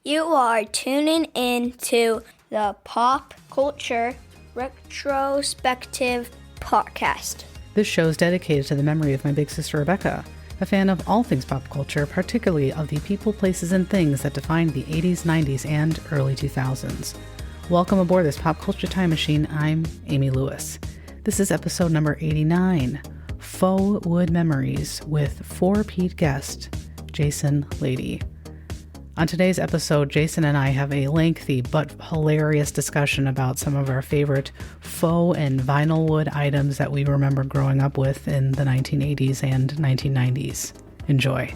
You are tuning in to the Pop Culture Retrospective podcast. This show is dedicated to the memory of my big sister Rebecca, a fan of all things pop culture, particularly of the people, places, and things that defined the 80s, 90s, and early 2000s. Welcome aboard this pop culture time machine. I'm Amy Lewis. This is episode number 89, Faux Wood Memories, with four-peat guest, Jason Lady. On today's episode, Jason and I have a lengthy but hilarious discussion about some of our favorite faux and vinyl wood items that we remember growing up with in the 1980s and 1990s. Enjoy.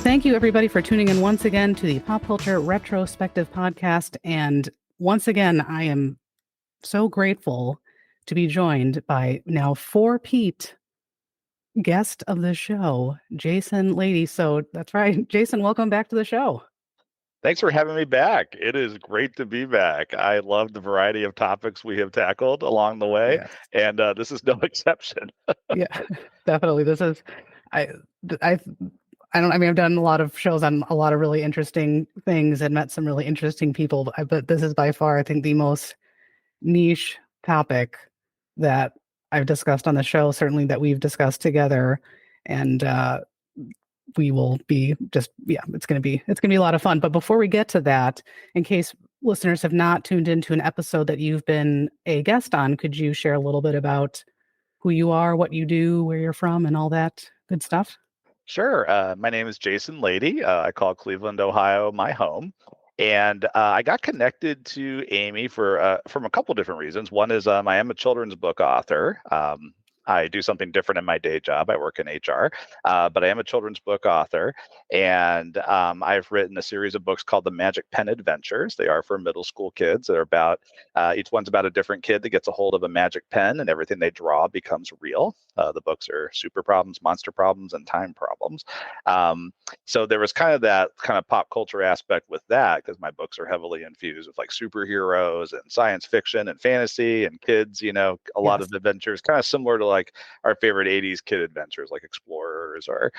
Thank you, everybody, for tuning in once again to the Pop Culture Retrospective podcast. And once again, I am so grateful to be joined by now four-peat guest of the show, Jason Lady. So that's right. Jason, welcome back to the show. Thanks for having me back. It is great to be back. I love the variety of topics we have tackled along the way, Yes. and this is no exception. Yeah, definitely. This is, I don't, I mean, I've done a lot of shows on a lot of really interesting things and met some really interesting people, but this is by far, I think, the most niche topic that I've discussed on the show, certainly that we've discussed together. And we will be it's going to be a lot of fun. But before we get to that, in case listeners have not tuned into an episode that you've been a guest on, could you share a little bit about who you are, what you do, where you're from, and all that good stuff? Sure. My name is Jason Lady. I call Cleveland, Ohio, my home. And I got connected to Amy from a couple different reasons. One is I am a children's book author. I do something different in my day job. I work in HR, but I am a children's book author. And I've written a series of books called The Magic Pen Adventures. They are for middle school kids. They're about, each one's about a different kid that gets a hold of a magic pen and everything they draw becomes real. The books are super problems, monster problems, and time problems. So there was kind of that kind of pop culture aspect with that, because my books are heavily infused with like superheroes and science fiction and fantasy and kids, a lot of adventures, kind of similar to like our favorite 80s kid adventures like Explorers or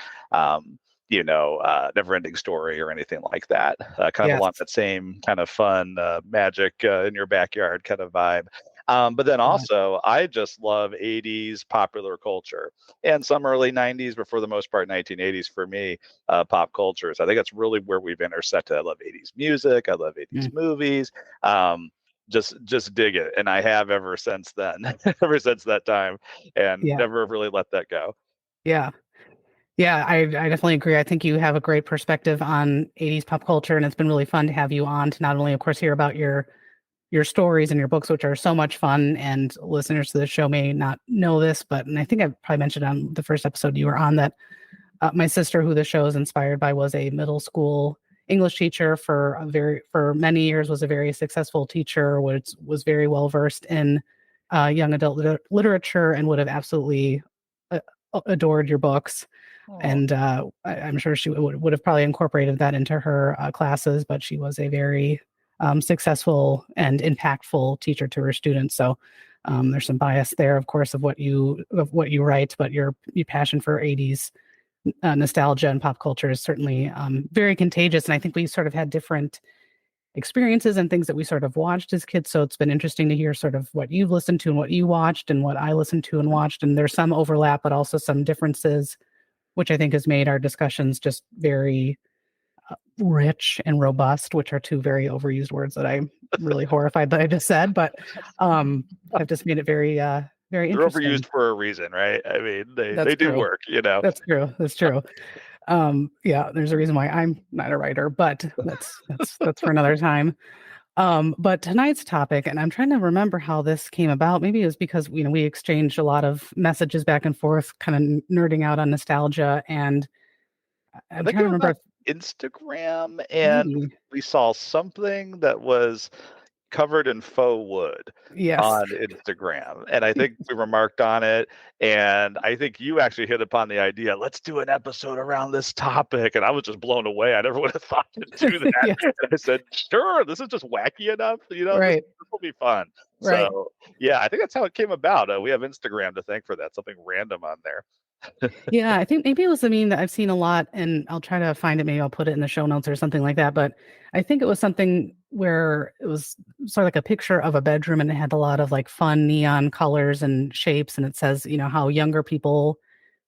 Never Ending Story or anything like that. Kind of along that same kind of fun magic in your backyard kind of vibe. But then also, I just love 80s popular culture and some early 90s, but for the most part, 1980s for me, pop culture. So I think that's really where we've intersected. I love 80s music. I love 80s movies. Just dig it. And I have ever since then, ever since that time, and never really let that go. Yeah. Yeah, I definitely agree. I think you have a great perspective on 80s pop culture, and it's been really fun to have you on to not only, of course, hear about your stories and your books, which are so much fun, and listeners to the show may not know this, and I think I probably mentioned on the first episode you were on that my sister, who the show is inspired by, was a middle school English teacher for many years, was a very successful teacher, was very well versed in young adult literature, and would have absolutely adored your books. And I'm sure she would have probably incorporated that into her classes, but she was a very successful and impactful teacher to her students. So there's some bias there, of course, of what you write, but your passion for 80s nostalgia and pop culture is certainly very contagious. And I think we sort of had different experiences and things that we sort of watched as kids. So it's been interesting to hear sort of what you've listened to and what you watched and what I listened to and watched. And there's some overlap, but also some differences, which I think has made our discussions just very rich and robust, which are two very overused words that I'm really horrified that I just said, but I've just made it very, very interesting. They're overused for a reason, right? I mean, they do work, That's true. That's true. There's a reason why I'm not a writer, but that's for another time. But tonight's topic, and I'm trying to remember how this came about. Maybe it was because we exchanged a lot of messages back and forth, kind of nerding out on nostalgia, and I'm trying to remember Instagram, and we saw something that was covered in faux wood Yes. on Instagram. And I think we remarked on it. And I think you actually hit upon the idea, let's do an episode around this topic. And I was just blown away. I never would have thought to do that. Yeah. And I said, sure, this is just wacky enough. Right. This will be fun. Right. So, yeah, I think that's how it came about. We have Instagram to thank for that, something random on there. Yeah, I think maybe it was a meme that I've seen a lot, and I'll try to find it. Maybe I'll put it in the show notes or something like that. But I think it was something where it was sort of like a picture of a bedroom, and it had a lot of like fun neon colors and shapes, and it says, how younger people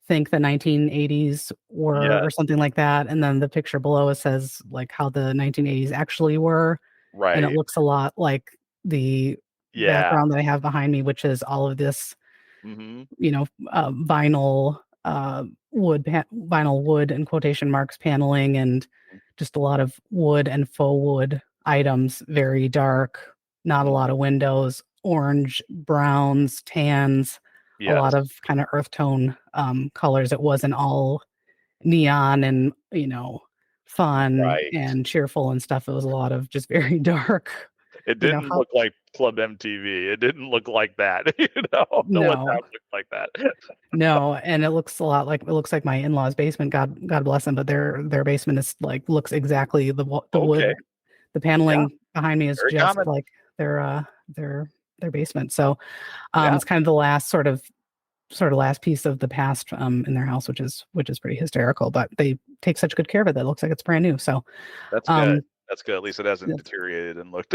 think the 1980s were, Yeah, or something like that. And then the picture below it says like how the 1980s actually were, and it right. looks a lot like the Yeah. background that I have behind me, which is all of this Hmm. vinyl vinyl wood in quotation marks paneling, and just a lot of wood and faux wood items, very dark, not a lot of windows, orange, browns, tans, a lot Yes. of kind of earth tone colors. It wasn't all neon and fun Right. and cheerful and stuff. It was a lot of just very dark. It didn't How look like Club MTV. It didn't look like that. No one no. looked like that. No, and it looks a lot like my in-laws' basement. God bless them, but their basement is like looks exactly the Okay. wood, the Yeah. paneling behind me is Very just common. like their basement. So Yeah. it's kind of the last last piece of the past in their house, which is pretty hysterical. But they take such good care of it that it looks like it's brand new. So That's good. um That's good. At least it hasn't that's deteriorated and looked,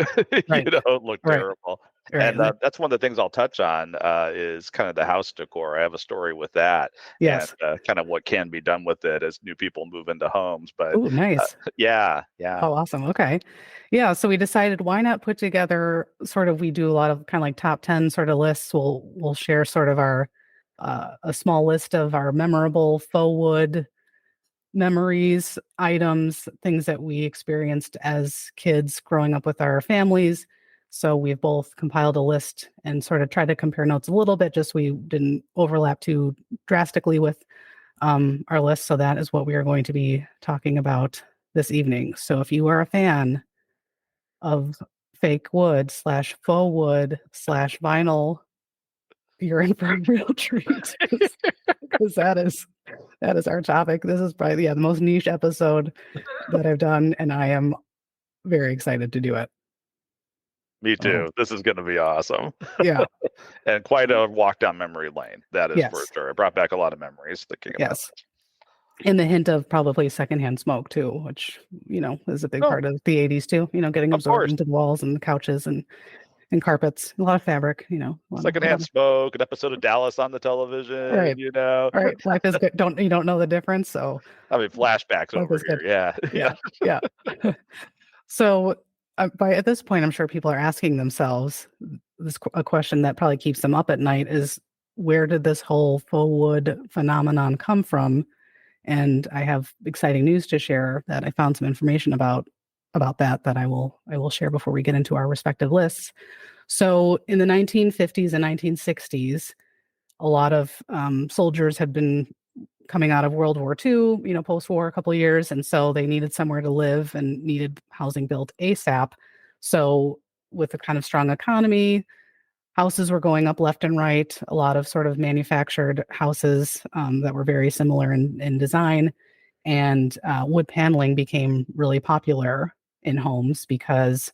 right, looked right, terrible. right. And And that's one of the things I'll touch on is kind of the house decor. I have a story with that, and yes. kind of what can be done with it as new people move into homes. But Oh, nice. yeah, yeah, Oh, awesome. Okay. Yeah. So we decided why not put together we do a lot of kind of like top 10 sort of lists. We'll share sort of our, a small list of our memorable faux wood memories, items, things that we experienced as kids growing up with our families. So we've both compiled a list and sort of tried to compare notes a little bit, just so we didn't overlap too drastically with our list. So that is what we are going to be talking about this evening. So if you are a fan of fake wood slash faux wood slash vinyl, you're in for a real treat, because that is our topic. This is probably the most niche episode that I've done, and I am very excited to do it. me Oh, too. This is going to be awesome, yeah, and quite a walk down memory lane. That is for yes, sure. It brought back a lot of memories thinking about yes. this. And the hint of probably secondhand smoke too, which is a big Oh, part of the 80s too. Getting of absorbed course. into the walls and the couches and carpets, a lot of fabric. A lot Secondhand of smoke, an episode of Dallas on the television, right, right. Life is good. Don't know the difference, so I mean, flashbacks life over is good. here. Yeah. Yeah, yeah. So by at this point, I'm sure people are asking themselves a question that probably keeps them up at night is, where did this whole faux wood phenomenon come from? And I have exciting news to share that I found some information about that I will share before we get into our respective lists. So in the 1950s and 1960s, a lot of soldiers had been coming out of World War II, post-war a couple of years, and so they needed somewhere to live and needed housing built ASAP. So with a kind of strong economy, houses were going up left and right, a lot of sort of manufactured houses that were very similar in design. And wood paneling became really popular in homes because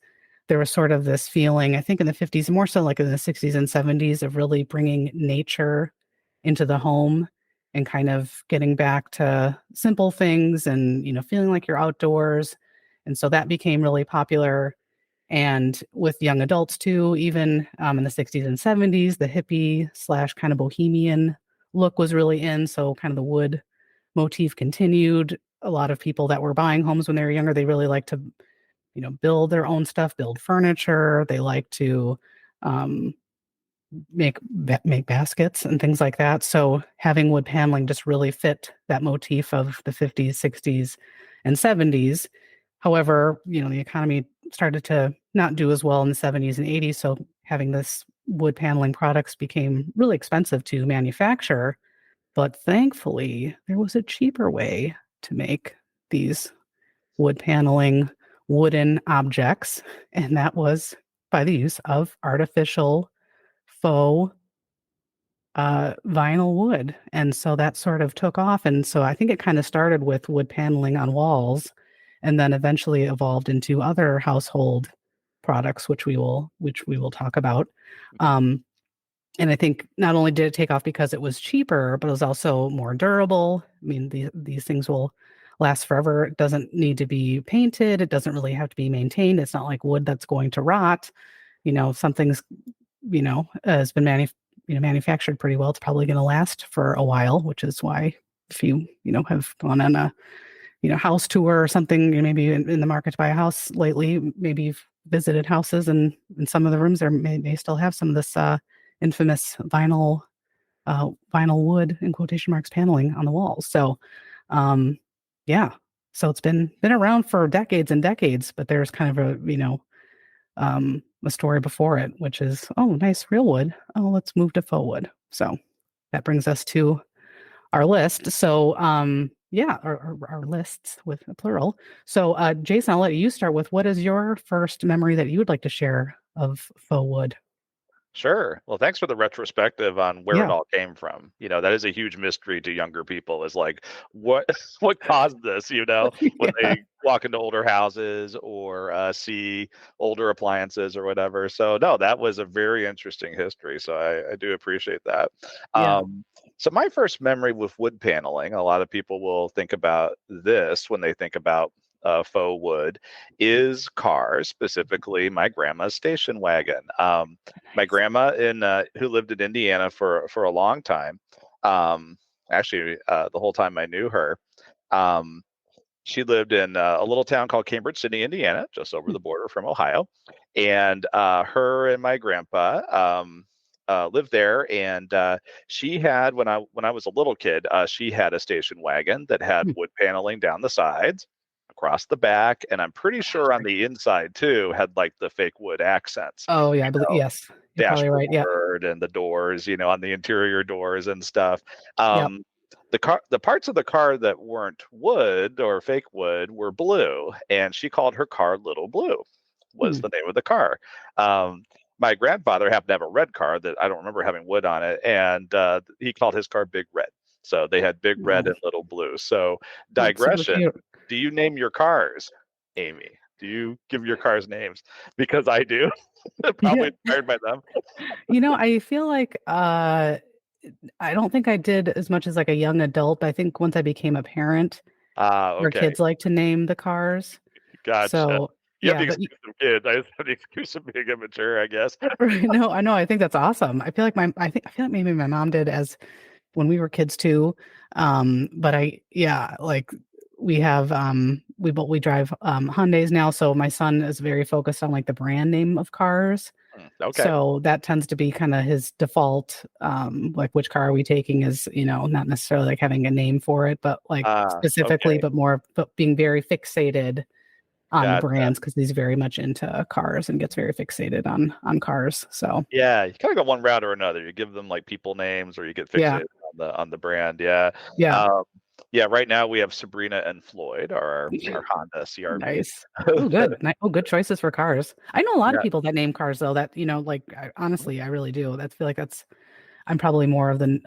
there was sort of this feeling, I think in the 50s, more so like in the 60s and 70s, of really bringing nature into the home and kind of getting back to simple things and, feeling like you're outdoors. And so that became really popular, and with young adults too, even in the 60s and 70s, the hippie slash kind of bohemian look was really in. So kind of the wood motif continued. A lot of people that were buying homes when they were younger, they really like to, build their own stuff, build furniture. They like to um, make baskets and things like that. So having wood paneling just really fit that motif of the 50s, 60s, and 70s. However, the economy started to not do as well in the 70s and 80s. So having this wood paneling products became really expensive to manufacture. But thankfully, there was a cheaper way to make these wood paneling wooden objects, and that was by the use of artificial faux vinyl wood. And so that sort of took off. And so I think it kind of started with wood paneling on walls and then eventually evolved into other household products, which we will talk about. Um, and I think not only did it take off because it was cheaper, but it was also more durable. I mean, these things will last forever. It doesn't need to be painted. It doesn't really have to be maintained. It's not like wood that's going to rot. If something's, has been manufactured pretty well, it's probably going to last for a while, which is why if you, have gone on a, house tour or something, maybe in the market to buy a house lately, maybe you've visited houses and in some of the rooms there may still have some of this infamous vinyl wood in quotation marks paneling on the walls. So, yeah. So it's been around for decades and decades, but there's kind of a story before it, which is, oh, nice real wood. Oh, let's move to faux wood. So that brings us to our list. So, yeah, our lists with a plural. So, Jason, I'll let you start with what is your first memory that you would like to share of faux wood? Sure. Well, thanks for the retrospective on where it Yeah. all came from. That is a huge mystery to younger people is like what what caused this, when Yeah. they walk into older houses or see older appliances or whatever. So no, that was a very interesting history. So I do appreciate that. Yeah. So my first memory with wood paneling, a lot of people will think about this when they think about faux wood, is cars, specifically my grandma's station wagon. My grandma who lived in Indiana for a long time, actually the whole time I knew her. Um, she lived in a little town called Cambridge City, Indiana, just over Hmm. the border from Ohio. And her and my grandpa lived there. And she had when I was a little kid, she had a station wagon that had Hmm. wood paneling down the sides, across the back, and I'm pretty That's sure on great. the inside too had like the fake wood accents. Oh, yeah, You I believe, know, yes, you're probably right. Yeah. dashboard and the doors, on the interior doors and stuff. Yep. Um, the parts of the car that weren't wood or fake wood were blue, and she called her car Little Blue, was Hmm. the name of the car. Um, my grandfather happened to have a red car that I don't remember having wood on it, and he called his car Big Red. So they had Big Red Oh, and Little Blue. So that's super digression. cute. Do you name your cars, Amy? Do you give your cars names? Because I do. Yeah. Probably inspired by them. I feel like I don't think I did as much as like a young adult, but I think once I became a parent, our Okay. kids like to name the cars. Gotcha. So You have yeah, the but excuse of kids. I just have the excuse of being immature, I guess. no, I know. I think that's awesome. I feel like maybe my mom did as when we were kids too. But yeah, like we drive Hyundais now, so my son is very focused on like the brand name of cars. Okay. So that tends to be kind of his default, like which car are we taking is, not necessarily like having a name for it, but like specifically, Okay. but more but being very fixated on Gotcha. brands because he's very much into cars and gets very fixated on cars. So Yeah, you kind of go one route or another. You give them like people names, or you get yeah, fixated on the brand. Yeah. yeah, Um, yeah. Right now we have Sabrina and Floyd, our Honda CRV. nice. Oh, good. Oh, good choices for cars. I know a lot of Yeah. people that name cars though. That like honestly, I really do. I feel like I'm probably more of the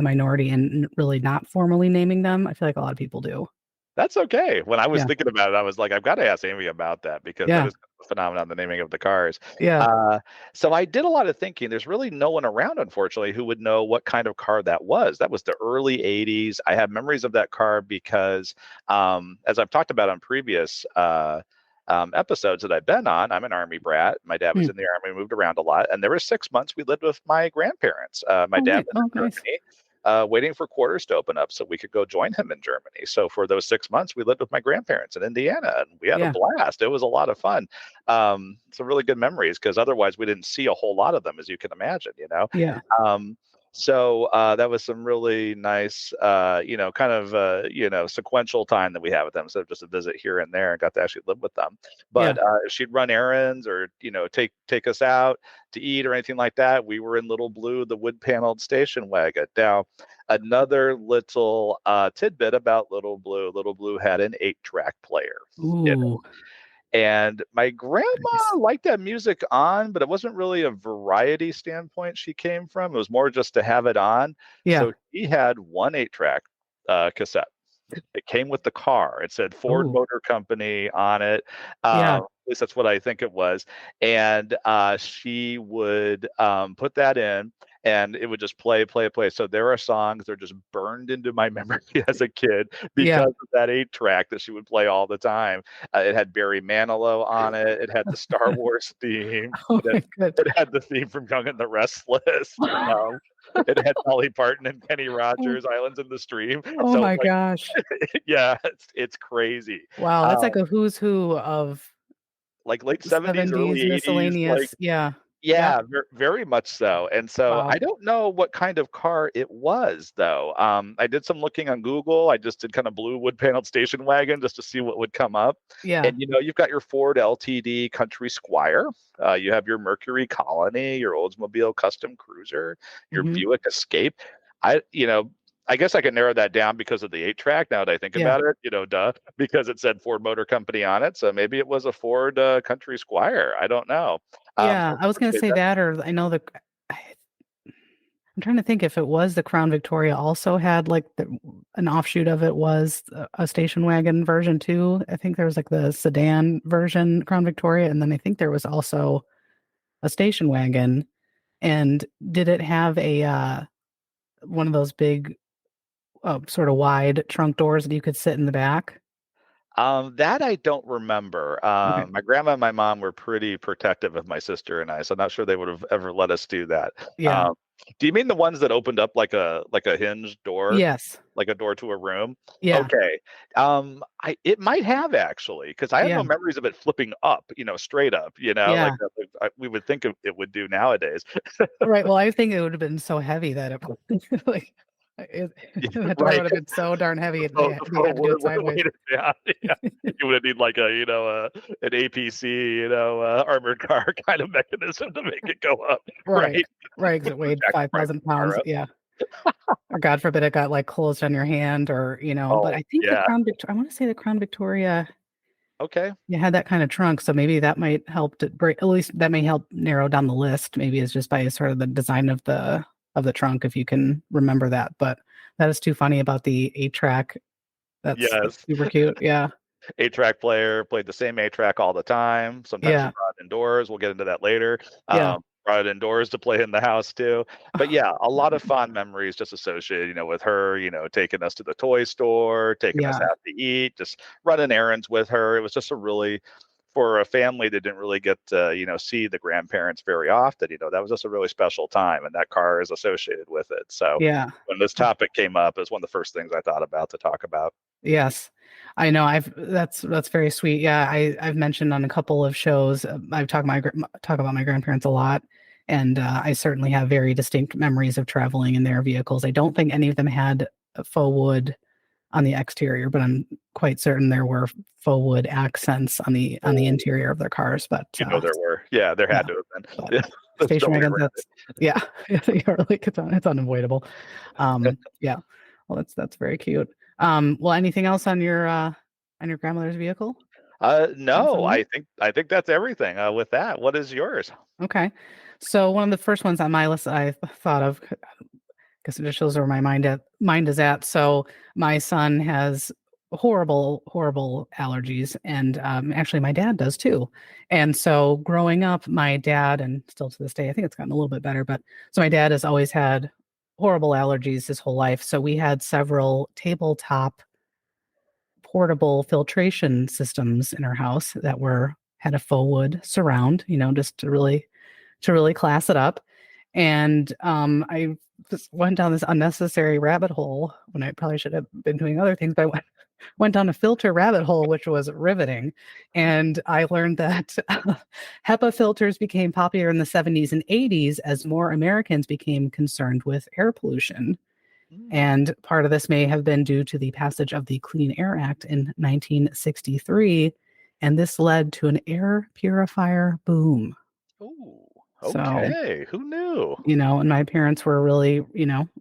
minority and really not formally naming them. I feel like a lot of people do. That's okay. When I was Yeah, thinking about it, I was like, I've got to ask Amy about that because that yeah, is a phenomenon, the naming of the cars. yeah. Uh, so I did a lot of thinking. There's really no one around, unfortunately, who would know what kind of car that was. That was the early 80s. I have memories of that car because, as I've talked about on previous episodes that I've been on, I'm an Army brat. My dad was Hmm. in the Army, moved around a lot. And there were 6 months we lived with my grandparents. My Oh, dad nice. was Oh, in nice. Germany waiting for quarters to open up so we could go join him in Germany. So for those 6 months, we lived with my grandparents in Indiana, and we had a Yeah, blast. It was a lot of fun. Some really good memories because otherwise we didn't see a whole lot of them, as you can imagine. yeah, Um, so that was some really nice, kind of, sequential time that we had with them instead of just a visit here and there, and got to actually live with them. But yeah. if she'd run errands or take us out to eat or anything like that, we were in Little Blue, the wood paneled station wagon. Now, another little tidbit about Little Blue: Little Blue had an 8-track player. Ooh, And my grandma Nice. liked that music on, but it wasn't really a variety standpoint she came from. It was more just to have it on. Yeah. So he had one 8-track cassette. It came with the car. It said Ford Oh, Motor Company on it. yeah. At least that's what I think it was. And she would put that in, and it would just play, play, play. So there are songs that are just burned into my memory as a kid Yeah. because of that 8-track that she would play all the time. It had Barry Manilow on it. It had the Star Wars theme. Oh my good. It had the theme from Young and the Restless. It had Dolly Parton and Kenny Oh, Rogers, Islands in the Stream. oh So my like, gosh. yeah, it's crazy. Wow, that's Uh, like a who's who of like late the 70s, 70s early 80s, like miscellaneous. Yeah. Yep. yeah, very much so. And so I Wow. don't know what kind of car it was though. I did some looking on Google. I just did kind of blue wood paneled station wagon just to see what would come up. Yeah. And you've got your Ford LTD Country Squire. You have your Mercury Colony, your Oldsmobile Custom Cruiser, your Hmm. Buick Escape. I you know I guess I can narrow that down because of the 8-track. Now that I think Yeah. about it, duh, because it said Ford Motor Company on it. So maybe it was a Ford Country Squire. I don't know. Yeah. So I was would gonna say say that. that, or I know I'm trying to think if it was the Crown Victoria also had like an offshoot of it was a station wagon version too. I think there was like the sedan version Crown Victoria, and then I think there was also a station wagon. And did it have a one of those big, sort of wide trunk doors that you could sit in the back? That I don't remember. Okay. My grandma and my mom were pretty protective of my sister and I, so I'm not sure they would have ever let us do that. Yeah. Um, do you mean the ones that opened up like a hinged door, Yes. like a door to a room? Yeah. Okay. I it might have actually, because I have Yeah. no memories of it flipping up, straight up, like Yeah. we would think it would do nowadays. Right. Well, I think it would have been so heavy that it like Yeah, that door right. would have been so darn heavy The they had phone to do it would sideways. weight it down. Yeah. You would need like an APC, armored car kind of mechanism to make it go up, Right. right? Right. Because it weighed Jack the Price 5,000 of the car pounds. up. Yeah. Or God forbid it got like closed on your hand, or but Oh, I think yeah. I want to say the Crown Victoria, Okay. you had that kind of trunk. So maybe that might help to break, at least that may help narrow down the list. Maybe it's just by sort of the design of the trunk, if you can remember that. But that is too funny about the 8-track. That's Yes. super cute. Yeah. 8-track player, played the same 8-track all the time. Sometimes we Yeah. brought it indoors. We'll get into that later. Yeah. Brought it indoors to play in the house too. But yeah, a lot of fond memories just associated, with her, taking us to the toy store, taking us Yeah. out to eat, just running errands with her. It was just for a family that didn't really get to, see the grandparents very often, that was just a really special time. And that car is associated with it. So Yeah. when this topic came up, it was one of the first things I thought about to talk about. Yes. I know. That's very sweet. Yeah, I've mentioned on a couple of shows. I've talk about my grandparents a lot, and I certainly have very distinct memories of traveling in their vehicles. I don't think any of them had a faux wood on the exterior, but I'm quite certain there were faux wood accents on the Oh, interior of their cars. But there were. Yeah, there yeah, had to have been. but Yeah, that's station nobody wagons. ran it. Yeah, you're like it's unavoidable. Yeah. Well, that's very cute. Well, anything else on your grandmother's vehicle? No, Similar? I think that's everything. With that, what is yours? Okay. So one of the first ones on my list I thought of, because it just shows where my mind is at. So my son has horrible allergies, and actually my dad does too. And so growing up, my dad, and still to this day, I think it's gotten a little bit better, but so my dad has always had horrible allergies his whole life. So we had several tabletop portable filtration systems in our house that were had a faux wood surround, just to really class it up. And I just went down this unnecessary rabbit hole when I probably should have been doing other things, but I went down a filter rabbit hole, which was riveting. And I learned that HEPA filters became popular in the 70s and 80s as more Americans became concerned with air pollution. Mm. And part of this may have been due to the passage of the Clean Air Act in 1963. And this led to an air purifier boom. Oh, So, okay. Who knew? and my parents were really,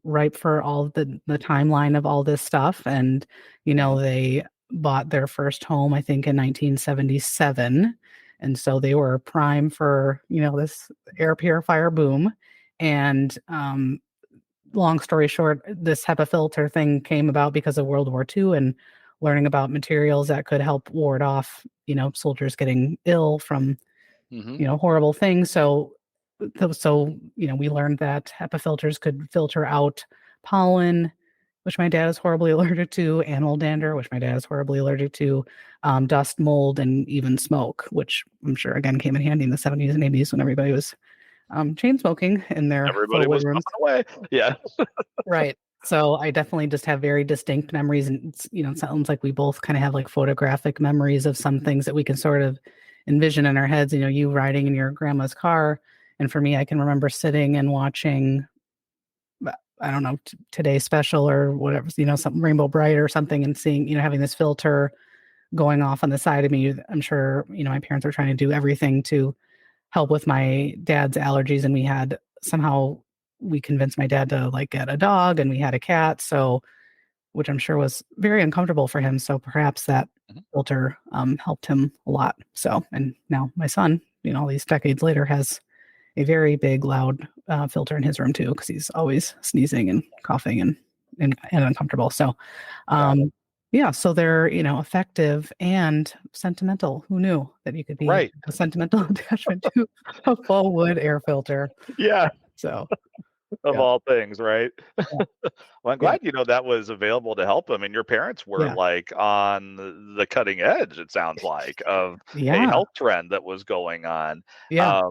ripe for all the timeline of all this stuff. And, Mhm. they bought their first home, I think, in 1977. And so they were prime for, this air purifier boom. And long story short, this HEPA filter thing came about because of World War II and learning about materials that could help ward off, soldiers getting ill from, horrible things. So, we learned that HEPA filters could filter out pollen, which my dad is horribly allergic to, animal dander, which my dad is horribly allergic to, dust, mold, and even smoke, which I'm sure, again, came in handy in the 70s and 80s when everybody was chain smoking in their Everybody faux was wood rooms. away. Yeah. Right. So I definitely just have very distinct memories, and it sounds like we both kind of have like photographic memories of some things that we can sort of envision in our heads. You riding in your grandma's car, and for me, I can remember sitting and watching, I don't know, Today's Special or whatever, something Rainbow Bright or something, and seeing, having this filter going off on the side of me. I'm sure, my parents were trying to do everything to help with my dad's allergies, and we convinced my dad to like get a dog, and we had a cat, so, which I'm sure was very uncomfortable for him. So perhaps that filter helped him a lot. So, and now my son, all these decades later, has a very big, loud filter in his room too, because he's always sneezing and coughing and uncomfortable. So, yeah, so they're, effective and sentimental. Who knew that you could be Right. a sentimental attachment to a faux wood air filter? Yeah. So, Of all things, right? Well, I'm Yeah. glad that was available to help them. And your parents were Yeah. like on the cutting edge, it sounds like, of a Yeah. health trend that was going on. Yeah.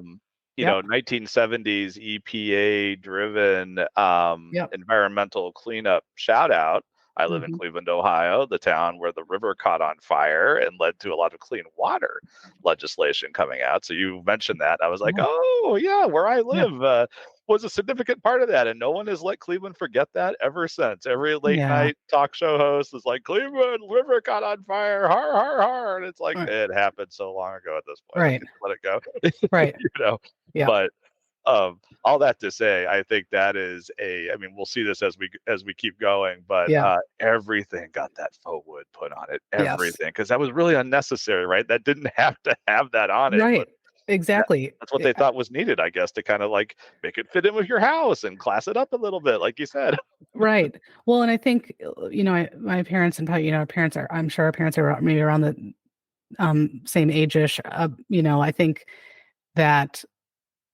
1970s EPA driven Yep. environmental cleanup shout out. I live in Mhm. Cleveland, Ohio, the town where the river caught on fire and led to a lot of clean water legislation coming out. So you mentioned that. I was like, Oh. oh, yeah, where I Yeah. live was a significant part of that. And no one has let Cleveland forget that ever since. Every late Yeah. night talk show host is like, Cleveland river caught on fire, har, har, har. And it's like, Right. it happened so long ago at this point. Right. Let it go. Right. Yeah. But all that to say, I think that is I mean, we'll see this as we keep going, but Yeah. everything got that faux wood put on it, Yes. everything, because that was really unnecessary, right? That didn't have to have that on it, Right. but Exactly. that's what they thought was needed, I guess, to kind of like make it fit in with your house and class it up a little bit, like you said. Right. Well, and I think, my parents and probably, I'm sure our parents are maybe around the same age-ish. I think that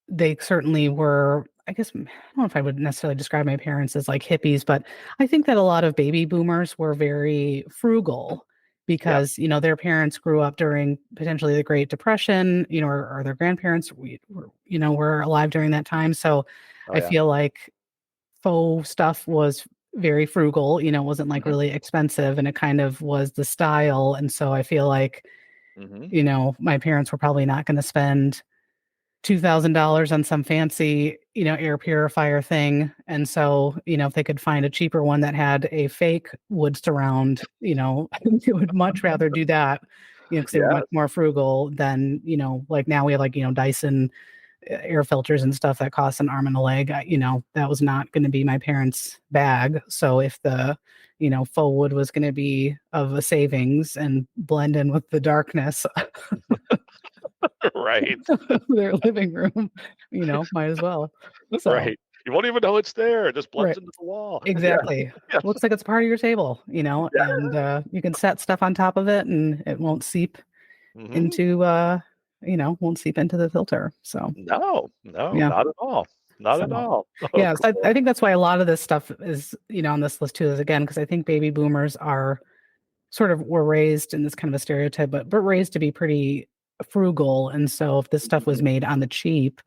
they certainly were, I guess, I don't know if I would necessarily describe my parents as like hippies, but I think that a lot of baby boomers were very frugal because, their parents grew up during potentially the Great Depression, or their grandparents, were alive during that time. So Oh I yeah. feel like faux stuff was very frugal, it wasn't like really expensive, and it kind of was the style. And so I feel like, my parents were probably not going to spend $2,000 on some fancy, air purifier thing. And so, if they could find a cheaper one that had a fake wood surround, they would much rather do that, because they were Yeah. much more frugal than, like now we have like, Dyson air filters and stuff that cost an arm and a leg. That was not going to be my parents' bag. So if the, faux wood was going to be of a savings and blend in with the darkness, Right. their living room, might as well. So, Right. You won't even know it's there. It just blends right. into the wall. Exactly. Yeah. Looks like it's part of your table, Yeah. and you can set stuff on top of it and it won't seep into, won't seep into the filter. So, No, yeah. not at all. Not at So, all. yeah. So Cool. I think that's why a lot of this stuff is, on this list too, is again, because I think baby boomers were raised in this kind of a stereotype, but raised to be pretty frugal. And so if this stuff was made on the cheap,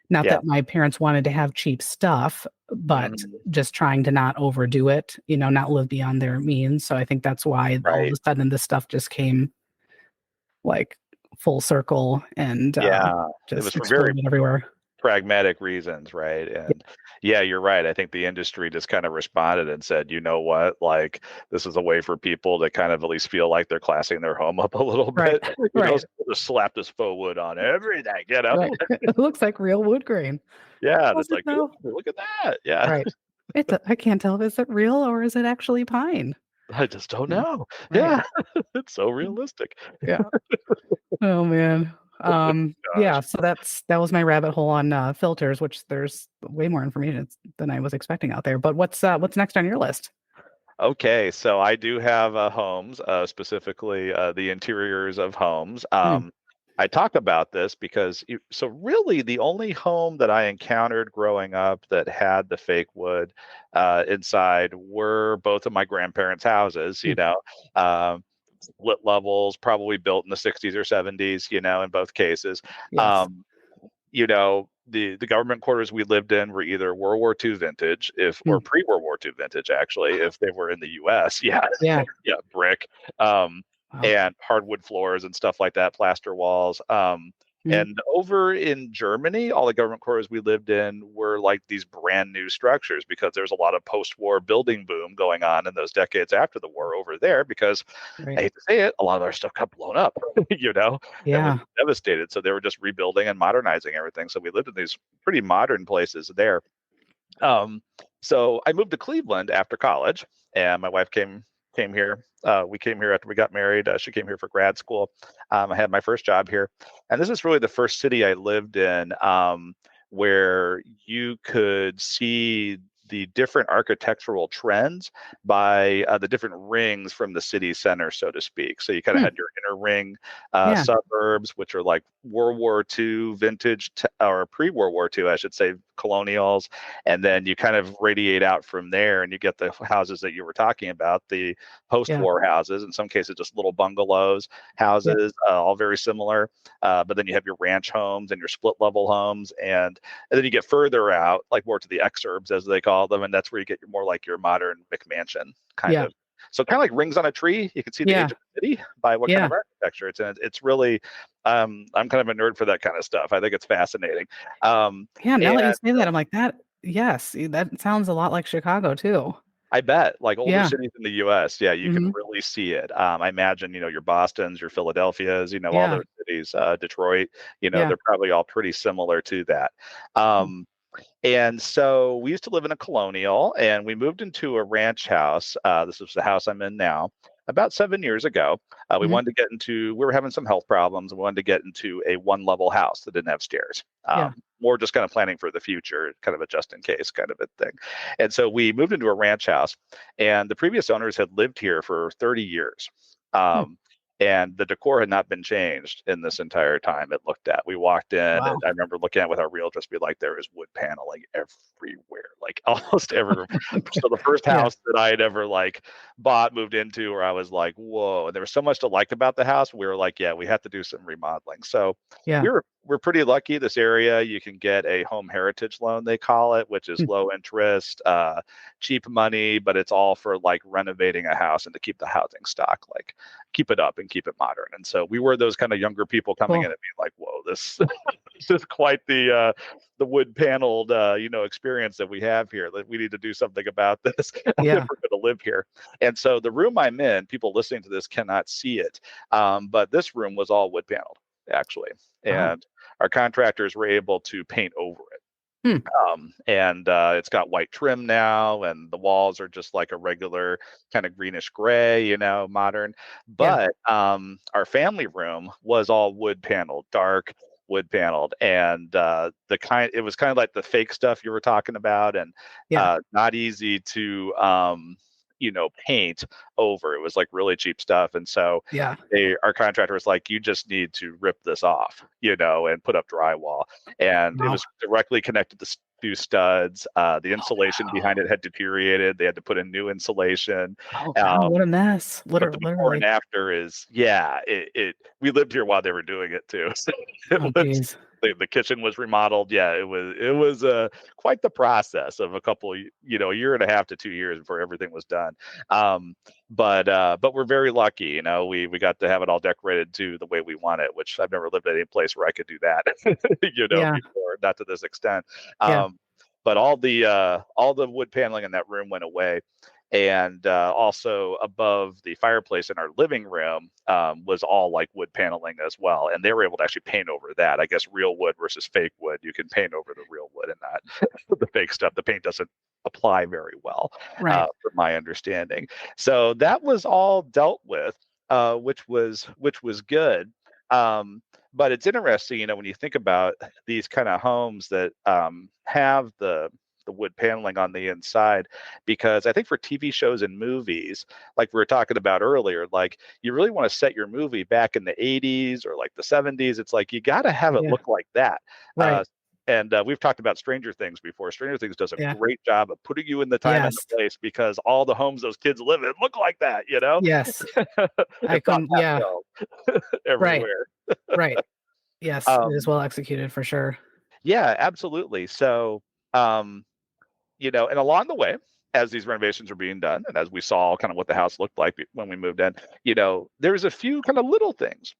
not Yeah. that my parents wanted to have cheap stuff, but Mhm. just trying to not overdo it, not live beyond their means. So I think that's why all of Right. a sudden this stuff just came like full circle and Yeah. It was just for very exploded everywhere. pragmatic reasons, right? And yeah, you're right. I think the industry just kind of responded and said, you know what, like this is a way for people to kind of at least feel like they're classing their home up a little Right. bit. Right. So just slap this faux wood on everything. Right. It looks like real wood grain. Yeah, Does that's it like, though? ooh, look at that. Yeah. Right. I can't tell if is it real or is it actually pine. I just don't know. Right. Yeah, it's so realistic. Yeah. Oh man. Yeah, Gosh. so that was my rabbit hole on filters, which there's way more information than I was expecting out there. But what's next on your list? Okay, so I do have homes, specifically the interiors of homes. Hmm. I talk about this because so really the only home that I encountered growing up that had the fake wood inside were both of my grandparents' houses. Hmm. Um, split levels, probably built in the 60s or 70s. In both cases. Yes. Um, the government quarters we lived in were either World War II vintage, if Hmm. or pre-World War II vintage, actually, if they were in the U.S. Yeah, Yeah. yeah, brick, um, Wow. and hardwood floors and stuff like that, plaster walls. Hmm. And over in Germany, all the government quarters we lived in were like these brand new structures because there's a lot of post-war building boom going on in those decades after the war over there. Because I Right. hate to say it, a lot of our stuff got blown up, and was Yeah. devastated. So they were just rebuilding and modernizing everything. So we lived in these pretty modern places there. Um, so I moved to Cleveland after college, and my wife came here. We came here after we got married. She came here for grad school. I had my first job here, and this is really the first city I lived in where you could see the different architectural trends by the different rings from the city center, so to speak. So you kind of Hmm. had your inner ring Yeah. suburbs, which are like World War II vintage or pre-World War II, I should say, colonials, and then you kind of radiate out from there and you get the houses that you were talking about, the Yeah. post-war houses, in some cases just little bungalows, Yeah. houses, all very similar. But then you have your ranch homes and your split level homes, and then you get further out, like more to the exurbs as they call them, and that's where you get more like your modern McMansion kind Yeah. of. So kind of like rings on a tree, you can see the Yeah. age of the city by what kind Yeah. of architecture it's in. It's really, I'm kind of a nerd for that kind of stuff. I think it's fascinating. Um, Yeah. Now that you and say that, I'm like that. Yes, that sounds a lot like Chicago too. I bet, like older Yeah. cities in the U.S., yeah, you can Hmm. really see it. I imagine, your Bostons, your Philadelphias, all Yeah. those cities, Detroit, Yeah. they're probably all pretty similar to that. Oh. Um, and so we used to live in a colonial, and we moved into a ranch house. This is the house I'm in now. About 7 years ago, Hmm. we were having some health problems. We wanted to get into a one-level house that didn't have stairs. Yeah. More just kind of planning for the future, kind of a just in case kind of a thing. And so we moved into a ranch house, and the previous owners had lived here for 30 years. Hmm. Um, and the decor had not been changed in this entire time it looked at. We walked in, Wow. and I remember looking at with our realtors, be like, there is wood paneling everywhere, like almost every room. Okay. So the first Yeah. house that I had ever like bought, moved into, where I was like, whoa, and there was so much to like about the house. We were like, yeah, we have to do some remodeling. So Yeah. we're pretty lucky. This area, you can get a home heritage loan, they call it, which is Hmm. low interest, cheap money, but it's all for like renovating a house and to keep the housing stock, like keep it up and keep it modern. And so we were those kind of younger people coming in Cool. and being like, whoa, this this is quite the wood paneled experience that we have here. That we need to do something about this if Yeah. we're going to live here. And so the room I'm in, people listening to this cannot see it, but this room was all wood paneled actually, Wow. and our contractors were able to paint over it. Hmm. And it's got white trim now, and the walls are just like a regular kind of greenish gray, modern. Yeah. But our family room was all wood paneled, dark wood paneled, and it was kind of like the fake stuff you were talking about, and Yeah. not easy to paint over. It was like really cheap stuff, and so Yeah. our contractor was like, you just need to rip this off, and put up drywall. And it Wow. was directly connected to two studs. The Oh insulation no. behind it had deteriorated. They had to put in new insulation. Oh no. What Um, a mess. but the before and Literally. after is, yeah, we lived here while they were doing it too. So it Oh was, geez. the kitchen was remodeled. Yeah, it was quite the process of a year and a half to 2 years before everything was done. Um, but we're very lucky, we got to have it all decorated to the way we want it, which I've never lived at any place where I could do that, Yeah. before, not to this extent. Yeah. But all the wood paneling in that room went away. And also above the fireplace in our living room was all like wood paneling as well. And they were able to actually paint over that. I guess real wood versus fake wood, you can paint over the real wood and not the fake stuff. The paint doesn't apply very well, Right. from my understanding. So that was all dealt with, which was good. But it's interesting, when you think about these kind of homes that have the wood paneling on the inside, because I think for TV shows and movies, like we were talking about earlier, like you really want to set your movie back in the 80s or like the 70s. It's like you got to have it look like that. Right. And we've talked about Stranger Things before. Stranger Things does a great job of putting you in the time and the place, because all the homes those kids live in look like that, Yes. I couldn't, everywhere. Right. Yes, it is well executed for sure. Yeah, absolutely. So, and along the way, as these renovations are being done, and as we saw kind of what the house looked like when we moved in, there's a few kind of little things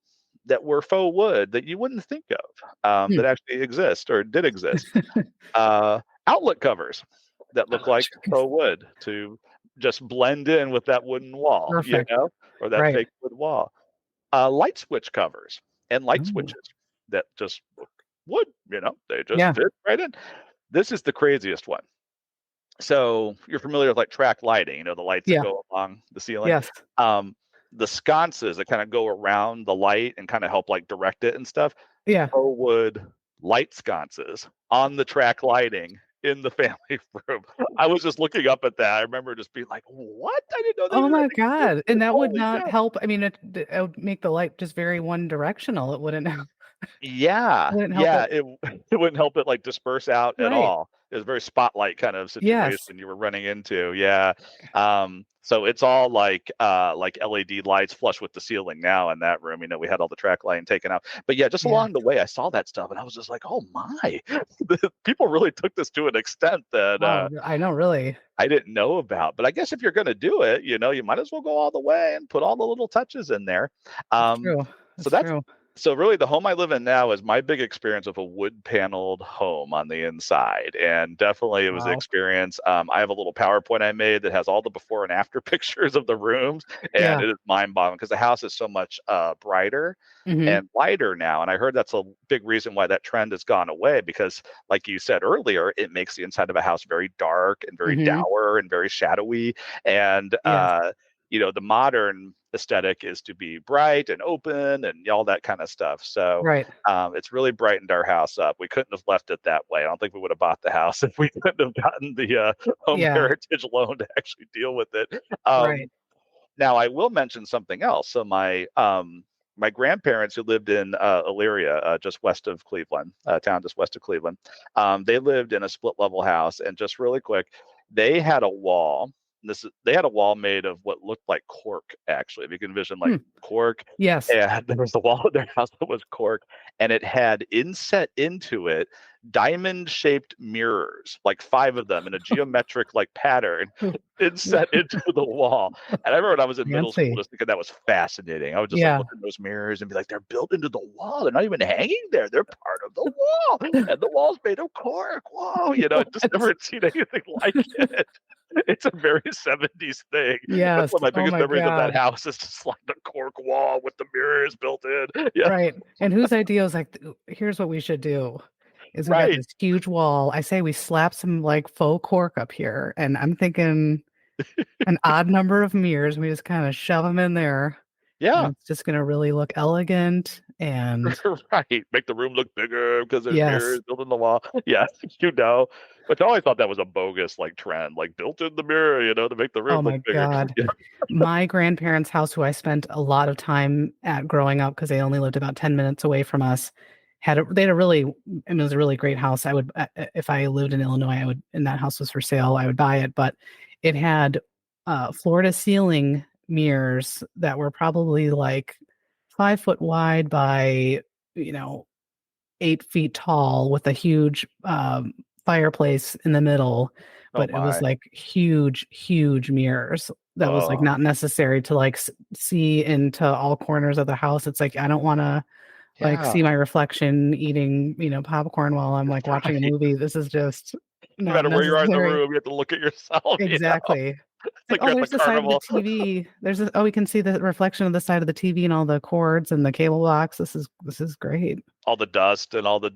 that were faux wood that you wouldn't think of that actually exist or did exist. Outlet covers that look like faux wood to just blend in with that wooden wall, Perfect. or that fake wood wall. Light switch covers and light switches that just look wood, they just fit right in. This is the craziest one. So you're familiar with like track lighting, the lights that go along the ceiling. Yes. The sconces that kind of go around the light and kind of help like direct it and stuff. Yeah. Faux wood light sconces on the track lighting in the family room. I was just looking up at that. I remember just being like, "What? I didn't know that." Oh my God! And that would not help. I mean, it would make the light just very one directional. It wouldn't. Yeah, wouldn't help it wouldn't help it like disperse out at all. It was a very spotlight kind of situation you were running into. Yeah. So it's all like LED lights flush with the ceiling now in that room. We had all the track lighting taken out. But yeah, just along the way I saw that stuff and I was just like, oh my, people really took this to an extent that I know, really. I didn't know about. But I guess if you're gonna do it, you might as well go all the way and put all the little touches in there. True. That's true. So really the home I live in now is my big experience of a wood paneled home on the inside. And definitely it was an experience. I have a little PowerPoint I made that has all the before and after pictures of the rooms. And it is mind boggling because the house is so much brighter and lighter now. And I heard that's a big reason why that trend has gone away, because like you said earlier, it makes the inside of a house very dark and very dour and very shadowy. And, the modern aesthetic is to be bright and open and all that kind of stuff. So it's really brightened our house up. We couldn't have left it that way. I don't think we would have bought the house if we couldn't have gotten the home heritage loan to actually deal with it. Now I will mention something else. So my grandparents, who lived in Elyria, just west of Cleveland, town just west of Cleveland, they lived in a split level house. And just really quick, they had a wall. They had a wall made of what looked like cork, actually. If you can envision like cork. Yes. And there was a wall in their house that was cork, and it had inset into it diamond-shaped mirrors, like 5 of them in a geometric like pattern, inset into the wall. And I remember when I was in middle school, just thinking that was fascinating. I would just like look in those mirrors and be like, they're built into the wall. They're not even hanging there. They're part of the wall. And the wall's made of cork. Whoa, just never seen anything like it. It's a very 70s thing. Yes. That's one of my biggest memories of that house is just like the cork wall with the mirrors built in. Yeah. Right. And whose idea was like, here's what we should do. Is we got this huge wall. I say we slap some like faux cork up here. And I'm thinking an odd number of mirrors. We just kind of shove them in there. Yeah. And it's just going to really look elegant and make the room look bigger because there's mirrors built in the wall. Yeah, But I always thought that was a bogus like trend, like built in the mirror, to make the room look bigger. God. My grandparents' house, who I spent a lot of time at growing up because they only lived about 10 minutes away from us, it was a really great house. I would, if I lived in Illinois, and that house was for sale, I would buy it. But it had floor to ceiling mirrors that were probably like 5 foot wide by 8 feet tall, with a huge fireplace in the middle. But it was like huge mirrors that was like not necessary to like see into all corners of the house. It's like I don't want to like see my reflection eating popcorn while I'm like watching a movie. This is just no matter where you are in the room, you have to look at yourself. Exactly. It's Like, like oh, you're at the there's the side of the carnival. TV. We can see the reflection of the side of the TV and all the cords and the cable box. This is great. All the dust and all the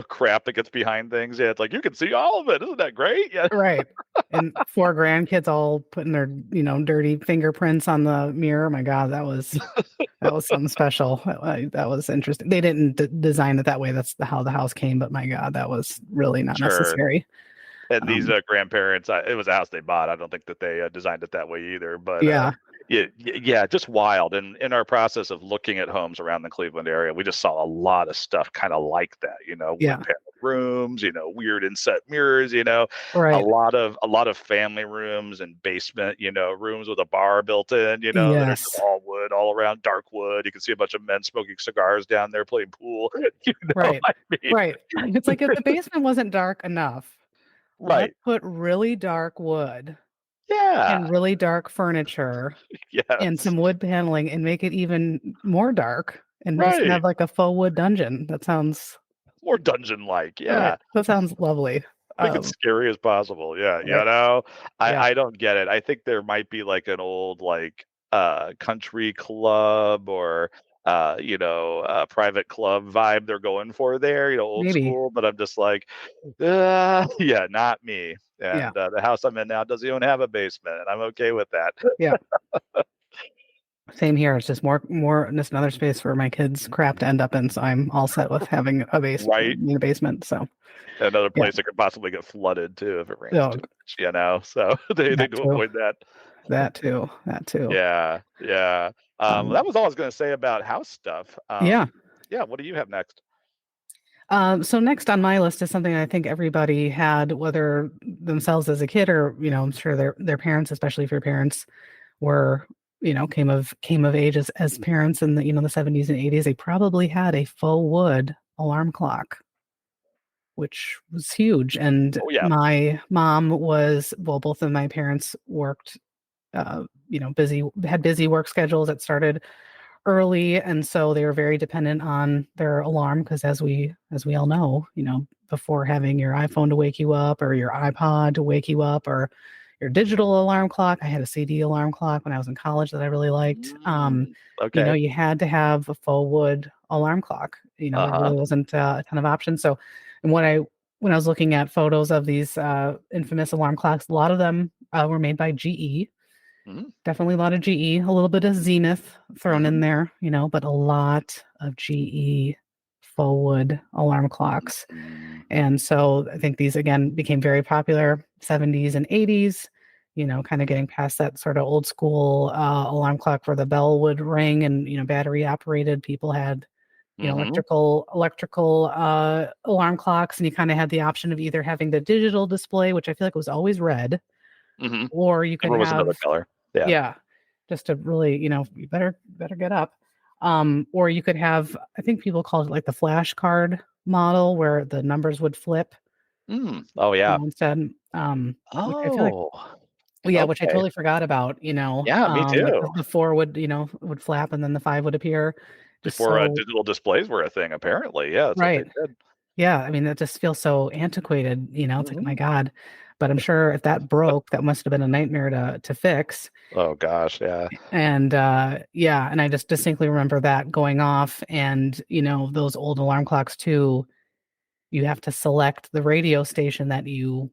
crap that gets behind things. Yeah, it's like you can see all of it. Isn't that great? Yeah. Right. And four grandkids all putting their, dirty fingerprints on the mirror. My God, that was something special. That was interesting. They didn't design it that way. That's how the house came. But my God, that was really not Sure. necessary. And these Um, grandparents, it was a house they bought. I don't think that they designed it that way either. But yeah, yeah, just wild. And in our process of looking at homes around the Cleveland area, we just saw a lot of stuff kind of like that. Wood yeah, panel rooms, weird inset mirrors. A right. lot of family rooms and basement, rooms with a bar built in. That are just Yes, all wood, all around dark wood. You can see a bunch of men smoking cigars down there playing pool. right, I mean, right. It's like if the basement wasn't dark enough, let's right? put really dark wood Yeah. and really dark furniture and Yes. some wood paneling and make it even more dark and just Right. have like a faux wood dungeon. That sounds More dungeon-like. right. Yeah. That sounds lovely. Make it scary as possible. Yeah. Right. Yeah. I don't get it. I think there might be like an old country club or private club vibe they're going for there, old Maybe. school, but I'm just like, yeah, not me. Yeah. And the house I'm in now doesn't even have a basement, and I'm okay with that. Yeah. Same here. It's just just another space for my kids' crap to end up in. So I'm all set with having a Right. basement. So Another yeah. place that could possibly get flooded too if it rains So too much, so they that do too. avoid that. That too. That too. Yeah, yeah. That was all I was going to say about house stuff. Yeah. Yeah. What do you have next? So next on my list is something I think everybody had, whether themselves as a kid or, I'm sure their parents, especially if your parents were, came of age as parents in the 70s and 80s. They probably had a faux wood alarm clock, which was huge. And Oh yeah. my mom both of my parents worked, had busy work schedules that started early, and so they were very dependent on their alarm because as we all know, before having your iPhone to wake you up or your iPod to wake you up or your digital alarm clock. I had a CD alarm clock when I was in college that I really liked. Okay. You had to have a faux wood alarm clock. There Uh-huh. really wasn't a ton of options. So, and when I was looking at photos of these infamous alarm clocks, a lot of them were made by GE. Mm-hmm. Definitely a lot of GE, a little bit of Zenith thrown in Mm-hmm. there, but a lot of GE faux wood alarm clocks. Mm-hmm. And so I think these again became very popular 70s and 80s, kind of getting past that sort of old school alarm clock where the bell would ring and, battery operated. People had, Mm-hmm. electrical alarm clocks, and you kind of had the option of either having the digital display, which I feel like was always red, Mm-hmm. or you could Never was another have color. Yeah. yeah, just to really, you better get up. Or you could have, I think people called it like the flashcard model where the numbers would flip, Oh yeah. instead. Which I feel like, Oh. yeah, which I Okay. totally forgot about, Yeah, me like too. the four would flap and then the five would appear. Just Before so digital displays were a thing, apparently. Yeah, that's what they right. did. Yeah, I mean, that just feels so antiquated, it's like, my Mm-hmm. God. But I'm sure if that broke, that must have been a nightmare to fix. Oh gosh, yeah. And yeah, and I just distinctly remember that going off. And those old alarm clocks too, you have to select the radio station that you want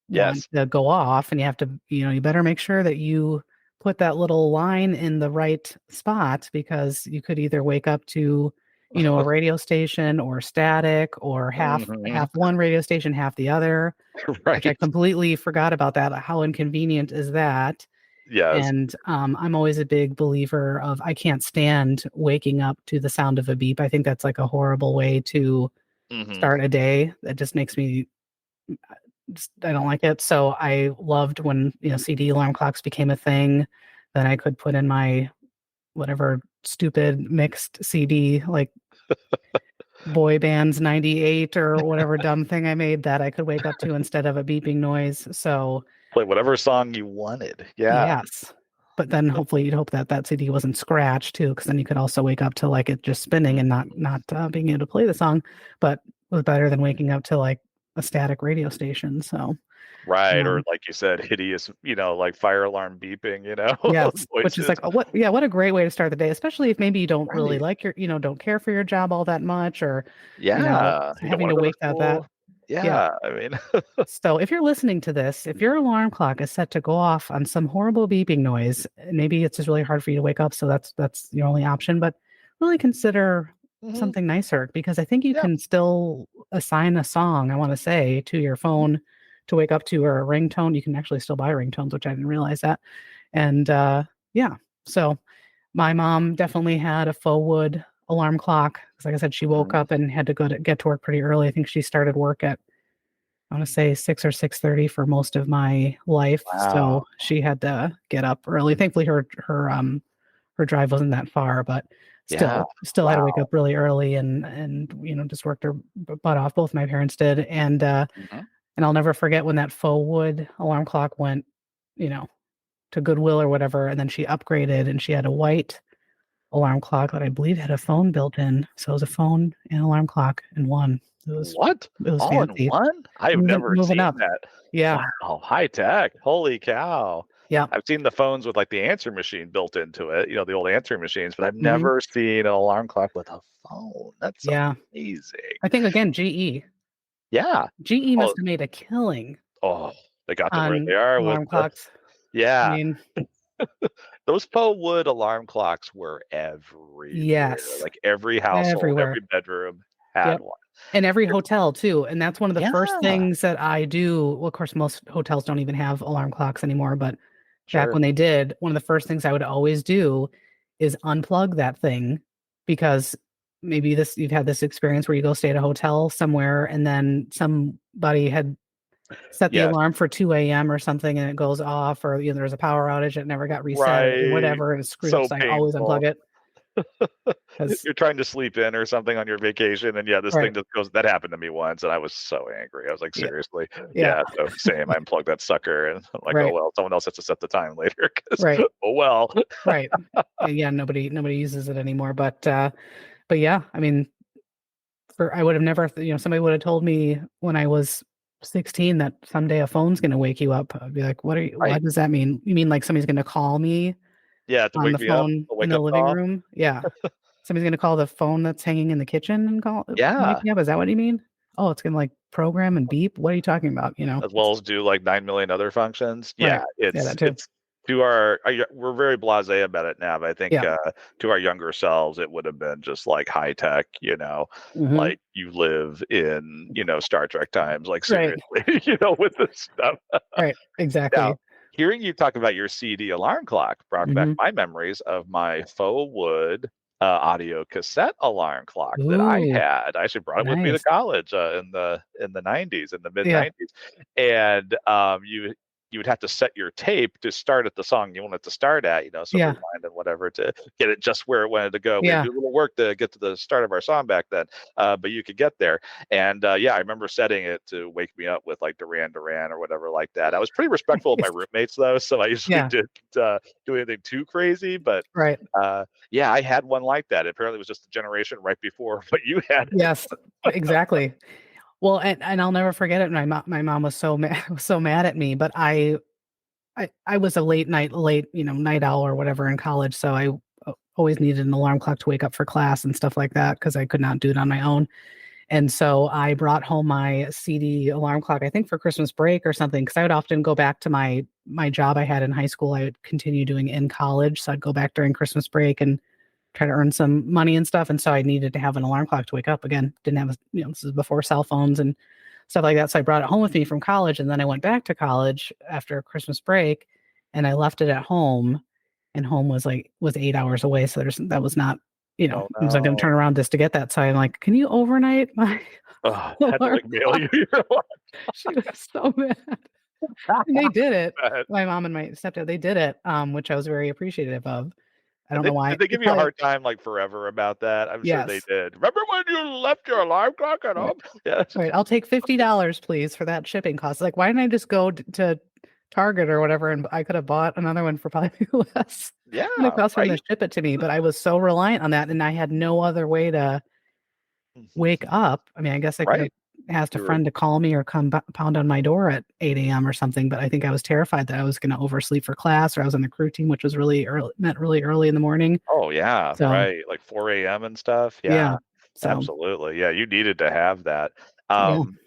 Yes. to go off, and you have to, you better make sure that you put that little line in the right spot, because you could either wake up to a radio station or static, or half Mm-hmm. one radio station, half the other, which I Right. completely forgot about that. How inconvenient is that? Yes. And I'm always a big believer of, I can't stand waking up to the sound of a beep. I think that's like a horrible way to Mm-hmm. start a day. That just makes me, I don't like it. So I loved when, CD alarm clocks became a thing that I could put in my whatever stupid mixed CD, like Boy Bands 98 or whatever dumb thing I made that I could wake up to instead of a beeping noise. So Play whatever song you wanted. Yeah. yes. But then hopefully you'd hope that that CD wasn't scratched too, because then you could also wake up to like it just spinning and not being able to play the song. But it was better than waking up to like a static radio station. So Right, or like you said, hideous, like fire alarm beeping, Yes, which is voices. like, what a great way to start the day, especially if maybe you don't really Right. like don't care for your job all that much, or, Yeah. You don't having want to to go to wake that. school. Yeah. Yeah. I mean, So if you're listening to this, if your alarm clock is set to go off on some horrible beeping noise, maybe it's just really hard for you to wake up, so that's your only option, but really consider mhm, something nicer, because I think you yeah. can still assign a song, I want to say, to your phone to wake up to, or a ringtone. You can actually still buy ringtones, which I didn't realize that. And yeah, so my mom definitely had a faux wood alarm clock. 'Cause like I said, she woke Mhm. up and had to get to work pretty early. I think she started work at, I want to say, 6 or 6:30 for most of my life. Wow. So she had to get up early. Thankfully her drive wasn't that far, but Yeah. still had to wake Wow. up really early, and just worked her butt off. Both my parents did. Mhm. And I'll never forget when that faux wood alarm clock went, you know, to Goodwill or whatever, and then she upgraded and she had a white alarm clock that I believe had a phone built in. So it was a phone and alarm clock in one. What? It was All in fancy. one? I've never Moving seen up. that. Yeah. Wow, high tech. Holy cow. Yeah. I've seen the phones with like the answer machine built into it, the old answering machines, but I've Hmm. never seen an alarm clock with a phone. That's Yeah. amazing. I think again, GE. Yeah. GE Oh, must have made a killing oh, they got them where they on are with alarm the clocks. I yeah. mean, Those faux wood alarm clocks were everywhere. yes, Like every household, everywhere. every bedroom had Yep. one. And every hotel too. And that's one of the first Yeah, things that I do. Well, of course, most hotels don't even have alarm clocks anymore, but back sure. when they did, one of the first things I would always do is unplug that thing, because maybe you've had this experience where you go stay at a hotel somewhere and then somebody had set the Yes. alarm for 2 a.m. or something and it goes off, or there's a power outage, it never got reset or Right. whatever, and it's screwed up. So So I always unplug painful. it because You're trying to sleep in or something on your vacation, and yeah, this thing right. just goes. That happened to me once, and I was so angry. I was like, Yeah. seriously, Yeah. yeah. So same. I unplugged that sucker, and I'm like, oh Right. well, someone else has to set the time later. Because Right. oh well. Right. Yeah, nobody uses it anymore. But yeah, I mean, I would have never, somebody would have told me when I was 16 that someday a phone's going to wake you up. I'd be like, Right. what does that mean? You mean like somebody's going to call me Yeah, to on wake the me up, phone a in wake the up living call. room? Yeah. Somebody's going to call the phone that's hanging in the kitchen and wake Yeah, me up. Is that what you mean? Oh, it's going to like program and beep. What are you talking about? as well as do like 9 million other functions. Right. Yeah, Yeah, it's that too. it's we're very blasé about it now, but I think Yeah. to our younger selves, it would have been just like high tech, Hmm. like you live in Star Trek times, like Right. seriously, with this stuff. Right. Now, Exactly. hearing you talk about your CD alarm clock brought back Hmm. my memories of my faux wood audio cassette alarm clock that I Ooh, had. I actually brought it with me to nice. college in the 90s, in the mid Yeah. 90s, and you would have to set your tape to start at the song you want it to start at, so Yeah. rewind and whatever to get it just where it wanted to go. We had Yeah. to do a little work to get to the start of our song back then, but you could get there. And yeah, I remember setting it to wake me up with like Duran Duran or whatever like that. I was pretty respectful of my roommates though, so I usually Yeah. didn't do anything too crazy. But Right. yeah, I had one like that. Apparently, it was just a generation right before what you had. Yes, exactly. Well, and I'll never forget it. My mom was so mad was so mad at me, but I was a late night owl or whatever in college, so I always needed an alarm clock to wake up for class and stuff like that because I could not do it on my own. And so I brought home my CD alarm clock, I think for Christmas break or something, because I would often go back to my job I had in high school. I would continue doing in college, so I'd go back during Christmas break and try to earn some money and stuff. And so I needed to have an alarm clock to wake up. Again, didn't have this is before cell phones and stuff like that. So I brought it home with me from college, and then I went back to college after Christmas break, and I left it at home. And home was 8 hours away, so that was not, Oh I was not going to no! turn around just to get that. So I'm like, can you overnight my Oh, had to alarm like mail clock? you your She was so mad. And they did it. alarm. My mom and my stepdad, they did it, which I was very appreciative of. I And don't know did why. they It give you a probably hard time like forever about that? I'm sure they yes. did. Remember when you left your alarm clock at Right. home? Yeah. Right. I'll take $50, please, for that shipping cost. Like, why didn't I just go to Target or whatever, and I could have bought another one for probably less than it Yeah, cost for them to right? ship it to me. But I was so reliant on that, and I had no other way to wake Mhm. up. I mean, I guess I could have Right. asked a You were friend to call me or come pound on my door at 8 a.m. or something, but I think I was terrified that I was going to oversleep for class, or I was on the crew team, which was really early, meant really early in the morning. Oh yeah, So right. Like 4 a.m. and stuff. yeah, Yeah, so absolutely. Yeah, you needed to have that. yeah, Um,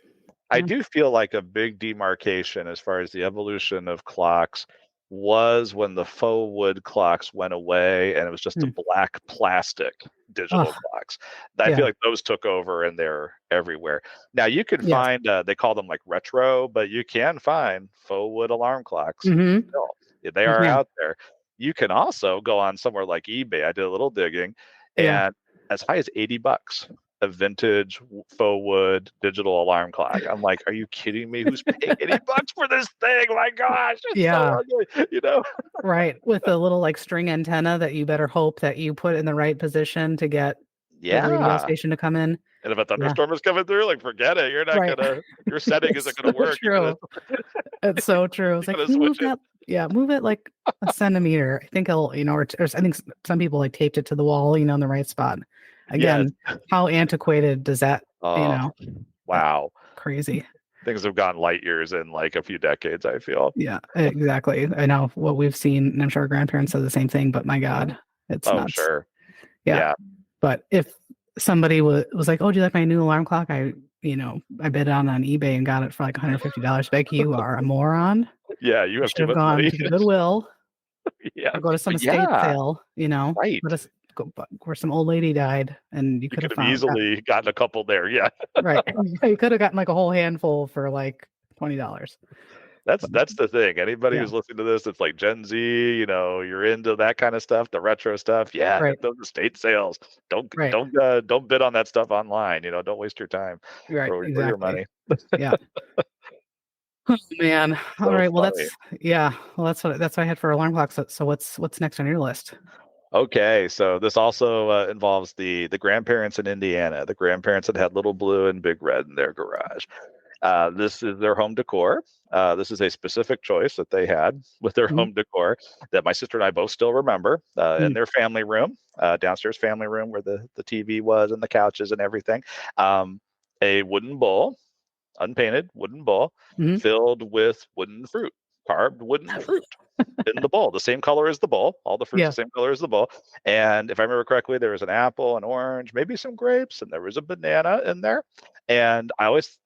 I yeah. do feel like a big demarcation as far as the evolution of clocks was when the faux wood clocks went away and it was just the Hmm. black plastic digital Oh, clocks. I yeah, feel like those took over and they're everywhere. Now you can yes. find they call them like retro, but you can find faux wood alarm clocks Mm-hmm. still. They You are can. out there. You can also go on somewhere like eBay. I did a little digging Yeah. and as high as $80 a vintage faux wood digital alarm clock. I'm like, are you kidding me? Who's paying $80 for this thing? My gosh, it's so Yeah. ugly, you know? Right. With the little like string antenna that you better hope that you put in the right position to get the radio Yeah. station to come in. And if a Yeah. thunderstorm is coming through, like forget it. You're not Right. gonna your setting It's isn't gonna so work. true. It's so true. It's You like, gotta can you move switch it. that? Yeah, move it like a centimeter. I think I'll, or I think some people like taped it to the wall, in the right spot. Yes. Again, how antiquated does that, Oh that wow. crazy. Things have gone light years in like a few decades, I feel. Yeah, exactly. I know what we've seen, and I'm sure our grandparents said the same thing, but my God, it's Oh, nuts. sure. Yeah. Yeah. But if somebody was like, "Oh, do you like my new alarm clock?" I bid on eBay and got it for like $150. Like, you are a moron. Yeah, you You have should too have much gone money. to Goodwill Yeah. or go to some But estate yeah, sale, right. where some old lady died, and you You could could have have found that. easily gotten a couple there. Yeah. Right. You could have gotten like a whole handful for like $20. But That's the thing. Anybody yeah, who's listening to this, it's like Gen Z, you're into that kind of stuff, the retro stuff. Yeah, right, hit those estate sales. Don't right, don't bid on that stuff online. Don't waste your time right, or your exactly. money. Yeah. Oh, man. All So right. Well, funny. that's what I had for alarm clocks. So what's next on your list? Okay, so this also involves the grandparents in Indiana, the grandparents that had Little Blue and Big Red in their garage. This is their home decor. This is a specific choice that they had with their Mhm. home decor that my sister and I both still remember in Mm. their family room, downstairs family room where the TV was and the couches and everything. Um, a wooden bowl, unpainted wooden bowl, Mhm. filled with wooden fruit, carved wooden fruit in the bowl, the same color as the bowl, all the fruits Yeah. the same color as the bowl. And if I remember correctly, there was an apple, an orange, maybe some grapes, and there was a banana in there. And I always,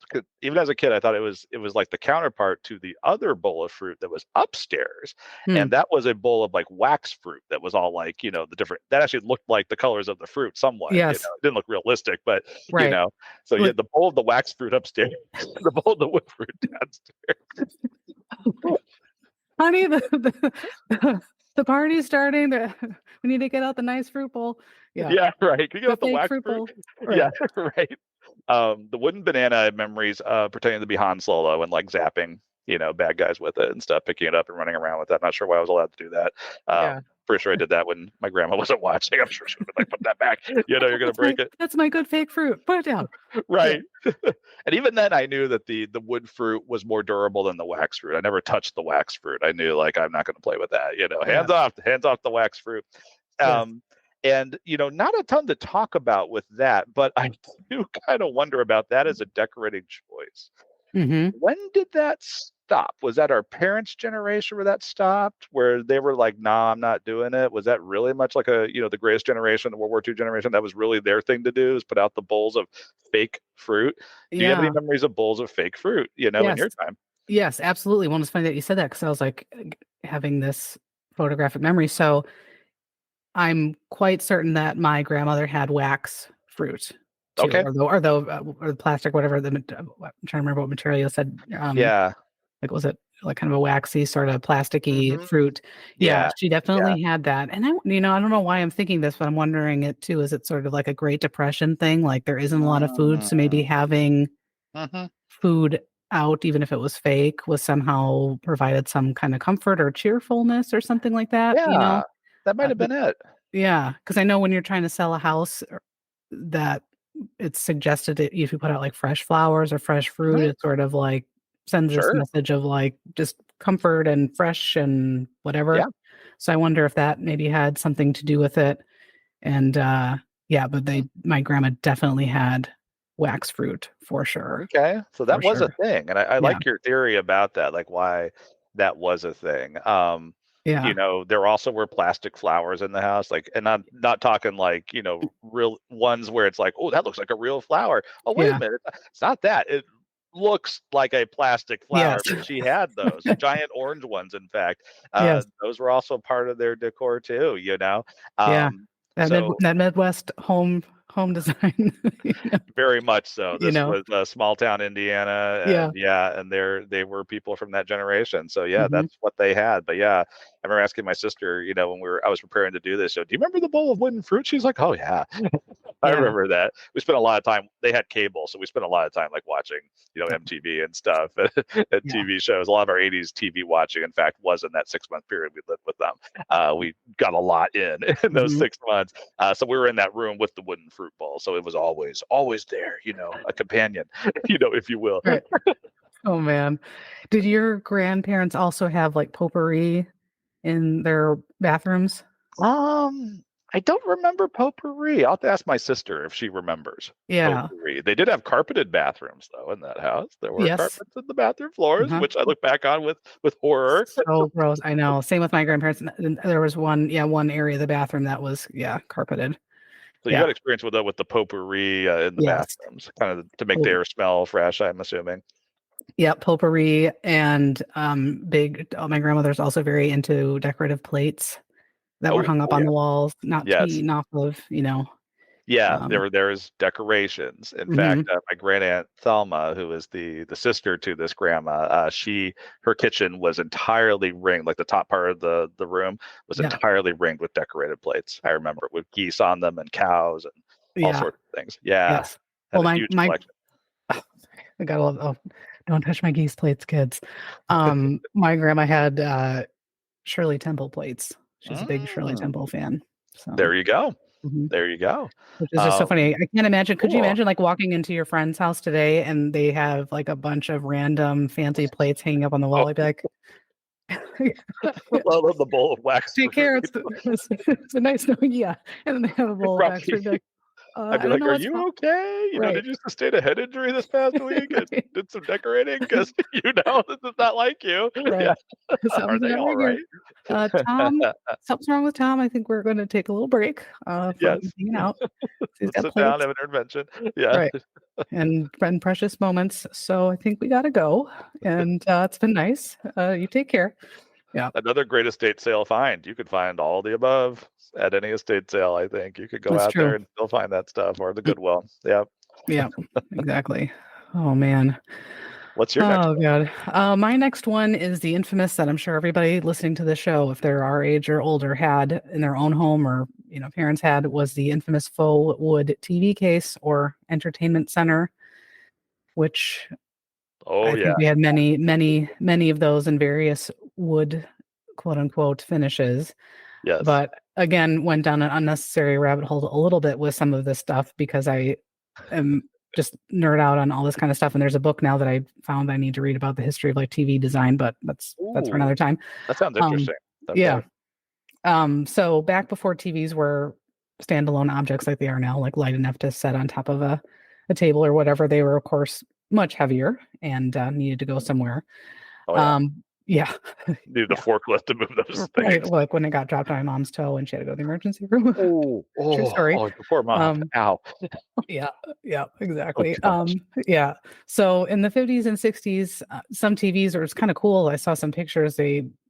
even as a kid, I thought it was like the counterpart to the other bowl of fruit that was upstairs, Hmm. and that was a bowl of like wax fruit that was all like the different. That actually looked like the colors of the fruit somewhat. It Yes. didn't look realistic, but you Right. know. So you Like, had the bowl of the wax fruit upstairs, the bowl of the wood fruit downstairs. honey, the party's starting. We need to get out the nice fruit bowl. Yeah. Yeah, right. Can you get The out the fake wax fruit fruit? bowl. Yeah, Right. right. The wooden banana I have memories pretending to be Han Solo and like zapping, bad guys with it and stuff, picking it up and running around with it. I'm not sure why I was allowed to do that. Yeah. Pretty sure I did that when my grandma wasn't watching. I'm sure she would have been like, put that back. You're gonna That's my break it. that's my good fake fruit. Put it down. Yeah. Right. And even then I knew that the wood fruit was more durable than the wax fruit. I never touched the wax fruit. I knew like I'm not gonna play with that. Yeah. Hands off the wax fruit. Yes. And not a ton to talk about with that, but I do kind of wonder about that as a decorating choice. Mm-hmm. When did that stop? Was that our parents' generation where that stopped, where they were like, "Nah, I'm not doing it"? Was that really much like the greatest generation, the World War II generation? That was really their thing to do, is put out the bowls of fake fruit. Do you have any Yeah. memories of bowls of fake fruit? In Yes. your time? Yes, absolutely. Well, it's funny that you said that because I was like having this photographic memory. So I'm quite certain that my grandmother had wax fruit too, Okay. or the plastic, whatever. I'm trying to remember what material you said. Yeah. Like, was it like kind of a waxy sort of plasticky Hmm. fruit? Yeah, Yeah. she Yeah. definitely had that. And I don't know why I'm thinking this, but I'm wondering it too. Is it sort of like a Great Depression thing? Like there isn't a lot of food, so maybe having Mm-hmm. food out, even if it was fake, was somehow provided some kind of comfort or cheerfulness or something like that. Yeah. That might have But been it. yeah, because I know when you're trying to sell a house, that it's suggested that if you put out like fresh flowers or fresh fruit, Mhm. it sort of like sends this Sure. message of like just comfort and fresh and whatever. Yeah. So I wonder if that maybe had something to do with it. And yeah, but my grandma definitely had wax fruit for sure. Okay, so that For was a sure. thing, and I Yeah. like your theory about that, like why that was a thing. Yeah. There also were plastic flowers in the house, like, and I'm not talking like, real ones where it's like, oh, that looks like a real flower. Oh, wait a Yeah. minute, it's not that. It looks like a plastic flower, Yes. but she had those giant orange ones. In fact, Yes. those were also part of their decor too. Yeah. So That Midwest home design. very much so. You This know. was small town Indiana, Yeah. and they were people from that generation. So yeah, Hmm. that's what they had. But yeah, I remember asking my sister, when I was preparing to do this. So, do you remember the bowl of wooden fruit? She's like, oh yeah, I Yeah. remember that. We spent a lot of time. They had cable, so we spent a lot of time like watching, MTV and stuff, and Yeah. TV shows. A lot of our '80s TV watching, in fact, was in that 6-month period we lived with them. We got a lot in those Hmm. 6 months. So we were in that room with the wooden fruit bowl. So it was always there, a companion, if you will. Right. Oh man. Did your grandparents also have like potpourri in their bathrooms? Um, I don't remember potpourri. I'll have to ask my sister if she remembers Yeah. potpourri. They did have carpeted bathrooms though in that house. There were Yes. carpets in the bathroom floors, Uh-huh. which I look back on with horror. So gross. I know. Same with my grandparents. And there was one area of the bathroom that was, carpeted. So you got Yeah. experience with the potpourri in the Yes. bathrooms, kind of to make the air smell fresh, I'm assuming. Yeah, potpourri and my grandmother's also very into decorative plates that were Oh, hung up oh on yeah. the walls, not to be Yes. eaten off of, Yeah, um, there's decorations. In fact, mhm. my grand aunt Thelma, who is the sister to this grandma, her kitchen was entirely ringed, like the top part of the room was Yeah, entirely ringed with decorated plates. I remember it with geese on them and cows and all yeah, sorts of things. Yeah, yes. had Well, a my huge my collection. I gotta love, oh, don't touch my geese plates, kids. My grandma had, Shirley Temple plates. She's a big Shirley Mm, Temple fan, so, there you go. mhm. There you go. Which is just so Um, funny. I can't imagine, could you cool. imagine, like, walking into your friend's house today and they have, like, a bunch of random fancy plates hanging up on the Oh, wall? I'd be like, I love the bowl of wax "Take care, fruit. it's been nice knowing you." Yeah, and then they have a bowl of Probably. extra, be like, I'd be I don't like, know "Are what's you wrong." okay? Right. Did you sustain a head injury this past week and Right, did some decorating? Because this is not like you." Yeah. right. Are Something's they not all right here. right? Tom, something's wrong with Tom. I think we're gonna take a little break, from Yes. hanging out. He's Let's got sit down, plates. have an intervention. Yeah. Right. And been precious moments, so I think we gotta go, and, it's been nice. You take care. Yeah, Another great estate sale find. You could find all the above at any estate sale, I think. You could go that's out there true. and still find that stuff or the Goodwill. Yeah. Yeah, exactly. Oh, man. What's your next Oh, one? God. My next one is the infamous that I'm sure everybody listening to the show, if they're our age or older, had in their own home or, parents had, was the infamous faux wood TV case or entertainment center, which Oh, I yeah. think we had many, many, many of those in various wood, quote unquote, finishes. Yes. But again, went down an unnecessary rabbit hole a little bit with some of this stuff because I am just nerd out on all this kind of stuff. And there's a book now that I found I need to read about the history of like TV design, but that's for Ooh, another time. that sounds Um, interesting. Okay. yeah. So back before TVs were standalone objects like they are now, like light enough to set on top of a table or whatever, they were of course much heavier and needed to go somewhere. Oh, yeah. Yeah. Need a Yeah. forklift to move those Right. things. Like when it got dropped on my mom's toe and she had to go to the emergency room. Oh, True oh, story. oh, your poor mom. Um, Ow. yeah, yeah, Oh exactly. gosh. Yeah. So in the 50s and 60s, some TVs were kind of cool. I saw some pictures.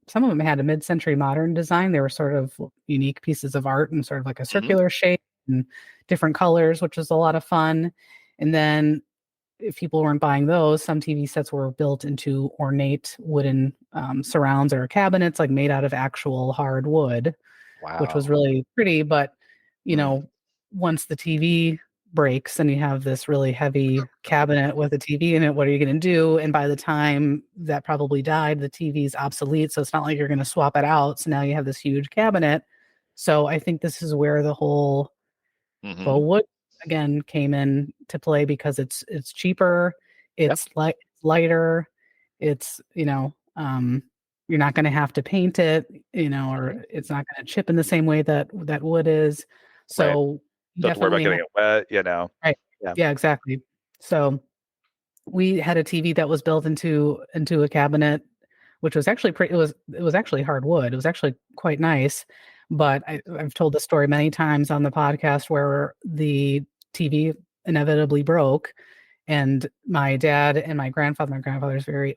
Some of them had a mid-century modern design. They were sort of unique pieces of art and sort of like a Mhm. circular shape and different colors, which was a lot of fun. And then if people weren't buying those, some TV sets were built into ornate wooden surrounds or cabinets, like made out of actual hard wood, which was Wow. really pretty. But, you Mm. know, once the TV breaks and you have this really heavy cabinet with a TV in it, what are you going to do? And by the time that probably died, the TV's obsolete. So it's not like you're going to swap it out. So now you have this huge cabinet. So I think this is where the whole Mhm. faux wood again came in to play because it's cheaper, Yep. it's lighter, it's you're not going to have to paint it, Mhm. or it's not going to chip in the same way that wood is. Right. So Don't have to worry about definitely getting it wet. right. Yeah. Yeah, exactly. So we had a TV that was built into a cabinet, which was actually pretty. It was actually hardwood. It was actually quite nice. But I've told the story many times on the podcast where the TV inevitably broke, and my dad and my grandfather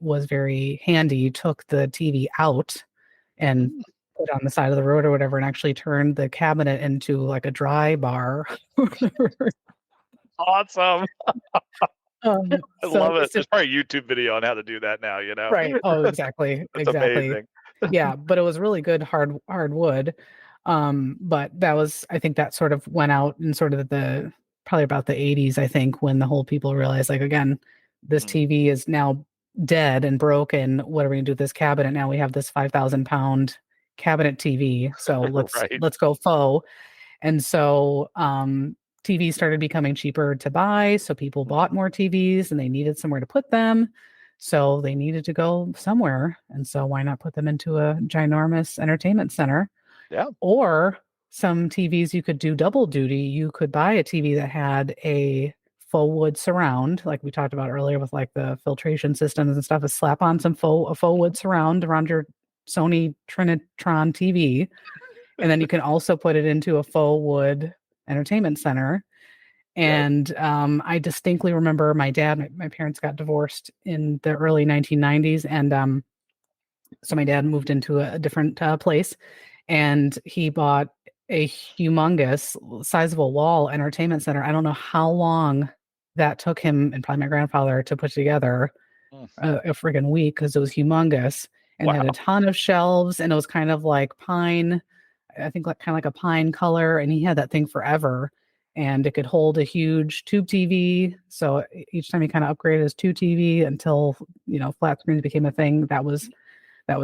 was very handy, took the TV out and Mm. put it on the side of the road or whatever, and actually turned the cabinet into like a dry bar. Awesome. I So love it. it's There's just probably a YouTube video on how to do that now, right. Oh, exactly, That's exactly. amazing. Yeah, but it was really good hard wood. But that was, I think that sort of went out in sort of the probably about the 80s, I think, when the whole people realized, like, again, this Mm. TV is now dead and broken. What are we gonna do with this cabinet? Now we have this 5,000 pound cabinet TV. So Right. let's go faux. And so TVs started becoming cheaper to buy. So people bought more TVs and they needed somewhere to put them. So they needed to go somewhere. And so why not put them into a ginormous entertainment center? Yeah. Or some TVs you could do double duty. You could buy a TV that had a faux wood surround, like we talked about earlier with like the filtration systems and stuff, is slap on a faux wood surround around your Sony Trinitron TV. And then you can also put it into a faux wood entertainment center. Yeah. And I distinctly remember my parents got divorced in the early 1990s. And so my dad moved into a different place, and he bought a humongous, sizable wall entertainment center. I don't know how long that took him and probably my grandfather to put together Mm. a friggin' week, because it was humongous and had a Wow. ton of shelves, and it was kind of like pine, I think, like kind of like a pine color, and he had that thing forever, and it could hold a huge tube TV. So each time he kind of upgraded his tube TV until flat screens became a thing that was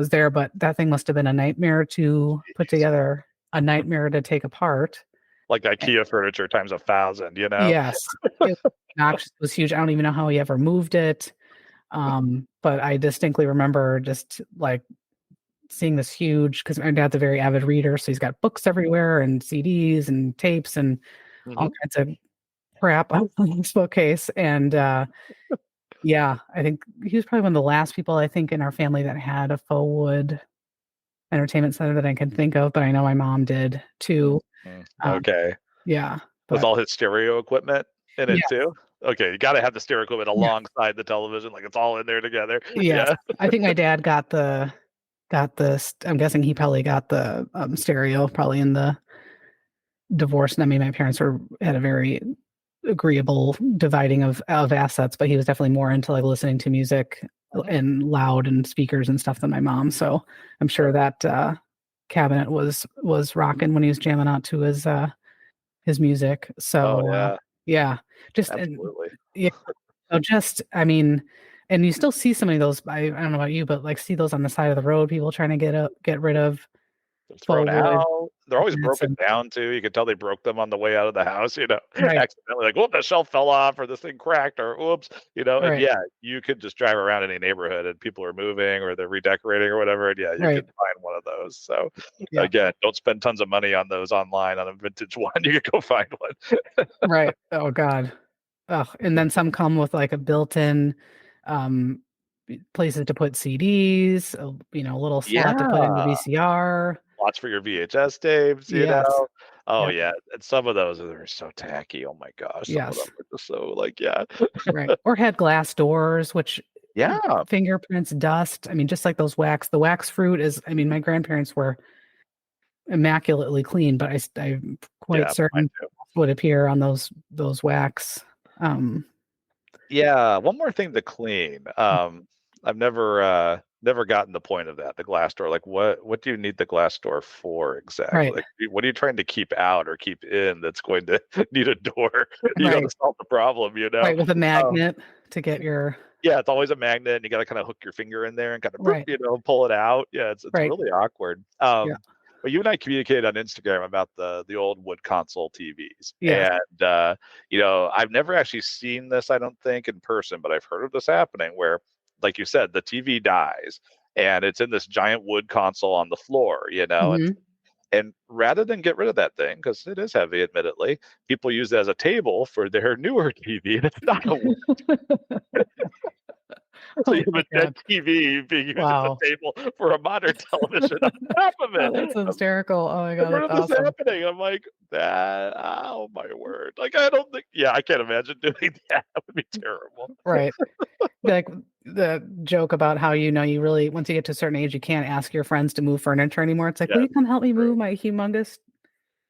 there. But that thing must have been a nightmare to put together, a nightmare to take apart. Like Eh, IKEA furniture times 1,000, Yes, it was huge. I don't even know how he ever moved it. But I distinctly remember just like seeing this huge, because my dad's a very avid reader, so he's got books everywhere and CDs and tapes and all Mhm. kinds of crap on his bookcase. And yeah, I think he was probably one of the last people, I think, in our family that had a faux wood entertainment center that I can think of. But I know my mom did too. Mhm. Um, Okay. yeah, Was but all his stereo equipment in it yes, too? Okay, you gotta have the stereo equipment yeah, alongside the television, like, it's all in there together. yes. Yeah. I think my dad I'm guessing he probably got the stereo probably in the divorce. I mean, my parents had a very agreeable dividing of assets, but he was definitely more into like listening to music Mhm. and loud and speakers and stuff than my mom. So I'm sure Sure. that cabinet was rocking when he was jamming out to his music. Oh, So yeah. yeah, just and Absolutely. yeah, so just I mean, and you still see some of those. I don't know about you, but like see those on the side of the road, people trying to get rid of They're thrown faux wood out. They're always cabinets broken and down too. You can tell they broke them on the way out of the house, right, accidentally, like, "Oh, the shelf fell off," or "This thing cracked," or "Oops," and right, yeah, you could just drive around any neighborhood and people are moving or they're redecorating or whatever, and yeah, you right, could find one of those. So, yeah, again, don't spend tons of money on those online on a vintage one. You could go find one. right. Oh God. Oh, and then some come with like a built-in um places to put CDs, a little slot to put in the Yeah. VCR. Lots for your VHS tapes, you Yes. know? Oh, Yep. yeah, and some of those are so tacky, oh my gosh, some of them Yes. are just so, like, yeah. Right. Or had glass doors, which Yeah. fingerprints, dust. I mean, just like the wax fruit is, I mean, my grandparents were immaculately clean, but I'm quite Yeah, mine certain too. would appear on those wax. Um, Yeah, one more thing to clean. I've never gotten the point of that, the glass door. Like, what do you need the glass door for exactly? right. Like, what are you trying to keep out or keep in that's going to need a door, Right. to solve the problem, you know? Right. With a Um, magnet to get your yeah, it's always a magnet, and you gotta kinda hook your finger in there and kinda, right. pull it out. Yeah, it's Right. really awkward. Yeah. But you and I communicated on Instagram about the old wood console TVs, Yes. and, I've never actually seen this, I don't think, in person, but I've heard of this happening where, like you said, the TV dies, and it's in this giant wood console on the floor, and Mhm. And rather than get rid of that thing, because it is heavy, admittedly, people use it as a table for their newer TV. That's not a so you Oh have my a dead God. TV being used as Wow. a table for a modern television on top of Oh, it. that's hysterical. Oh my I've God, heard that's of this awesome. happening. I'm like, that, oh my word. Like, I don't think, yeah, I can't imagine doing that. That would be terrible. Right. Like the joke about how, you really, once you get to a certain age, you can't ask your friends to move furniture anymore. It's like, will Yes, you come help me true. move my humongous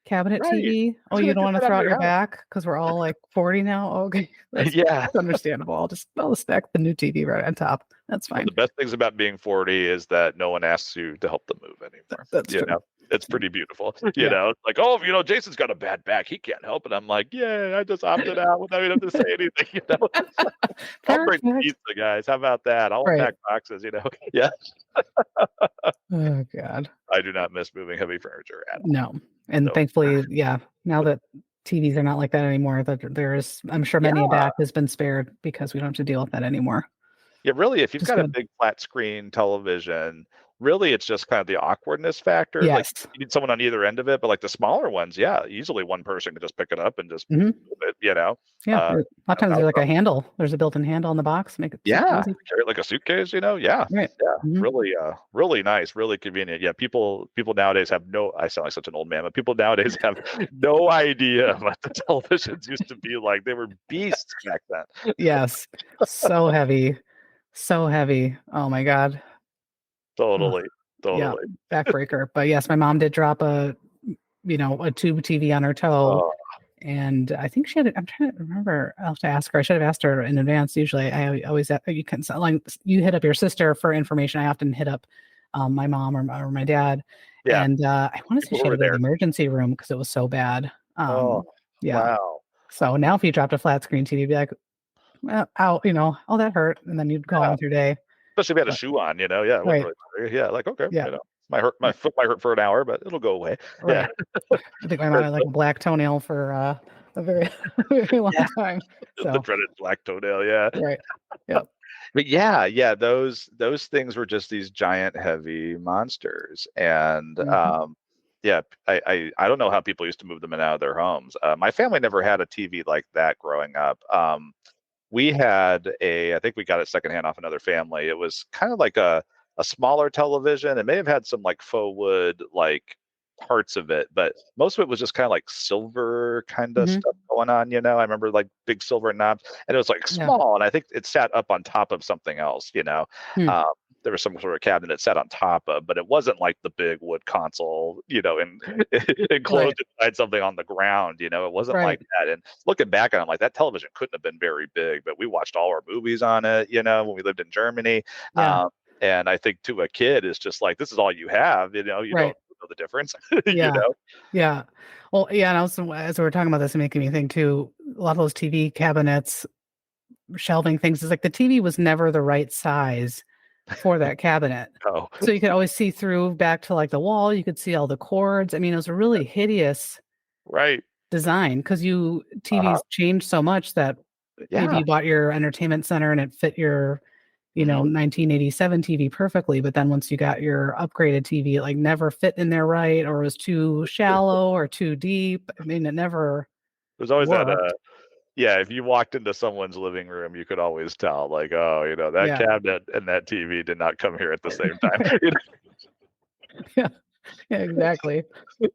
cabinet Right. TV? Oh, Who's you going to don't do want to that out throw of out your your house? back because we're all like 40 now. Okay. That's Yeah. understandable. I'll just stack the new TV right on top. That's One of fine. the best things about being 40 is that no one asks you to help them move anymore. That's true. It's pretty beautiful. Yeah. It's like, oh, Jason's got a bad back. He can't help it. I'm like, yeah, I just opted out without even having to say anything. I'll bring Perfect. pizza, guys. How about that? I'll Right. unpack boxes, Yeah. Oh God. I do not miss moving heavy furniture at all. No. And So, thankfully, yeah, now that TVs are not like that anymore, that I'm sure many a yeah. back has been spared because we don't have to deal with that anymore. Yeah, really, if you've Just got a good. big flat screen television, really it's just kind of the awkwardness factor. Like Yes. you need someone on either end of it, but like the smaller ones, yeah, easily one person can just pick it up and just Mhm. move it, Yeah. uh, A lot of times there's like a handle. There's a built-in handle in the box. Make it super yeah, easy. carry it like a suitcase, yeah. Right. Yeah, Mhm. really nice, really convenient. Yeah, people nowadays have I sound like such an old man, but people nowadays have no idea what the televisions used to be like. They were beasts back then. Yes. So heavy. So heavy. Oh my God. Ugh. Totally, Yeah. totally. Backbreaker. But yes, my mom did drop a tube TV on her toe. Oh, And I think I'm trying to remember. I'll have to ask her. I should have asked her in advance. Usually I always, you can, like, you hit up your sister for information. I often hit up my mom or my dad. yeah. And I want to say People she who had were to go to there. the emergency room because it was so bad. Oh, Yeah. wow. So now if you dropped a flat screen TV, you'd be like, well, ow, oh, that hurt. And then you'd go on Yeah. with your day. Especially if you had a But, shoe on, yeah, it wouldn't right. really matter. Yeah, like, okay, Yeah. my foot might hurt for an hour, but it'll go away. Right. Yeah. I think my mom had like a black toenail for a very, very long Yeah. time. The So, dreaded black toenail, yeah. right. Yep. But yeah, those things were just these giant heavy monsters. And Mhm. yeah, I don't know how people used to move them in and out of their homes. My family never had a TV like that growing up. We had I think we got it secondhand off another family. It was kind of like a smaller television. It may have had some like faux wood like parts of it, but most of it was just kind of like silver kind of Mhm. stuff going on. I remember like big silver knobs, and it was like Yeah. small, and I think it sat up on top of something else. Hmm. There was some sort of cabinet it sat on top of, but it wasn't like the big wood console, and enclosed Right. inside something on the ground. It wasn't like Right. that. And looking back on it, I'm like, that television couldn't have been very big, but we watched all our movies on it, when we lived in Germany. Yeah. And I think to a kid, it's just like, this is all you have, you don't Right. know the difference, Yeah. Yeah. Well, yeah, and also as we were talking about this, and making me think too, a lot of those TV cabinets, shelving things, is like the TV was never the right size for that cabinet. Oh, So you could always see through back to like the wall. You could see all the cords. I mean, it was a really hideous right. design because Uh-huh. TVs changed so much that maybe Yeah. you bought your entertainment center and it fit your, Mhm. 1987 TV perfectly. But then once you got your upgraded TV, it like never fit in there right, or was too shallow or too deep. I mean, it never There's always that, worked. yeah, if you walked into someone's living room, you could always tell, like, oh, that Yeah. cabinet and that TV did not come here at the same time. Yeah. Yeah, exactly.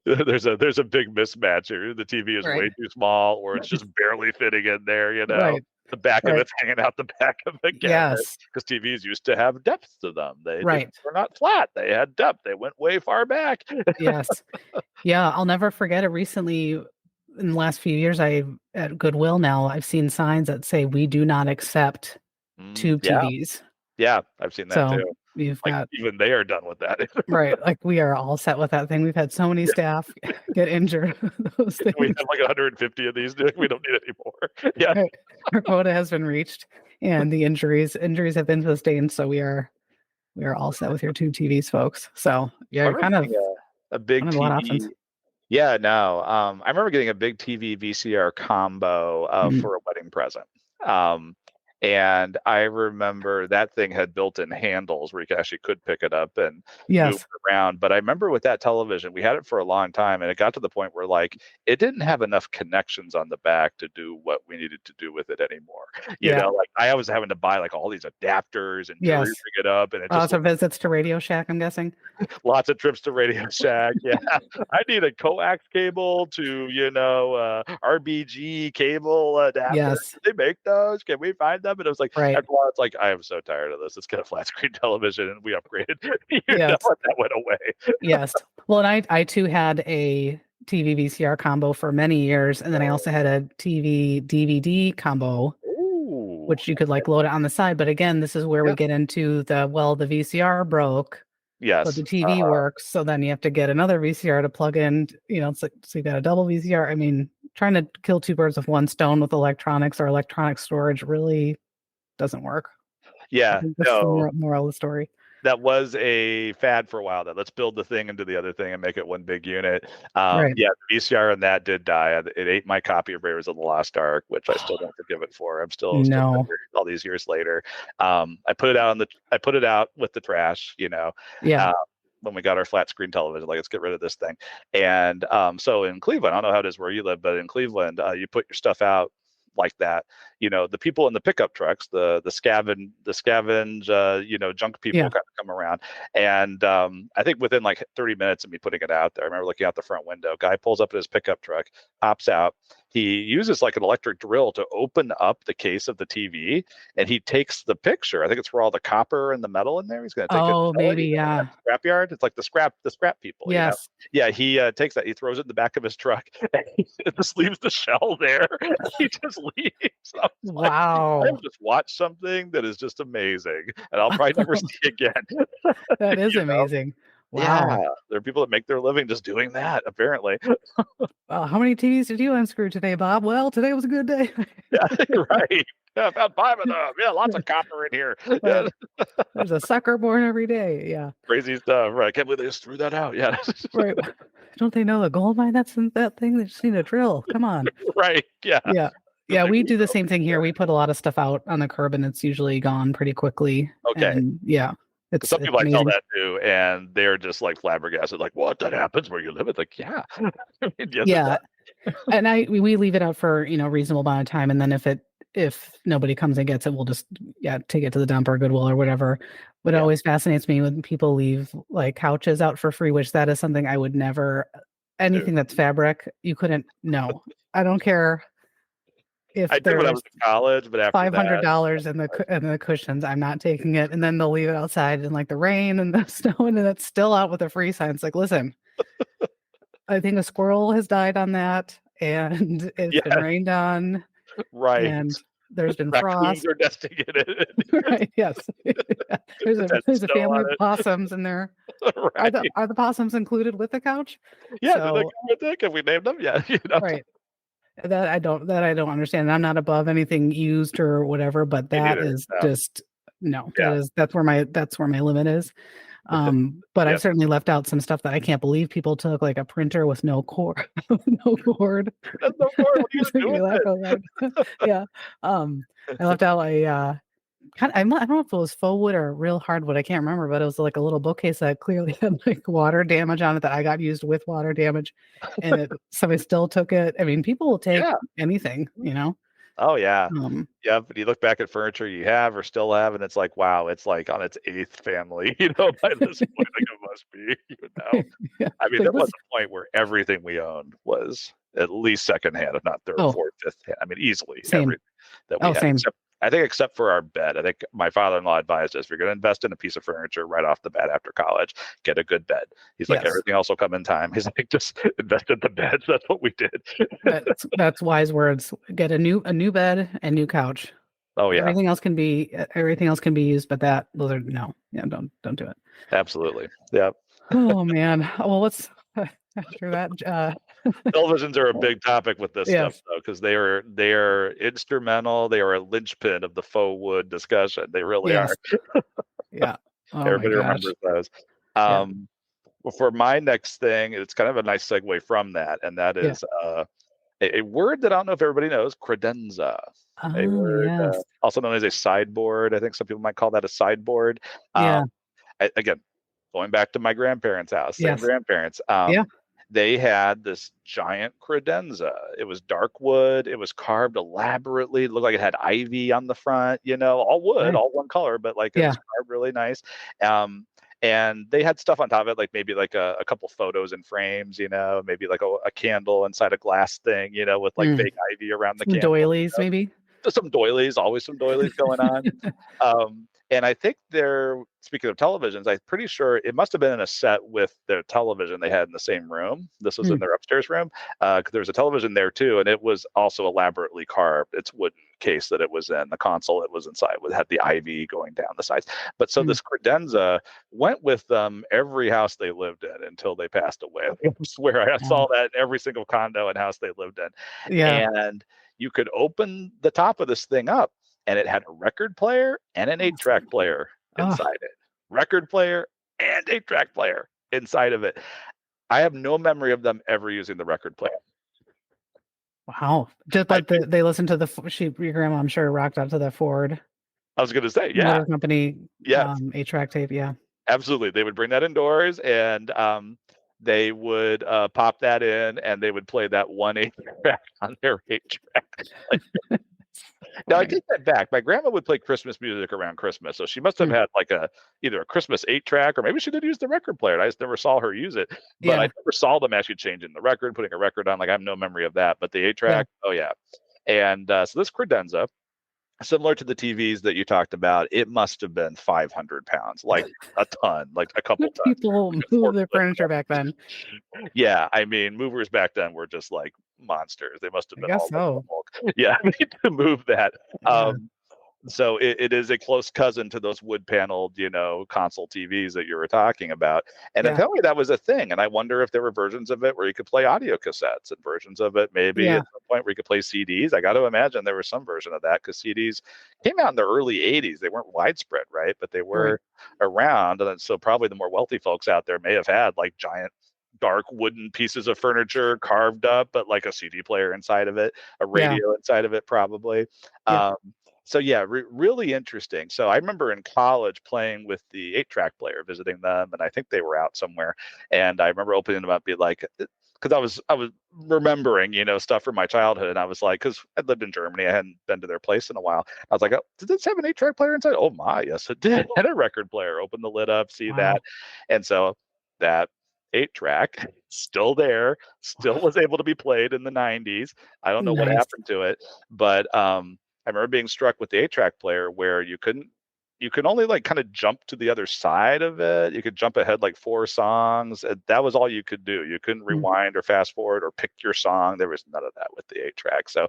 There's a big mismatch here. The TV is Right. way too small, or it's just barely fitting in there. Right. The back of Right. it's hanging out the back of the cabinet Yes. because TVs used to have depth to them. Right. Were not flat. They had depth. They went way far back. Yes. Yeah, I'll never forget it. Recently, in the last few years, at Goodwill now, I've seen signs that say, "We do not accept tube Yeah, TVs." yeah, I've seen that So too. we've Like got even they are done with that. right, like, we are all set with that thing. We've had so many staff get injured with those We things. have like 150 of these. We don't need any more. Yeah. Right. Our quota has been reached, and the injuries have been sustained, so we are all set with your tube TVs, folks. So, yeah, I you're remember kind of getting a big running a lot of options. TV. Yeah, no. I remember getting a big TV VCR combo Mm. for a wedding present. Um, And I remember that thing had built-in handles where you actually could pick it up and move Yes. it around. But I remember with that television, we had it for a long time, and it got to the point where like it didn't have enough connections on the back to do what we needed to do with it anymore. Yeah. Like I was having to buy like all these adapters and jury Yes. rig it up, and it just So visits to Radio Shack, I'm guessing. lots of trips to Radio Shack. Yeah, I need a coax cable to RBG cable adapter. Yes. Do they make those? Can we find them? And it was like Right. after a while, it's like I am so tired of this. Let's get a flat screen television, and we upgraded. Yes. And that went away. Yes. Well, and I too had a TV VCR combo for many years, and then I also had a TV DVD combo, Ooh. which you could like load it on the side. But again, this is where we get into the VCR broke, Yes. but the TV works. So then you have to get another VCR to plug in. It's like, so you got a double VCR. I mean, trying to kill two birds with one stone with electronics or electronic storage really doesn't work. Yeah. That's the moral of the story. That was a fad for a while. That let's build the thing into the other thing and make it one big unit. Right. Yeah, the VCR and that did die. It ate my copy of Raiders of the Lost Ark, which I still don't forgive it for. I'm still all these years later. I put it out with the trash. Yeah. When we got our flat screen television, like let's get rid of this thing. And so in Cleveland, I don't know how it is where you live, but in Cleveland, you put your stuff out like that. The people in the pickup trucks, the scavenge, junk people kind of come around. And I think within like 30 minutes of me putting it out there, I remember looking out the front window, guy pulls up in his pickup truck, hops out. He uses like an electric drill to open up the case of the TV, and he takes the picture. I think it's for all the copper and the metal in there. He's going to take it. Oh, maybe, yeah. Scrapyard. It's like the scrap people. Yes. Yeah. He takes that. He throws it in the back of his truck. And he just leaves the shell there. He just leaves. Wow. I've just watched something that is just amazing, and I'll probably never see again. That is amazing. Wow. Yeah, there are people that make their living just doing that, apparently. How many TVs did you unscrew today, Bob? Well, today was a good day. Yeah, right. Yeah, about 5 of them. Yeah, lots of copper in here. Right. There's a sucker born every day. Yeah. Crazy stuff. Right. I can't believe they just threw that out. Yeah. Right. Don't they know the gold mine that's in that thing? They just need a drill. Come on. Right. Yeah. Yeah. Yeah, we do the same thing here. We put a lot of stuff out on the curb, and it's usually gone pretty quickly. Okay. And yeah. Some people I tell that to, and they're just like flabbergasted, like, "What? That happens where you live?" It's like, yeah, yeah. And we leave it out for reasonable amount of time, and then if nobody comes and gets it, we'll just take it to the dump or Goodwill or whatever. But it always fascinates me when people leave like couches out for free, which that is something I would never. Anything that's fabric, you couldn't. No, I don't care. If I did when I was in college, but after $500 in the cushions, I'm not taking it. And then they'll leave it outside in like the rain and the snow, and it's still out with a free sign. It's like, listen, I think a squirrel has died on that, and it's been rained on. Right. And there's been raccoons frost. are nesting in it. Right. Yes. There's a family of possums in there. Right. Are the possums included with the couch? Yeah. So, can we name them? Yeah. Right. That I don't understand. I'm not above anything used or whatever, but that is just no. That's where my limit is. But I've certainly left out some stuff that I can't believe people took, like a printer with no cord. No cord. That's no cord. What are you doing? Yeah. I left out I don't know if it was faux wood or real hardwood. I can't remember, but it was like a little bookcase that clearly had like water damage on it that I got used with water damage, and somebody still took it. I mean, people will take anything, Oh yeah. Yeah. But you look back at furniture you have or still have, and it's like, wow, it's like on its 8th family, by this point, like it must be, Yeah. I mean, there was a point where everything we owned was at least secondhand, if not third, fourth, fifth hand. I mean, easily everything that we had. Same. Except for our bed. I think my father-in-law advised us, if you're going to invest in a piece of furniture right off the bat after college, get a good bed. He's like, everything else will come in time. He's like, just invest in the beds. That's what we did. That's wise words. Get a new bed and new couch. Oh yeah. Everything else can be used, but those are no. Yeah, don't do it. Absolutely. Yeah. Oh man. Well, let's after that. Televisions are a big topic with this stuff, though, because they are instrumental. They are a linchpin of the faux wood discussion. They really are. Yeah. Oh, everybody remembers those. Well, for my next thing, it's kind of a nice segue from that, and that is a word that I don't know if everybody knows: credenza. They Oh, would, yes. also known as a sideboard. I think some people might call that a sideboard. Yeah. Again, going back to my grandparents' house, same Yes. grandparents. Yeah. They had this giant credenza. It was dark wood. It was carved elaborately. It looked like it had ivy on the front, all wood, Nice. all one color, but like it Yeah. was carved really nice. Um, and they had stuff on top of it, like maybe like a couple photos in frames, maybe like a candle inside a glass thing, with like Mm. fake ivy around the Some candle. doilies, maybe. Just some doilies, always some doilies going on. And I think speaking of televisions, I'm pretty sure it must have been in a set with their television they had in the same room. This was in Mm. their upstairs room, because there was a television there too, and it was also elaborately carved. It's wooden case that it was in. The console it was inside had the ivy going down the sides. But so Mm. this credenza went with them every house they lived in until they passed away. I swear I saw that in every single condo and house they lived in. Yeah. And you could open the top of this thing up, and it had a record player and an 8-track player inside it. Record player and 8-track player inside of it. I have no memory of them ever using the record player. Wow. But they listened to your grandma, I'm sure, rocked out to the Ford. I was going to say, yeah. Motor Company, yes. 8-track tape, yeah. Absolutely. They would bring that indoors, and they would pop that in, and they would play that one 8-track on their 8-track. Now I take that back. My grandma would play Christmas music around Christmas, so she must have had like either a Christmas 8-track, or maybe she did use the record player. I just never saw her use it. But I never saw them actually changing the record, putting a record on. Like I have no memory of that. But the 8-track, oh yeah. And so this credenza, similar to the TVs that you talked about, it must have been 500 pounds, like a ton, like a couple tons. People move their furniture back then. Yeah, I mean, movers back then were just like monsters. They must have been all so. Yeah, to move that. So it is a close cousin to those wood paneled, console TVs that you were talking about. And apparently that was a thing. And I wonder if there were versions of it where you could play audio cassettes, and versions of it maybe at some point where you could play CDs. I got to imagine there was some version of that, because CDs came out in the early 80s. They weren't widespread, right? But they were around. And so probably the more wealthy folks out there may have had like giant dark wooden pieces of furniture carved up, but like a CD player inside of it, a radio inside of it, probably. So yeah, really interesting. So I remember in college playing with the 8-track player, visiting them, and I think they were out somewhere. And I remember opening them up, be like, because I was remembering, stuff from my childhood, and I was like, because I lived in Germany, I hadn't been to their place in a while. I was like, oh, did this have an 8-track player inside? Oh my, yes, it did. And a record player. Open the lid up, see that, and so that 8-track still there, still was able to be played in the 90s. I don't know what happened to it, but I remember being struck with the 8-track player where you could only like kind of jump to the other side of it. You could jump ahead like 4 songs. That was all you could do. You couldn't rewind or fast forward or pick your song. There was none of that with the 8-track. So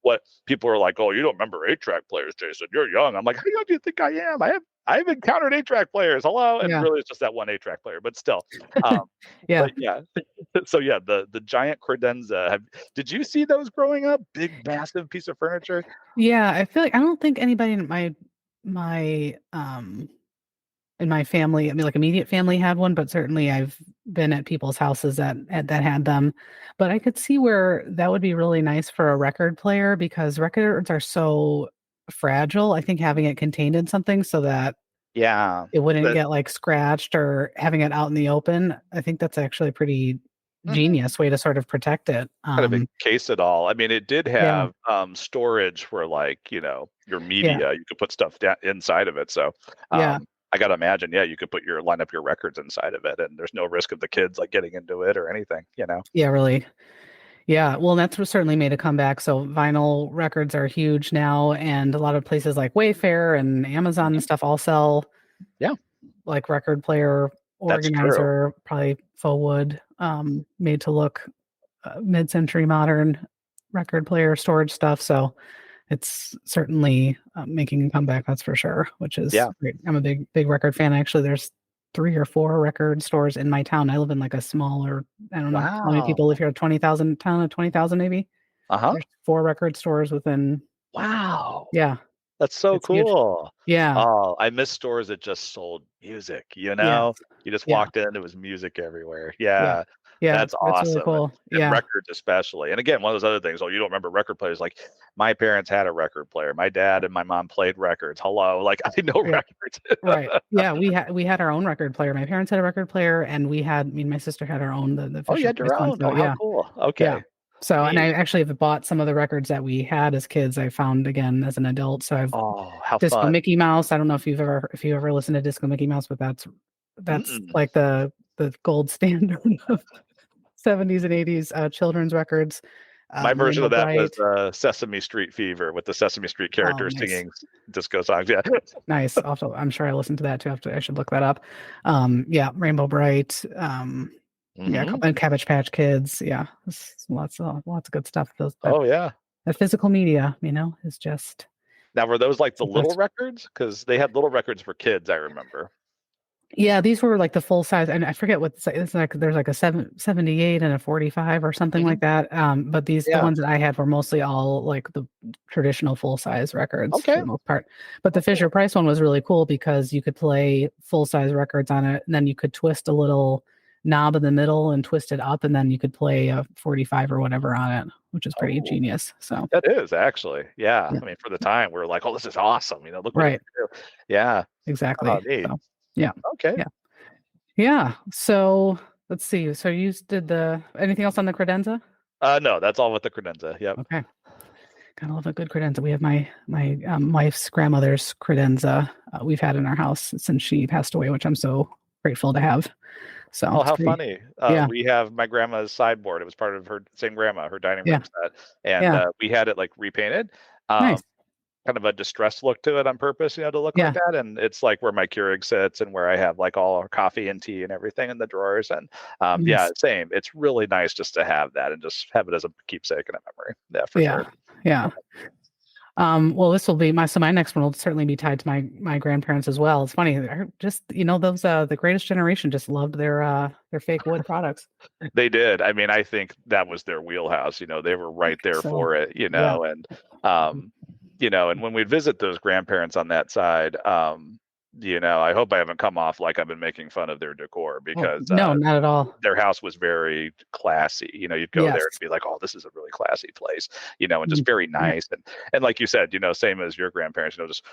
what people are like, oh, you don't remember 8-track players, Jason? You're young. I'm like, how young do you think I am? I've encountered 8-track players. Hello. And really it's just that one 8-track player, but still. But yeah. So yeah, the giant credenza. Did you see those growing up? Big, massive piece of furniture? Yeah, I feel like I don't think anybody in my in my family, I mean, like immediate family had one, but certainly I've been at people's houses that had them. But I could see where that would be really nice for a record player, because records are so fragile. I think having it contained in something so that it wouldn't get like scratched, or having it out in the open, I think that's actually a pretty genius way to sort of protect it. Kind of encase it all. I mean, it did have storage for like, your media. You could put stuff inside of it. So I got to imagine, you could line up your records inside of it, and there's no risk of the kids like getting into it or anything, Yeah, really. Yeah, well, that's what certainly made a comeback. So vinyl records are huge now, and a lot of places like Wayfair and Amazon and stuff all sell like record player organizer, probably faux wood, made to look mid-century modern record player storage stuff. So it's certainly making a comeback, that's for sure, which is great. I'm a big record fan. Actually, there's 3 or 4 record stores in my town. I live in like a smaller, I don't know how many people live here, 20,000 town of 20,000 maybe. There's 4 record stores within. Wow. Yeah. That's so cool. Huge. Yeah. Oh, I miss stores that just sold music, You just walked in, it was music everywhere. Yeah. Yeah, That's that's really awesome. cool. And Yeah, records especially. And again, one of those other things, oh, you don't remember record players. Like my parents had a record player. My dad and my mom played records. Hello. Like I know yeah, records. right. Yeah, we had our own record player. My parents had a record player, and me and my sister had our own, the Oh, you Fisher had Price your one. own. So Oh, how yeah, cool. yeah. Okay. So, and I Neat. actually have bought some of the records that we had as kids. I found again as an adult. So I've Oh, how Disco fun. Mickey Mouse. I don't know if you ever listened to Disco Mickey Mouse, but that's Mm-mm. like the gold standard of 70s and 80s children's records. My version Rainbow of that was Bright. Sesame Street Fever with the Sesame Street Oh, characters nice. singing disco songs. Yeah. Nice. Also, I'm sure I listened to that too. I should look that up. Yeah, Rainbow Bright. Yeah, Hmm. and Cabbage Patch Kids. Yeah, lots of good stuff. Oh, yeah. That physical media, is just Now, were those like the the little best. records? Because they had little records for kids, I remember. Yeah, these were like the full size, and I forget what it's like. There's like a 78 and a 45 or something Hmm. like that. But the Yeah. ones that I had were mostly all like the traditional full size records for Okay. the most part. But the Oh, cool. Fisher Price one was really cool because you could play full size records on it, and then you could twist a little knob in the middle and twist it up, and then you could play a 45 or whatever on it, which is pretty Oh, genius. So that is actually. Yeah. yeah, I mean, for the time, we were like, oh, this is awesome. Look what it right, can do. Yeah. exactly. Oh, neat. So yeah, Okay. yeah, yeah. So let's see. So you did anything else on the credenza? No, that's all with the credenza. Yep. Okay. Gotta love a good credenza. We have my wife's grandmother's credenza. We've had in our house since she passed away, which I'm so grateful to have. So Oh, it's how pretty. funny. Yeah, We have my grandma's sideboard. It was part of her same grandma, her dining yeah, room set. And yeah. we had it like repainted. Um, Nice. kind of a distressed look to it on purpose, to look like Yeah, that. And it's like where my Keurig sits and where I have like all our coffee and tea and everything in the drawers. And yeah, nice. same. It's really nice just to have that and just have it as a keepsake and a memory. Yeah, for Yeah, sure. yeah. Well, this will be my next one will certainly be tied to my grandparents as well. It's funny, they're just those the greatest generation just loved their fake wood products. They did. I mean, I think that was their wheelhouse. They were right there So for it, yeah. and and when we visit those grandparents on that side, I hope I haven't come off like I've been making fun of their decor Oh, because no, not at all. their house was very classy. You'd go there Yes. and be like, oh, this is a really classy place, and just Mm, very yeah. nice. And like you said, same as your grandparents, just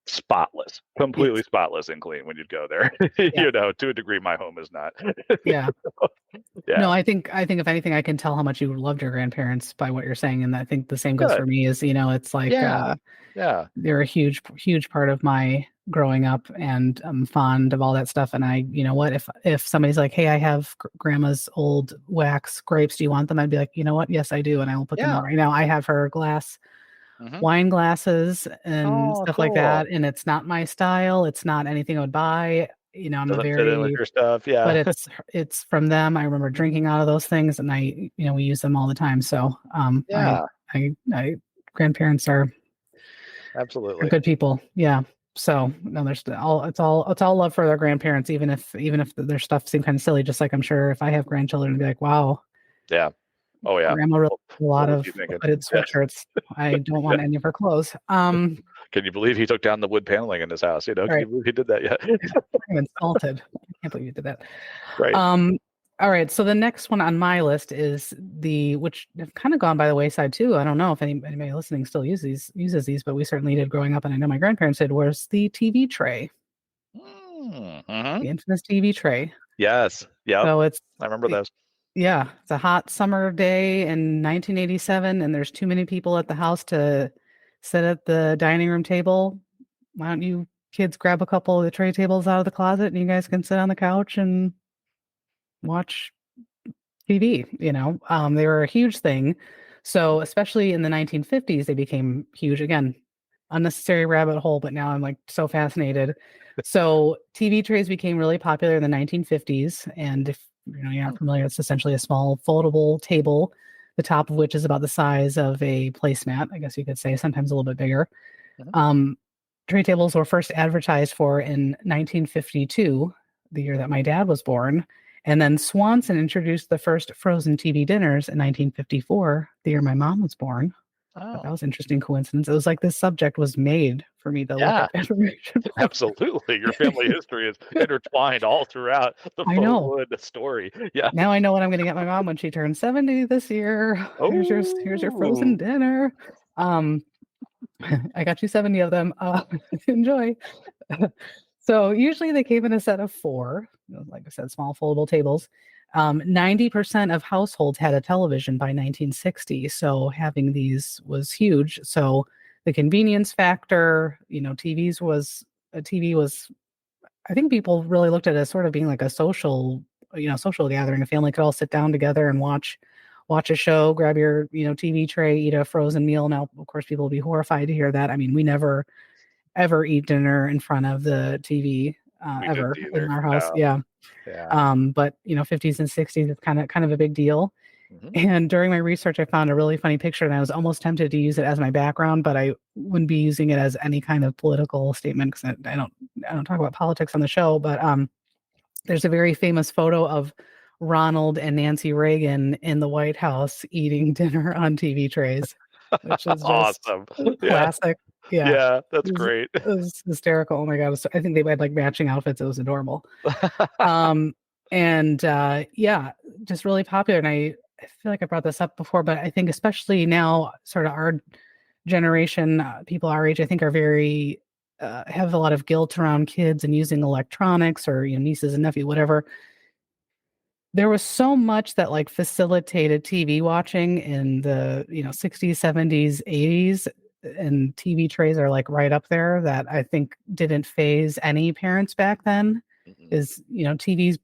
spotless, completely Yes. spotless and clean when you'd go there. Yeah. To a degree, my home is not. Yeah. Yeah. No, I think if anything, I can tell how much you loved your grandparents by what you're saying, and I think the same goes Good. for me. Is it's like Yeah. Yeah. they're a huge part of my growing up, and I'm fond of all that stuff. And what if somebody's like, hey, I have grandma's old wax grapes, do you want them? I'd be like, you know what, yes I do, and I will put them Yeah. out right now. I have her Hmm. wine glasses and Oh, stuff like cool. that, and it's not my style, it's not anything I would buy. I'm a Doesn't fit in with very your stuff. but Yeah. it's from them. I remember drinking out of those things, and we use them all the time. So Yeah. I grandparents are Absolutely. good people. Yeah. So no, it's all love for their grandparents, even if their stuff seemed kind of silly. Just like I'm sure if I have grandchildren, I'd be like, wow, Yeah. Oh, yeah. grandma really had a What lot was of he thinking? hooded Yeah. sweatshirts. I don't Yeah. want any of her clothes. Can you believe he took down the wood paneling in his house? Can Right. you believe he did that? Yeah. I'm insulted. I can't believe you did that. Right. All right. So the next one on my list is which have kind of gone by the wayside too. I don't know if anybody listening still uses these, but we certainly did growing up, and I know my grandparents did. Was the TV tray, Mm-hmm. the infamous TV tray. Yes. Yep. So I remember those. yeah, it's a hot summer day in 1987, and there's too many people at the house to sit at the dining room table. Why don't you kids grab a couple of the tray tables out of the closet, and you guys can sit on the couch and watch TV? They were a huge thing. So especially in the 1950s, they became huge. Again, unnecessary rabbit hole, but now I'm like so fascinated. So TV trays became really popular in the 1950s, and if you're not familiar, it's essentially a small foldable table, the top of which is about the size of a placemat, I guess you could say, sometimes a little bit bigger. Mhm. Tray tables were first advertised for in 1952, the year that my dad was born. And then Swanson introduced the first frozen TV dinners in 1954, the year my mom was born. But that Oh. was an interesting coincidence. It was like this subject was made for me to look Yeah, up information for. absolutely. Your family history is intertwined all throughout the I know. Faux story. Yeah. Now I know what I'm going to get my mom when she turns 70 this year. Here's your frozen Oh, dinner. Um, I got you 70 of them. Enjoy. So usually they came in a set of 4, like I said, small foldable tables. 90% of households had a television by 1960. So having these was huge. So the convenience factor, a TV was, I think people really looked at it as sort of being like a social gathering. A family could all sit down together and watch a show, grab your, TV tray, eat a frozen meal. Now, of course, people will be horrified to hear that. I mean, we never ever eat dinner in front of the TV we ever didn't in either. our house. No. Yeah. Yeah. But 50s and 60s, it's kind of a big deal. Mhm. And during my research, I found a really funny picture, and I was almost tempted to use it as my background, but I wouldn't be using it as any kind of political statement because I don't talk about politics on the show. But there's a very famous photo of Ronald and Nancy Reagan in the White House eating dinner on TV trays, which is just Awesome. Yeah. classic. Yeah. Yeah, that's It was, great. it was hysterical. Oh my God. I think they had like matching outfits. It was adorable. And yeah, just really popular. And I feel like I brought this up before, but I think especially now, sort of our generation, people our age, I think are very, have a lot of guilt around kids and using electronics or, nieces and nephews, whatever. There was so much that like facilitated TV watching in the 60s, 70s, 80s, and TV trays are like right up there that I think didn't phase any parents back then. Mhm. Is TVs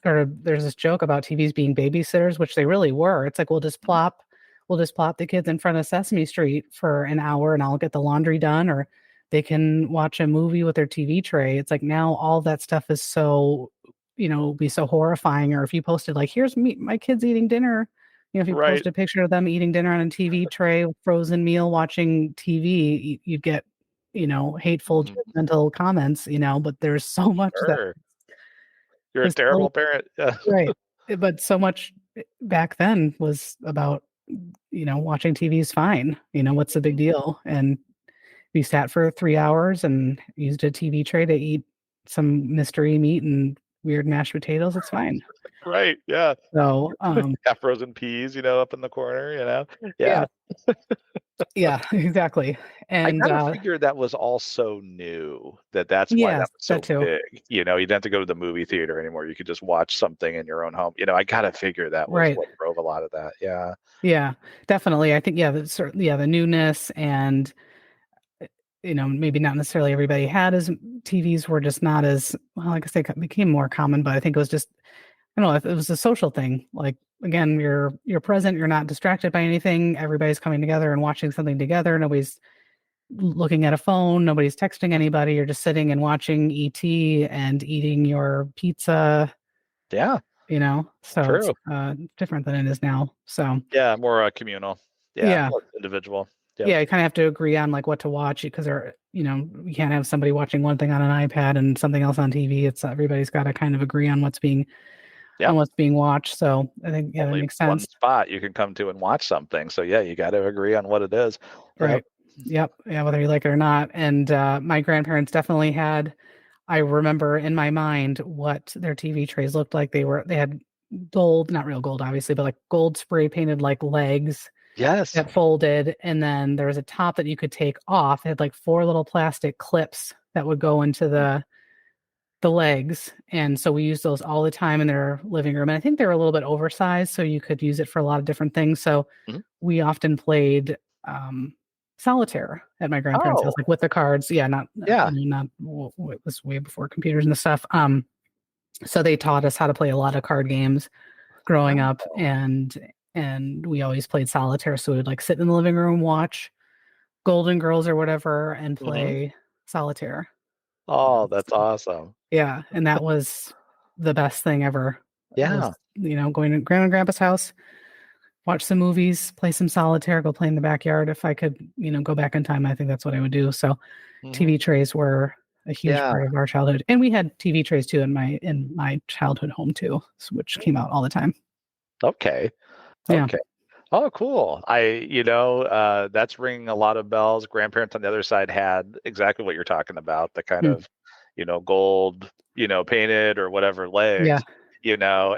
sort of, there's this joke about TVs being babysitters, which they really were. It's like we'll just plop the kids in front of Sesame Street for an hour and I'll get the laundry done, or they can watch a movie with their TV tray. It's like now all that stuff is so, be so horrifying. Or if you posted like, here's me, my kids eating dinner, if you Right. post a picture of them eating dinner on a TV tray, frozen meal, watching TV, you'd get, hateful, Mhm. judgmental comments, but there's so much that Sure. You're a is still terrible parent. Yeah. right. But so much back then was about, watching TV is fine. What's the big Mhm. deal? And we sat for 3 hours and used a TV tray to eat some mystery meat and weird mashed potatoes. It's fine. Right. Yeah. So, Half frozen peas, up in the corner, yeah, Yeah. yeah, exactly. I And, gotta figure that was all so new that's why yes, that was that so too. big. You didn't have to go to the movie theater anymore. You could just watch something in your own home. I gotta figure that was Right. what drove a lot of that. Yeah. Yeah, definitely. I think, yeah, the newness and, maybe not necessarily everybody had as TVs were just not as well, like I say, became more common, but I think it was just, I don't know, if it was a social thing. Like again, you're present, you're not distracted by anything. Everybody's coming together and watching something together. Nobody's looking at a phone, nobody's texting anybody. You're just sitting and watching ET and eating your pizza, Yeah. So it's True. different than it is now. So Yeah. More communal. Yeah. yeah. More individual. Yep. Yeah, you kind of have to agree on like what to watch because you can't have somebody watching one thing on an iPad and something else on TV. It's everybody's got to kind of agree on what's being Yep. watched. So I think that Only makes one sense. spot you can come to and watch something. So yeah, you got to agree on what it is. Right. Yep. Yeah, whether you like it or not. And my grandparents definitely had. I remember in my mind what their TV trays looked like. They had gold, not real gold, obviously, but like gold spray painted like legs Yes. that folded, and then there was a top that you could take off. It had like 4 little plastic clips that would go into the legs, and so we used those all the time in their living room. And I think they were a little bit oversized, so you could use it for a lot of different things. So Mhm. we often played solitaire at my grandparents' house, Oh, like with the cards. Yeah, not yeah. it was way before computers and stuff. So they taught us how to play a lot of card games growing up, Oh. and we always played solitaire. So we'd like sit in the living room, watch Golden Girls or whatever, and Mhm. play solitaire. Oh, that's So, awesome. yeah, and that was the best thing ever. Was Yeah. going to Grandma and Grandpa's house, watch some movies, play some solitaire, go play in the backyard. If I could, go back in time, I think that's what I would do. So Mhm. TV trays were a huge Yeah. part of our childhood, and we had TV trays too in my childhood home too, which came out all the time. Okay. Yeah. Okay. Oh, cool. That's ringing a lot of bells. Grandparents on the other side had exactly what you're talking about, the kind Hmm. of, gold, painted or whatever Yeah. legs,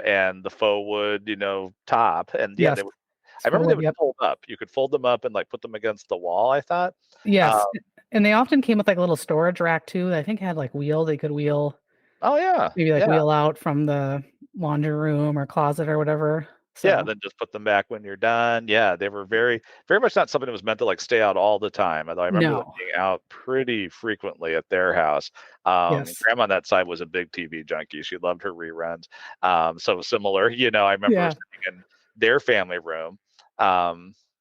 and the faux wood, top. And yeah, Yes. I remember they Forward. would Yep. fold up. You could fold them up and like put them against the wall, I thought. Uh, Yes. And they often came with like a little storage rack too. I think had like wheel. They could wheel, oh yeah. maybe like Yeah. wheel out from the laundry room or closet or whatever. Yeah, So then just put them back when you're done. Yeah, they were very, very much not something that was meant to like stay out all the time. Although I remember them no. being out pretty frequently at their house. Yes. Grandma on that side was a big TV junkie. She loved her reruns. So similar, I remember Yeah. sitting in their family room,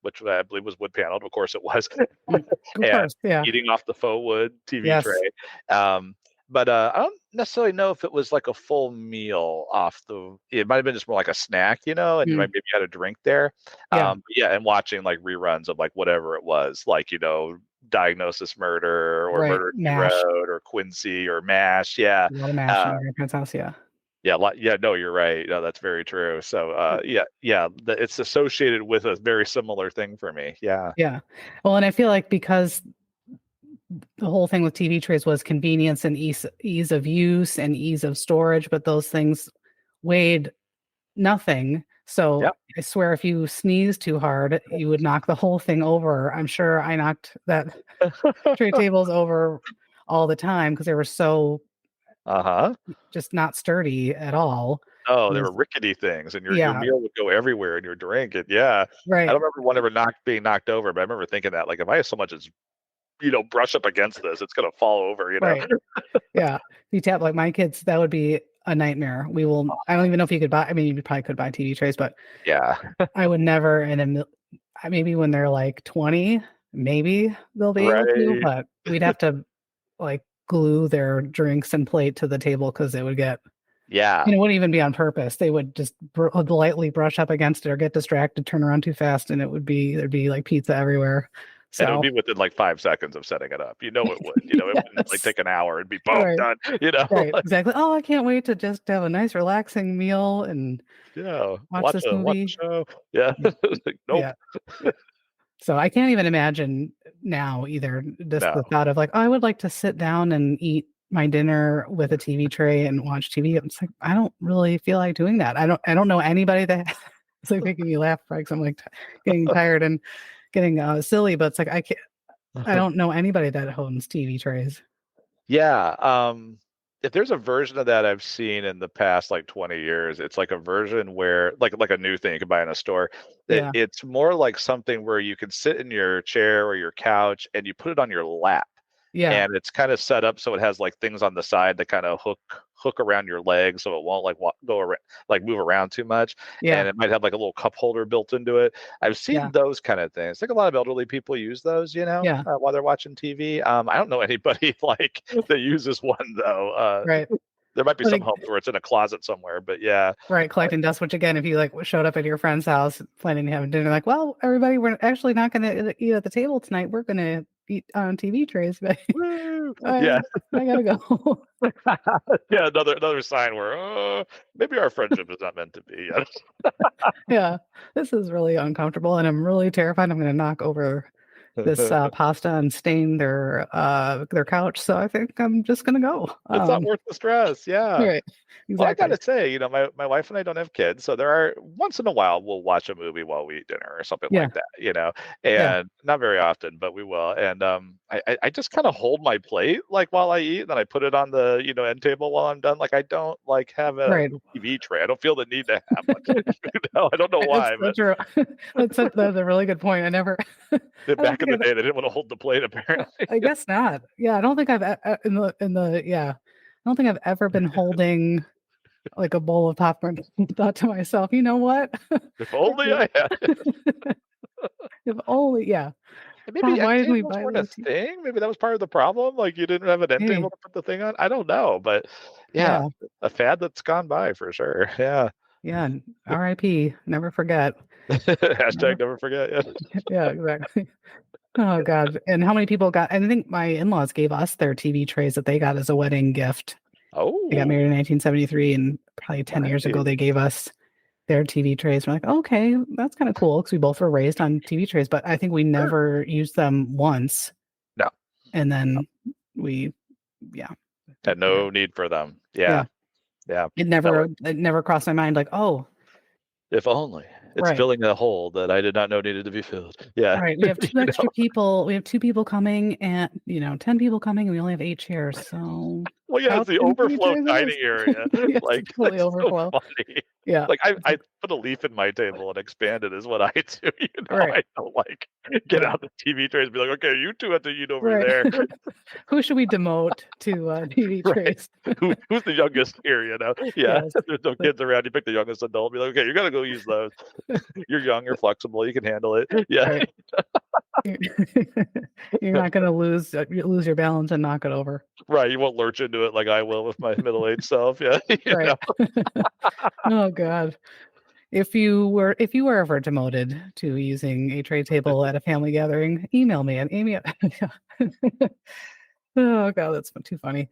which I believe was wood paneled. Of course, it was, Mm. Of and course. Yeah. eating off the faux wood TV Yes. tray. Um, but I don't necessarily know if it was like a full meal off the. It might have been just more like a snack, and you Mm. might maybe had a drink there. Yeah. But yeah, and watching like reruns of like whatever it was, like Diagnosis Murder or Right. Murder She Mash. Wrote or Quincy or Mash. Yeah, A lot of mash uh, in my grandparents' house. Yeah. yeah, yeah. No, you're right. No, that's very true. So yeah, it's associated with a very similar thing for me. Yeah, Yeah. Well, and I feel like because the whole thing with TV trays was convenience and ease of use and ease of storage, but those things weighed nothing. So yeah. I swear, if you sneeze too hard, you would knock the whole thing over. I'm sure I knocked that tray tables over all the time because they were so Uh-huh. just not sturdy at all. Oh, It they were was- rickety things, and your yeah, meal would go everywhere in your drink. And yeah, I right, don't remember one ever being knocked over, but I remember thinking that like if I have so much as brush up against this, it's gonna fall over. right. Yeah. You tap like my kids, that would be a nightmare. I don't even know if you could buy, I mean, you probably could buy TV trays, but Yeah. I would never maybe when they're like 20, maybe they'll be able to, Right. but we'd have to like glue their drinks and plate to the table because it would get, Yeah. it wouldn't even be on purpose. They would just lightly brush up against it or get distracted, turn around too fast, and there'd be like pizza everywhere. And it would So, be within like 5 seconds of setting it up. It would. It wouldn't like yes, take an hour. It'd be boom, right, done. right, exactly. Oh, I can't wait to just have a nice, relaxing meal and Yeah. watch this Watch a movie. show. Yeah. Like, nope. Yeah. So I can't even imagine now either just No. the thought of like, oh, I would like to sit down and eat my dinner with a TV tray and watch TV. It's like I don't really feel like doing that. I don't know anybody that it's like making me laugh, right? 'Cause I'm like getting tired and getting silly, but it's like I don't know anybody that owns TV trays. Yeah, if there's a version of that I've seen in the past like 20 years, it's like a version where like a new thing you can buy in a store. Yeah. It's more like something where you can sit in your chair or your couch and you put it on your lap. Yeah. And it's kind of set up so it has like things on the side that kind of hook around your legs so it won't like go around like move around too much. Yeah. And it might have like a little cup holder built into it. I've Yeah. seen those kind of things. I think a lot of elderly people use those, Yeah. while they're watching TV. I don't know anybody like that uses one though. Right. There might be But some homes where it's in a closet somewhere, but yeah. right, collecting dust, which again, if you like showed up at your friend's house planning to have dinner, like, well, everybody, we're actually not going to eat at the table tonight. We're going to eat on TV trays. But Woo! I, Yeah. I gotta go. Yeah, another sign where maybe our friendship is not meant to be. Yeah, this is really uncomfortable, and I'm really terrified. I'm going to knock over this pasta and stain their couch. So I think I'm just going to go. It's not worth the stress. Yeah. Right. Well, I Exactly. gotta say, my wife and I don't have kids, so there are once in a while we'll watch a movie while we eat dinner or something Yeah. like that, Yeah. and not very often, but we will. And I just kind of hold my plate like while I eat, and then I put it on the end table while I'm done. Like I don't like have a Right. TV tray. I don't feel the need to have one. I don't know why, That's so true. That's a really good point. I never. but I don't back in think the day, they didn't want to hold the plate apparently. I guess not. Yeah, I don't think I've in the yeah. I don't think I've ever been holding like a bowl of popcorn and thought to myself, you know what? If only I had it. If only, yeah. And maybe God, end why didn't we tables buy weren't a this? thing. Maybe that was part of the problem. Like you didn't have an end Hey, table to put the thing on. I don't know, but yeah, yeah, a fad that's gone by for sure. Yeah. yeah. R.I.P. Never forget. Hashtag Never, never forget. Yeah. yeah, exactly. Oh God. And how many people got? And I think my in-laws gave us their TV trays that they got as a wedding gift. They got Oh, married in 1973, and probably 10 years ago nice. they gave us their TV trays. We're like, okay, that's kind of cool because we both were raised on TV trays, but I think we never used them once. No. And then we, yeah. Had no need for them. Yeah. It never crossed my mind like, oh, if only it's right. filling a hole that I did not know needed to be filled. Yeah. Right. We have two extra people. We have 2 people coming and 10 people coming and we only have 8 chairs. So well, yeah, it's the overflow dining area. Yes, like totally overflow. So funny. Yeah. Like I put a leaf in my table and expand it is what I do. Right. I don't like get out the TV trays and be like, okay, you two have to eat over there. Who should we demote to TV trays? Who's the youngest here? Yeah. Yes. There's no kids around. You pick the youngest adult. Be like, okay, you gotta go use those. You're young. You're flexible. You can handle it. Yeah. Right. You're not gonna lose your balance and knock it over. Right. You won't lurch into it like I will with my middle-aged self. Yeah. Right. Oh God. If you were ever demoted to using a tray table at a family gathering, email me at Amy. Oh God, that's too funny.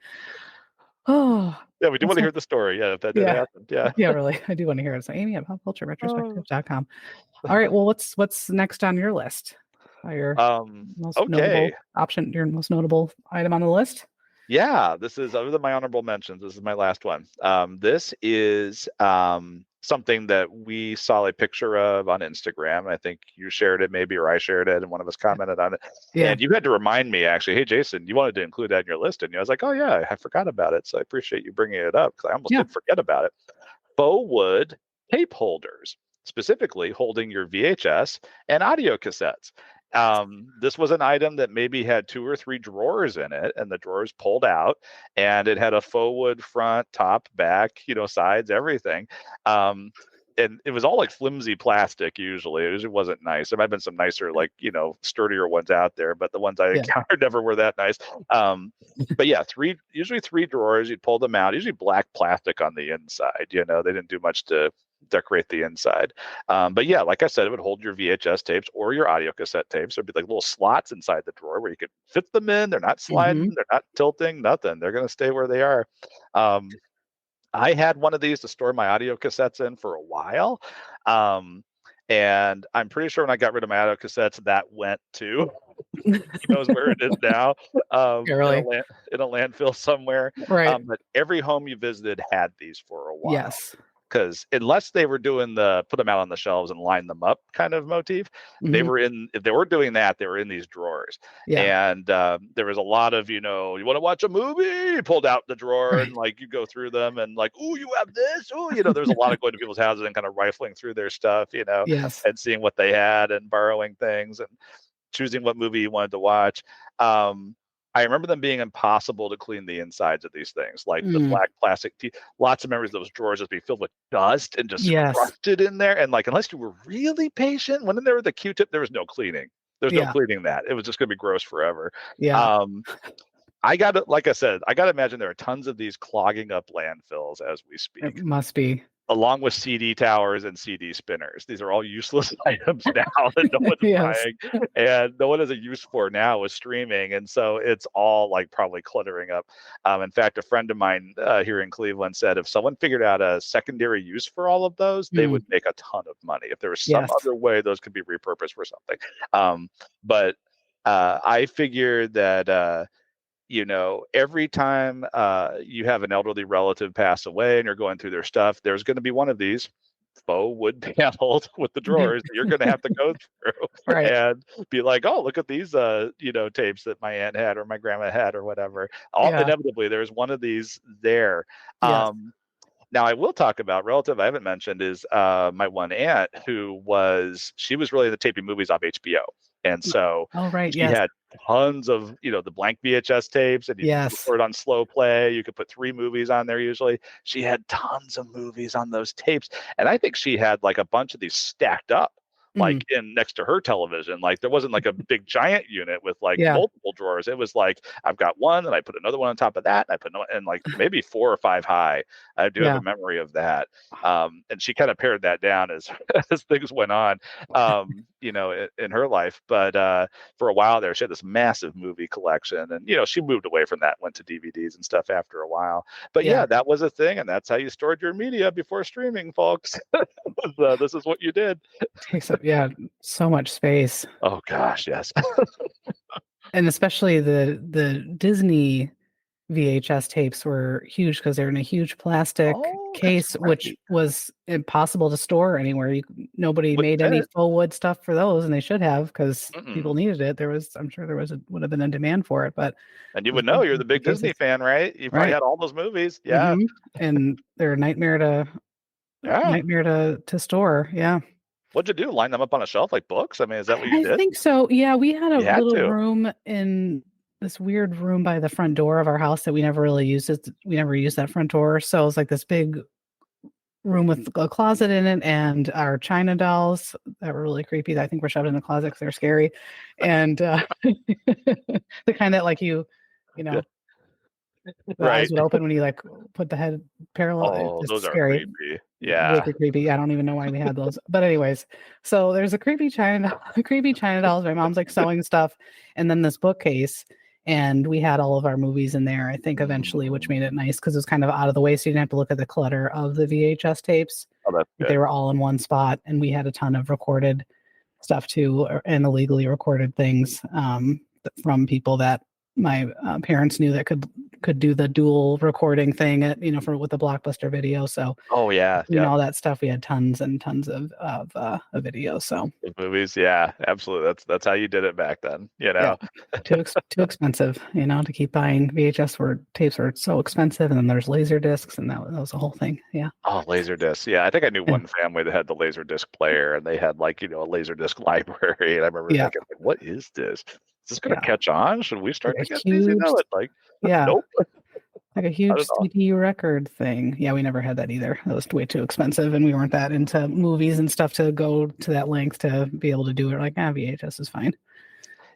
Oh yeah, we do want to hear the story. Yeah, if that did happen. Yeah. Yeah, really. I do want to hear it. So Amy at popcultureretrospective.com. All right. Well, what's next on your list? Your most notable option, your most notable item on the list? Yeah, this is other than my honorable mentions. This is my last one. This is something that we saw a picture of on Instagram. I think you shared it maybe, or I shared it, and one of us commented on it. Yeah. And you had to remind me actually, hey Jason, you wanted to include that in your list, and I was like, oh yeah, I forgot about it. So I appreciate you bringing it up because I almost did forget about it. Faux wood tape holders, specifically holding your VHS and audio cassettes. This was an item that maybe had 2 or 3 drawers in it, and the drawers pulled out, and it had a faux wood front, top, back, sides, everything. And it was all like flimsy plastic. Usually it wasn't nice. There might have been some nicer, like, sturdier ones out there, but the ones I encountered never were that nice. But yeah, usually 3 drawers, you'd pull them out, usually black plastic on the inside. They didn't do much to decorate the inside. But yeah, like I said, it would hold your VHS tapes or your audio cassette tapes. There'd be like little slots inside the drawer where you could fit them in. They're not sliding, they're not tilting, nothing. They're going to stay where they are. I had one of these to store my audio cassettes in for a while. And I'm pretty sure when I got rid of my audio cassettes, that went too. Who knows where it is now? In a landfill somewhere. Right. But every home you visited had these for a while. Yes. Because unless they were doing the put them out on the shelves and line them up kind of motif, they were if they weren't doing that, they were in these drawers. Yeah. And there was a lot of, you want to watch a movie? You pulled out the drawer and like you go through them and like, oh, you have this. Oh, there's a lot of going to people's houses and kind of rifling through their stuff, yes. and seeing what they had and borrowing things and choosing what movie you wanted to watch. I remember them being impossible to clean the insides of these things, like the black plastic lots of memories of those drawers just be filled with dust and just crusted in there. And like, unless you were really patient, went in there with a Q-tip, there was no cleaning. There's no cleaning that. It was just going to be gross forever. Yeah. Like I said, I got to imagine there are tons of these clogging up landfills as we speak. It must be. Along with CD towers and CD spinners. These are all useless items now that no one's buying, and no one has a use for now with streaming. And so it's all like probably cluttering up. In fact, a friend of mine here in Cleveland said if someone figured out a secondary use for all of those, they would make a ton of money. If there was some other way those could be repurposed for something. But I figured that every time you have an elderly relative pass away and you're going through their stuff, there's going to be one of these faux wood panels with the drawers that you're going to have to go through and be like, oh, look at these, tapes that my aunt had or my grandma had or whatever. Inevitably, there's one of these there. Yes. Now, I will talk about relative I haven't mentioned is my one aunt she was really into taping movies off HBO. And so she had tons of, the blank VHS tapes and you record on slow play. You could put 3 movies on there usually. She had tons of movies on those tapes. And I think she had like a bunch of these stacked up like in next to her television. Like there wasn't like a big giant unit with like multiple drawers. It was like I've got one and I put another one on top of that and I put and like maybe 4 or 5 high. I do have a memory of that. And she kind of pared that down as as things went on in her life. But for a while there she had this massive movie collection and she moved away from that, went to DVDs and stuff after a while. But that was a thing, and that's how you stored your media before streaming, folks. This is what you did. Takes up, yeah, so much space. Oh gosh, yes. And especially the Disney VHS tapes were huge because they're in a huge plastic Oh, that's case, which right. was impossible to store anywhere. Nobody Wouldn't made any fit. faux wood stuff for those, and they should have because Mm-mm. people needed it. I'm sure would have been a demand for it, but And you those would know, big you're the big plastic Disney cases, fan, right? You probably right? had all those movies. Yeah. hmm And they're a Yeah. nightmare to store. Yeah. What'd you do? Line them up on a shelf like books? I mean, is that what you I did? think so. Yeah, we had a You had little to. room in this weird room by the front door of our house that we never really used. We never used that front door, so it was like this big room with a closet in it, and our China dolls that were really creepy. That I think were shoved in the closet because they're scary, and the kind that like you Yeah. know the eyes Right. would open when you like put the head parallel. It's Oh, just those are scary. creepy. Yeah. Wicked creepy. I don't even know why we had those. But anyways, so there's a creepy China creepy China dolls. My mom's like sewing stuff, and then this bookcase, and we had all of our movies in there, I think eventually, which made it nice because it was kind of out of the way, so you didn't have to look at the clutter of the VHS tapes. Oh, that's They good. were all in one spot, and we had a ton of recorded stuff too, and illegally recorded things from people that my parents knew that could do the dual recording thing at for with the Blockbuster video. So Oh yeah. between Yeah. all that stuff, we had tons and tons of videos. So The movies. Yeah, absolutely. That's how you did it back then, you yeah, know? too expensive, to keep buying VHS tapes were so expensive, and then there's laser discs, and that was a whole thing. Yeah. Oh, Laserdisc. Yeah, I think I knew Yeah. one family that had the Laserdisc player, and they had like, a Laserdisc library. And I remember Yeah. thinking, like, what is this? Is this going to Yeah. catch on? Should we start Like to a get these? huge, Like, yeah, nope. like a I don't huge know. CD record thing. Yeah, we never had that either. That was way too expensive, and we weren't that into movies and stuff to go to that length to be able to do it. Like, VHS is fine.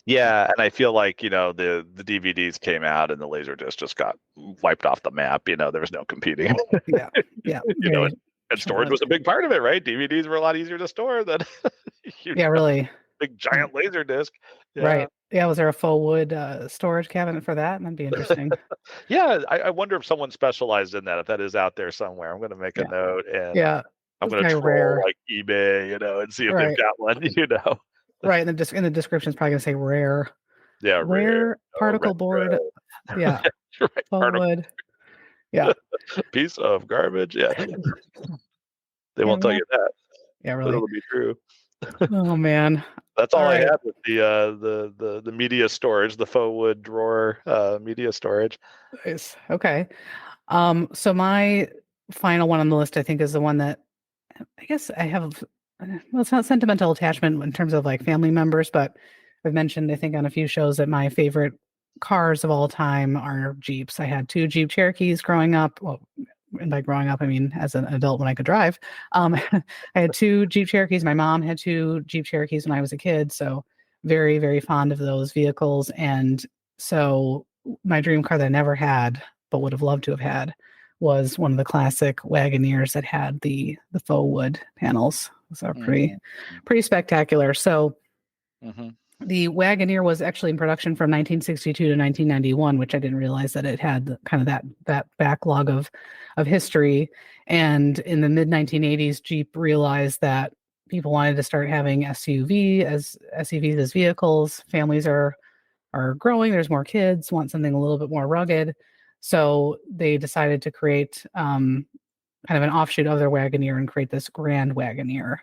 Yeah, and I feel like, the DVDs came out and the Laserdisc just got wiped off the map. There was no competing. Yeah, yeah, And, very storage was a big part of it, right? DVDs were a lot easier to store than yeah, really. big giant Laserdisc. Yeah. Right. Yeah. Was there a faux wood storage cabinet for that? That'd be interesting. Yeah, I wonder if someone specialized in that, if that is out there somewhere. I'm going to make a Yeah. note, and Yeah. I'm It's going to probably troll rare. like eBay, and see if they've Right. got one, Right. And in the description, it's probably gonna say rare. Yeah, rare, Rare particle board. retro. Yeah. Right, Faux part of wood. Yeah. piece of garbage. Yeah, they Yeah. won't tell you that, Yeah. but Really. it'll be true. Oh man. That's All all I right. had with the media storage, the faux wood drawer media storage. Nice. Okay. So my final one on the list, I think, is the one that I guess I have. Well, it's not sentimental attachment in terms of like family members, but I've mentioned, I think, on a few shows that my favorite cars of all time are Jeeps. I had two Jeep Cherokees growing up. Well, and by growing up, I mean as an adult when I could drive. I had two Jeep Cherokees. My mom had two Jeep Cherokees when I was a kid. So very, very fond of those vehicles. And so my dream car that I never had, but would have loved to have had, was one of the classic Wagoneers that had the faux wood panels. So pretty spectacular. So Mm-hmm. the Wagoneer was actually in production from 1962 to 1991, which I didn't realize that it had kind of that backlog of history. And in the mid 1980s, Jeep realized that people wanted to start having SUVs as vehicles. Families are growing. There's more kids, want something a little bit more rugged. So they decided to create kind of an offshoot of their Wagoneer and create this Grand Wagoneer.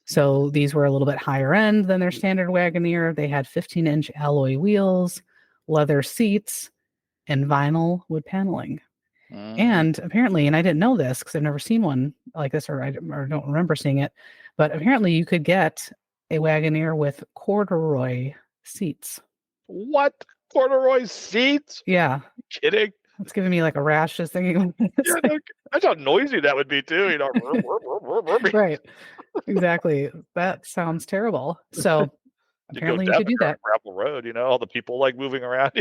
So these were a little bit higher end than their standard Wagoneer. They had 15-inch alloy wheels, leather seats, and vinyl wood paneling. And apparently, and I didn't know this because I've never seen one like this, or I don't remember seeing it, but apparently you could get a Wagoneer with corduroy seats. What? Corduroy seats? Yeah. Kidding? It's giving me like a rash just thinking. Yeah, that's how noisy that would be too. Right. Exactly. That sounds terrible. So apparently you could do that. Gravel road, all the people like moving around,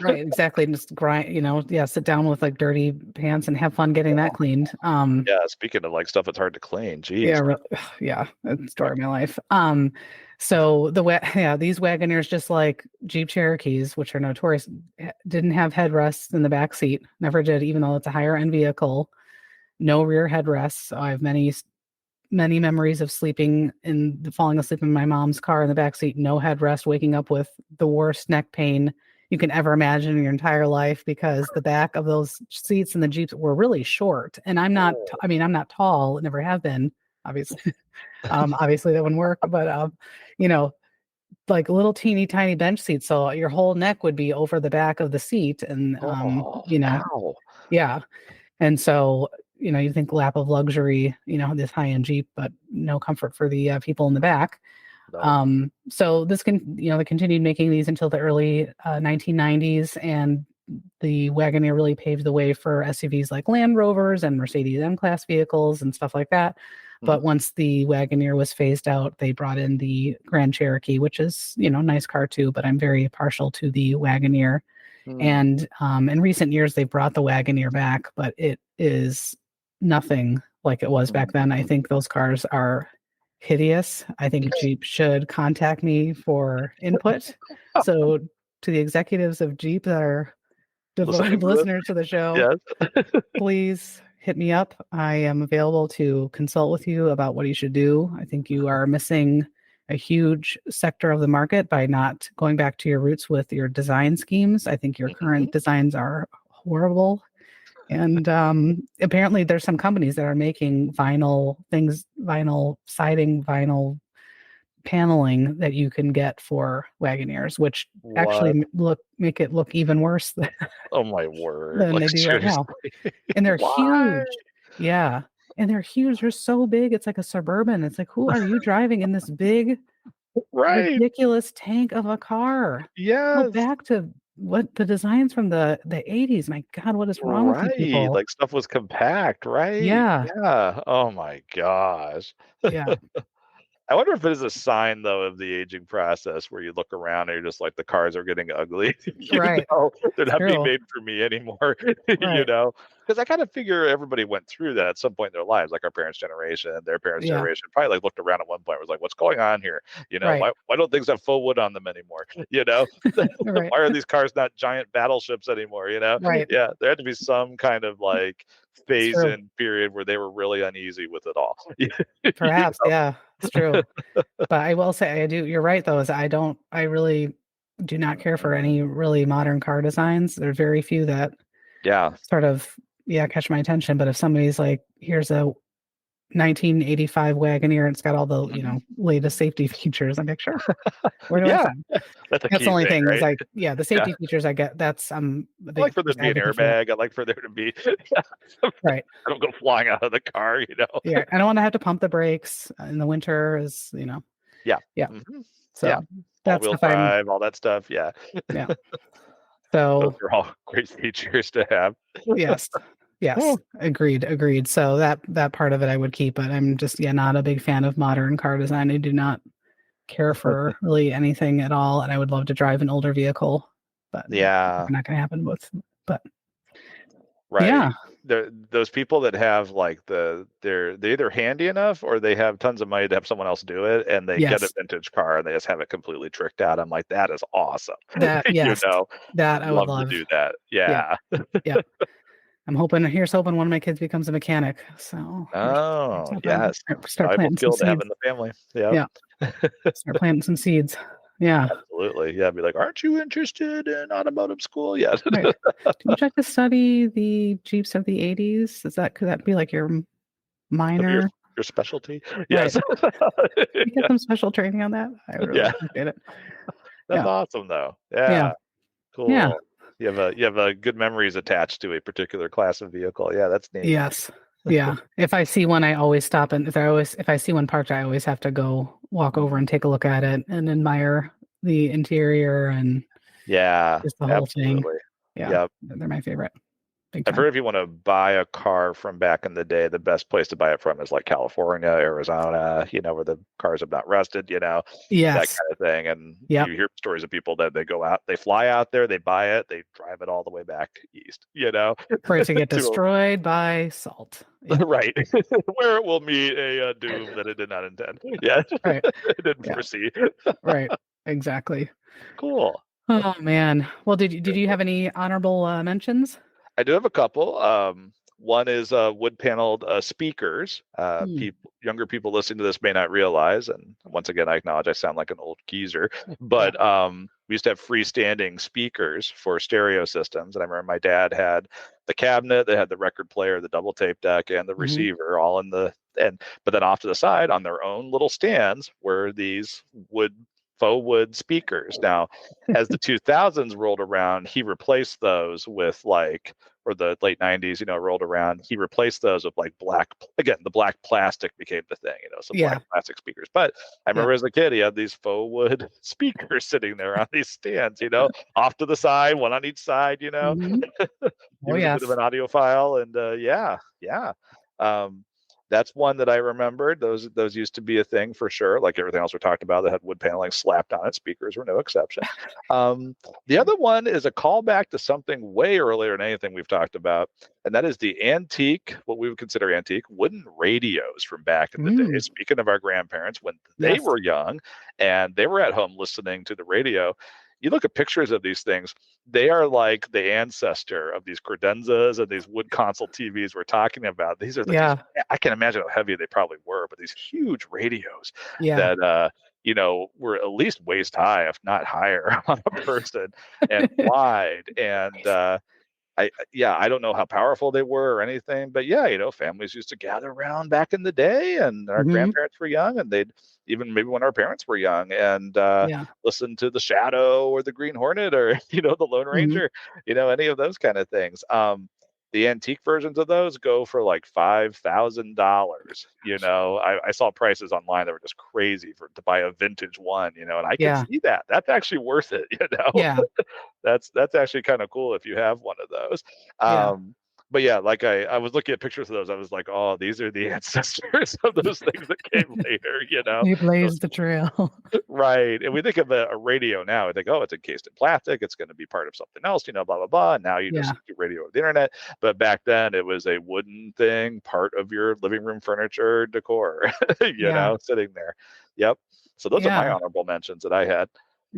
Right. Exactly. And just grind, sit down with like dirty pants and have fun getting that cleaned. Yeah. Speaking of like stuff that's hard to clean, geez. Yeah. Yeah. That's the story of my life. So these Wagoneers, just like Jeep Cherokees, which are notorious, didn't have headrests in the back seat. Never did, even though it's a higher end vehicle. No rear headrests. So I have many many memories of falling asleep in my mom's car in the backseat, no headrest, waking up with the worst neck pain you can ever imagine in your entire life because the back of those seats in the Jeeps were really short. And I'm not tall, never have been, obviously. Obviously that wouldn't work, but like little teeny tiny bench seats. So your whole neck would be over the back of the seat. And, Ow. yeah. And so, you think lap of luxury, this high-end Jeep, but no comfort for the people in the back. No. So they continued making these until the early 1990s, and the Wagoneer really paved the way for SUVs like Land Rovers and Mercedes M-Class vehicles and stuff like that. But once the Wagoneer was phased out, they brought in the Grand Cherokee, which is, nice car too, but I'm very partial to the Wagoneer. And in recent years, they brought the Wagoneer back, but it is nothing like it was back then. I think those cars are hideous. I think Jeep should contact me for input. So to the executives of Jeep that are devoted listeners to the show, please hit me up. I am available to consult with you about what you should do. I think you are missing a huge sector of the market by not going back to your roots with your design schemes. I think your current designs are horrible. And apparently there's some companies that are making vinyl siding, vinyl paneling that you can get for Wagoneers, which actually make it look even worse than, oh my word, than they do right now. And they're huge. Yeah. And they're huge. They're so big. It's like a Suburban. It's like, who are you driving in this big, ridiculous tank of a car? Go back to what the designs from the 80s. My God, what is wrong with you people? Like stuff was compact, right? Yeah. Oh my gosh. Yeah. I wonder if it is a sign, though, of the aging process where you look around and you're just like, the cars are getting ugly. Right. They're not being made for me anymore, Because I kind of figure everybody went through that at some point in their lives, like our parents' generation, their parents' generation, probably like looked around at one point and was like, what's going on here? Why don't things have faux wood on them anymore? Why are these cars not giant battleships anymore? Right. Yeah, there had to be some kind of like phase in period where they were really uneasy with it all. Perhaps, yeah, it's true. But I will say, you're right though, I really do not care for any really modern car designs. There are very few that sort of catch my attention. But if somebody's like, here's a 1985 Wagoneer, it's got all the latest safety features, I'm like, sure. Where do I sign? That's the only thing, right? Is like, the safety features I get. That's I like for there to be an airbag. I like for there to be right. I don't go flying out of the car, Yeah, I don't want to have to pump the brakes in the winter. Yeah. So that's all-wheel drive, all that stuff. Yeah. Yeah. So those are all great features to have. Yes. Agreed. So that part of it I would keep, but I'm just not a big fan of modern car design. I do not care for really anything at all, and I would love to drive an older vehicle, but not going to happen but those people that have like they're either handy enough or they have tons of money to have someone else do it, and they get a vintage car and they just have it completely tricked out. I'm like, that is awesome. That that I would love to do that. Yeah. I'm hoping one of my kids becomes a mechanic. So yes, start planting some seeds. To have in the family. Start planting some seeds. Yeah, absolutely. Yeah, be like, aren't you interested in automotive school? Yeah. Right. Would you like to study the Jeeps of the 80s? Could that be like your minor? Your specialty? Yes. You get some special training on that. I really appreciate it. That's awesome, though. Yeah. Cool. Yeah. You have good memories attached to a particular class of vehicle. Yeah, that's neat. Yes. Yeah. If I see one, I always stop, and if I see one parked, I always have to go walk over and take a look at it and admire the interior and just the whole thing. Yeah, they're my favorite. I've heard if you want to buy a car from back in the day, the best place to buy it from is like California, Arizona, where the cars have not rusted, that kind of thing. And you hear stories of people that they go out, they fly out there, they buy it, they drive it all the way back east, for it to get destroyed by salt. Right. Where it will meet a doom that it did not intend. Yeah. Right. It didn't foresee. Right. Exactly. Cool. Oh man. Well, did you have any honorable mentions? I do have a couple. One is wood paneled speakers. Younger people listening to this may not realize, and once again, I acknowledge I sound like an old geezer, but we used to have freestanding speakers for stereo systems. And I remember my dad had the cabinet, they had the record player, the double tape deck, and the receiver all in the end. But then off to the side on their own little stands were these faux wood speakers. Now, as the 2000s rolled around, he replaced those with or the late 90s, rolled around, he replaced those with the black plastic became the thing, so black plastic speakers. But I remember as a kid, he had these faux wood speakers sitting there on these stands, off to the side, one on each side, He was a bit of an audiophile, and that's one that I remembered. Those used to be a thing for sure. Like everything else we talked about that had wood paneling slapped on it, speakers were no exception. The other one is a callback to something way earlier than anything we've talked about, and that is the antique, what we would consider antique, wooden radios from back in the day. Speaking of our grandparents, when they were young and they were at home listening to the radio, you look at pictures of these things, they are like the ancestor of these credenzas and these wood console TVs we're talking about. These are I can imagine how heavy they probably were, but these huge radios that were at least waist high, if not higher, on a person, and wide. And I don't know how powerful they were or anything, but families used to gather around back in the day, and our grandparents were young, and they'd even maybe when our parents were young, and listen to the Shadow or the Green Hornet or the Lone Ranger, any of those kind of things. The antique versions of those go for like $5,000. I saw prices online that were just crazy to buy a vintage one. And I can see that. That's actually worth it. Yeah. That's actually kind of cool if you have one of those. But like I was looking at pictures of those, I was like, oh, these are the ancestors of those things that came later, You blazed the trail. Right. And we think of a radio now, we think, oh, it's encased in plastic, it's going to be part of something else, blah, blah, blah. And now you just do radio over the internet. But back then it was a wooden thing, part of your living room furniture decor, sitting there. Yep. So those are my honorable mentions that I had.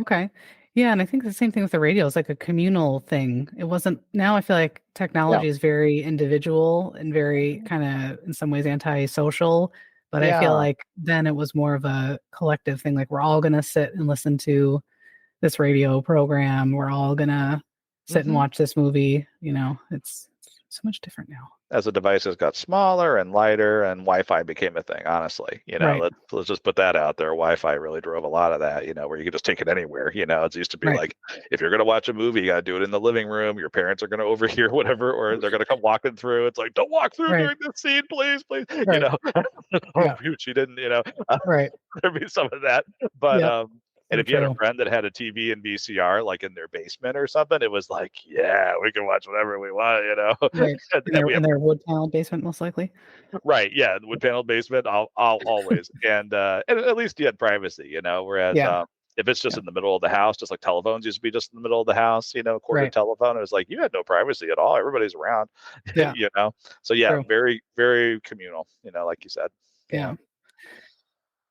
Okay. Yeah, and I think the same thing with the radio is like a communal thing. It wasn't. Now I feel like technology is very individual and very kind of in some ways anti-social, but I feel like then it was more of a collective thing. Like we're all going to sit and listen to this radio program. We're all going to sit and watch this movie. It's so much different now. As the devices got smaller and lighter, and Wi-Fi became a thing, honestly, let's just put that out there. Wi-Fi really drove a lot of that, where you could just take it anywhere. It used to be like, if you're going to watch a movie, you got to do it in the living room. Your parents are going to overhear whatever, or they're going to come walking through. It's like, don't walk through during this scene, please. She didn't, there'd be some of that. But, and if you had a friend that had a TV and VCR like in their basement or something, it was like, we can watch whatever we want, Right. in their wood panel basement, most likely. Right. Yeah. The wood panel basement, I'll always. And at least you had privacy, whereas if it's just in the middle of the house, just like telephones used to be just in the middle of the house, corded telephone, it was like you had no privacy at all. Everybody's around, So True. very, very communal, like you said. Yeah.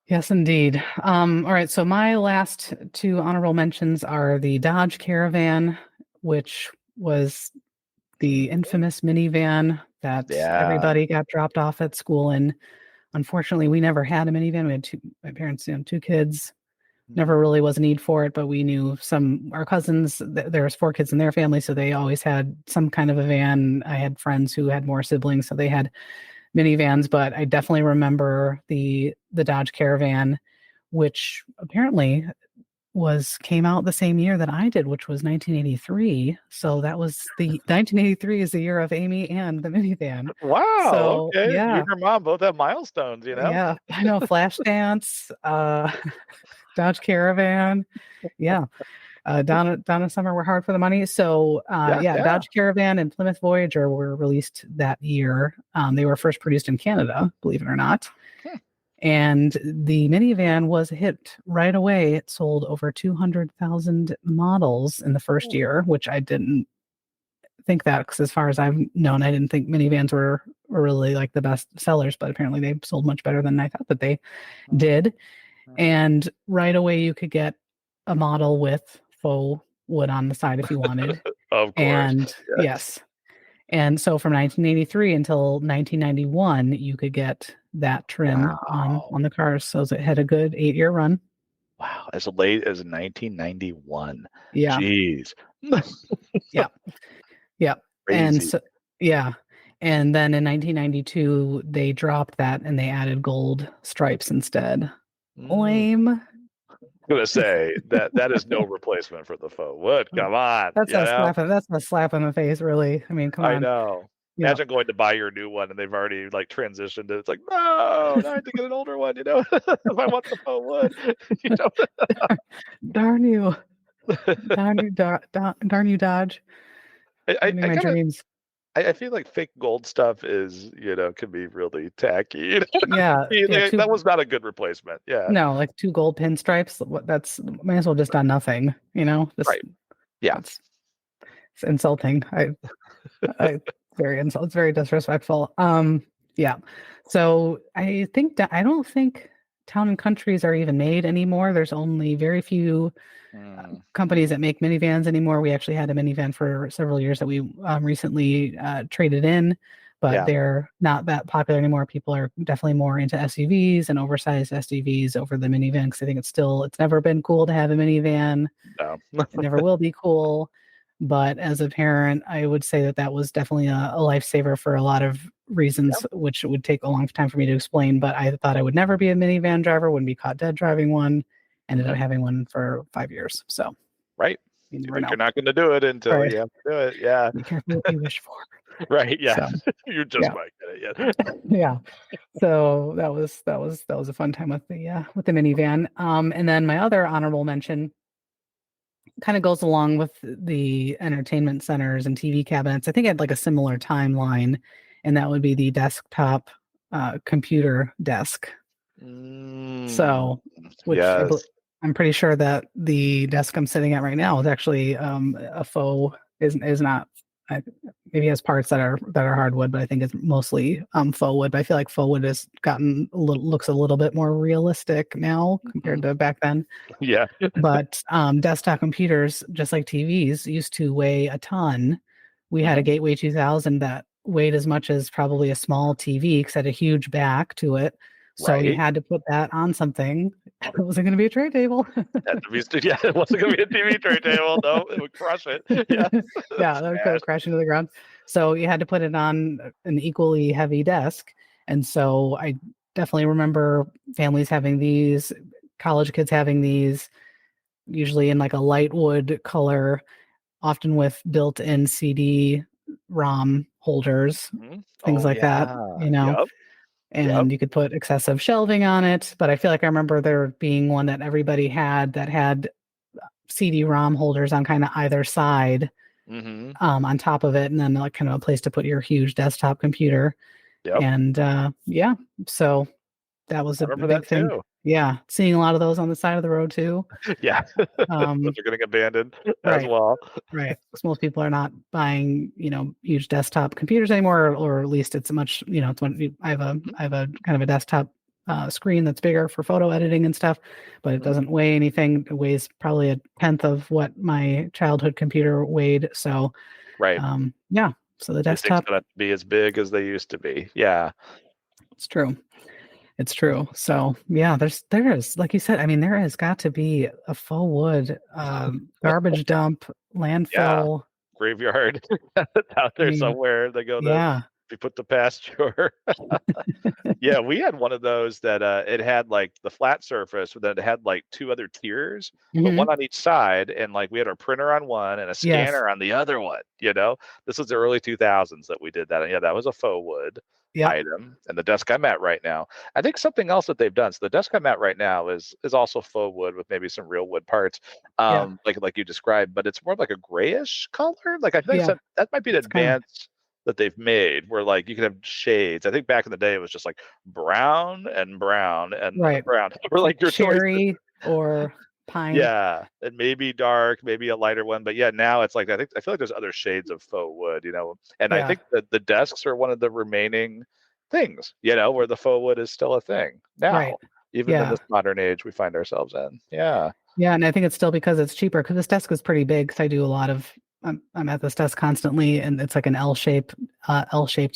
Yes, indeed. All right. So my last two honorable mentions are the Dodge Caravan, which was the infamous minivan that everybody got dropped off at school in. Unfortunately, we never had a minivan. We had my parents, 2 kids. Never really was a need for it, but we knew our cousins, there was 4 kids in their family, so they always had some kind of a van. I had friends who had more siblings, so they had minivans, but I definitely remember the Dodge Caravan, which apparently came out the same year that I did, which was 1983. So that was 1983 is the year of Amy and the minivan. Wow. So, okay. You and your mom both have milestones, Yeah, I know. Flashdance, Dodge Caravan. Yeah. Donna Summer were hard for the money. So Dodge Caravan and Plymouth Voyager were released that year. They were first produced in Canada, believe it or not. And the minivan was a hit right away. It sold over 200,000 models in the first year, which I didn't think that, because as far as I've known, I didn't think minivans were really like the best sellers, but apparently they sold much better than I thought that they did. And right away you could get a model with faux wood on the side if you wanted. Of course. And yes. And so from 1983 until 1991, you could get that trim on the cars. So it had a good 8-year run. Wow, as late as 1991. Yeah. Jeez. Yeah. Yeah. And Crazy. so, yeah. And then in 1992, they dropped that and they added gold stripes instead. Lame. Gonna say that is no replacement for the faux wood. Come on, That's a slap. That's a slap in the face, really. I mean, come I on. know. Yeah. Imagine going to buy your new one and they've already like transitioned. It's like, no, now I have to get an older one. If I want the faux wood, Darn you, darn you, Dodge. I My kind of. dreams. I feel like fake gold stuff is, can be really tacky. Yeah, That was not a good replacement. Yeah. No, like 2 gold pinstripes. That's might as well just done nothing. Right. Yeah. It's insulting. It's very disrespectful. Yeah. So I don't think Town and Countries are even made anymore. There's only very few companies that make minivans anymore. We actually had a minivan for several years that we recently traded in, but they're not that popular anymore. People are definitely more into SUVs and oversized SUVs over the minivan because I think it's never been cool to have a minivan. No. It never will be cool. But as a parent, I would say that was definitely a lifesaver for a lot of reasons, which would take a long time for me to explain. But I thought I would never be a minivan driver, wouldn't be caught dead driving one. Ended up having one for 5 years. So, right. You think you're not going to do it until you have to do it. Yeah. Be careful what you wish for. Right. Yeah. So, you just might get it. Yeah. Yeah. So that was a fun time with the minivan. And then my other honorable mention kind of goes along with the entertainment centers and TV cabinets. I think I had like a similar timeline, and that would be the desktop computer desk. So, which I'm pretty sure that the desk I'm sitting at right now is actually a faux. Is not. Maybe has parts that are hardwood, but I think it's mostly faux wood. But I feel like faux wood has looks a little bit more realistic now compared to back then. Yeah. But desktop computers, just like TVs, used to weigh a ton. We had a Gateway 2000 that weighed as much as probably a small TV because it had a huge back to it. So you had to put that on something. It wasn't going to be a tray table. It wasn't going to be a TV tray table. No, it would crush it. Yeah. Yeah, that would go crashing to the ground. So you had to put it on an equally heavy desk. And so I definitely remember families having these, college kids having these, usually in like a light wood color, often with built-in CD-ROM holders, things like that, Yep. And you could put excessive shelving on it. But I feel like I remember there being one that everybody had that had CD-ROM holders on kind of either side on top of it, and then like kind of a place to put your huge desktop computer. Yep. And so that was a big thing. Too. Yeah, seeing a lot of those on the side of the road too. Yeah, those are getting abandoned as well. Right, because most people are not buying, huge desktop computers anymore, or at least it's much, it's when I have a kind of a desktop screen that's bigger for photo editing and stuff, but it doesn't weigh anything. It weighs probably 1/10 of what my childhood computer weighed. So, right, yeah. So the desktop going to be as big as they used to be. Yeah, it's true. It's true. So yeah, there is, like you said, I mean, there has got to be a faux wood garbage dump, landfill, graveyard out there somewhere. They go to be put to pasture. Yeah, we had one of those that it had like the flat surface, but then it had like 2 other tiers, but one on each side, and like we had our printer on one and a scanner on the other one. This was the early 2000s that we did that, and that was a faux wood item. And the desk I'm at right now, I think something else that they've done. So the desk I'm at right now is also faux wood with maybe some real wood parts, like you described, but it's more like a grayish color. Like I think that might be an advance that they've made, where like you can have shades. I think back in the day it was just like brown and brown, or like your cherry or pine. Yeah, and maybe dark, maybe a lighter one, but now it's like I feel like there's other shades of faux wood, and I think that the desks are one of the remaining things, where the faux wood is still a thing now, even in this modern age we find ourselves in. Yeah, and I think it's still because it's cheaper, because this desk is pretty big, because I do a lot of I'm at this desk constantly, and it's like an L-shaped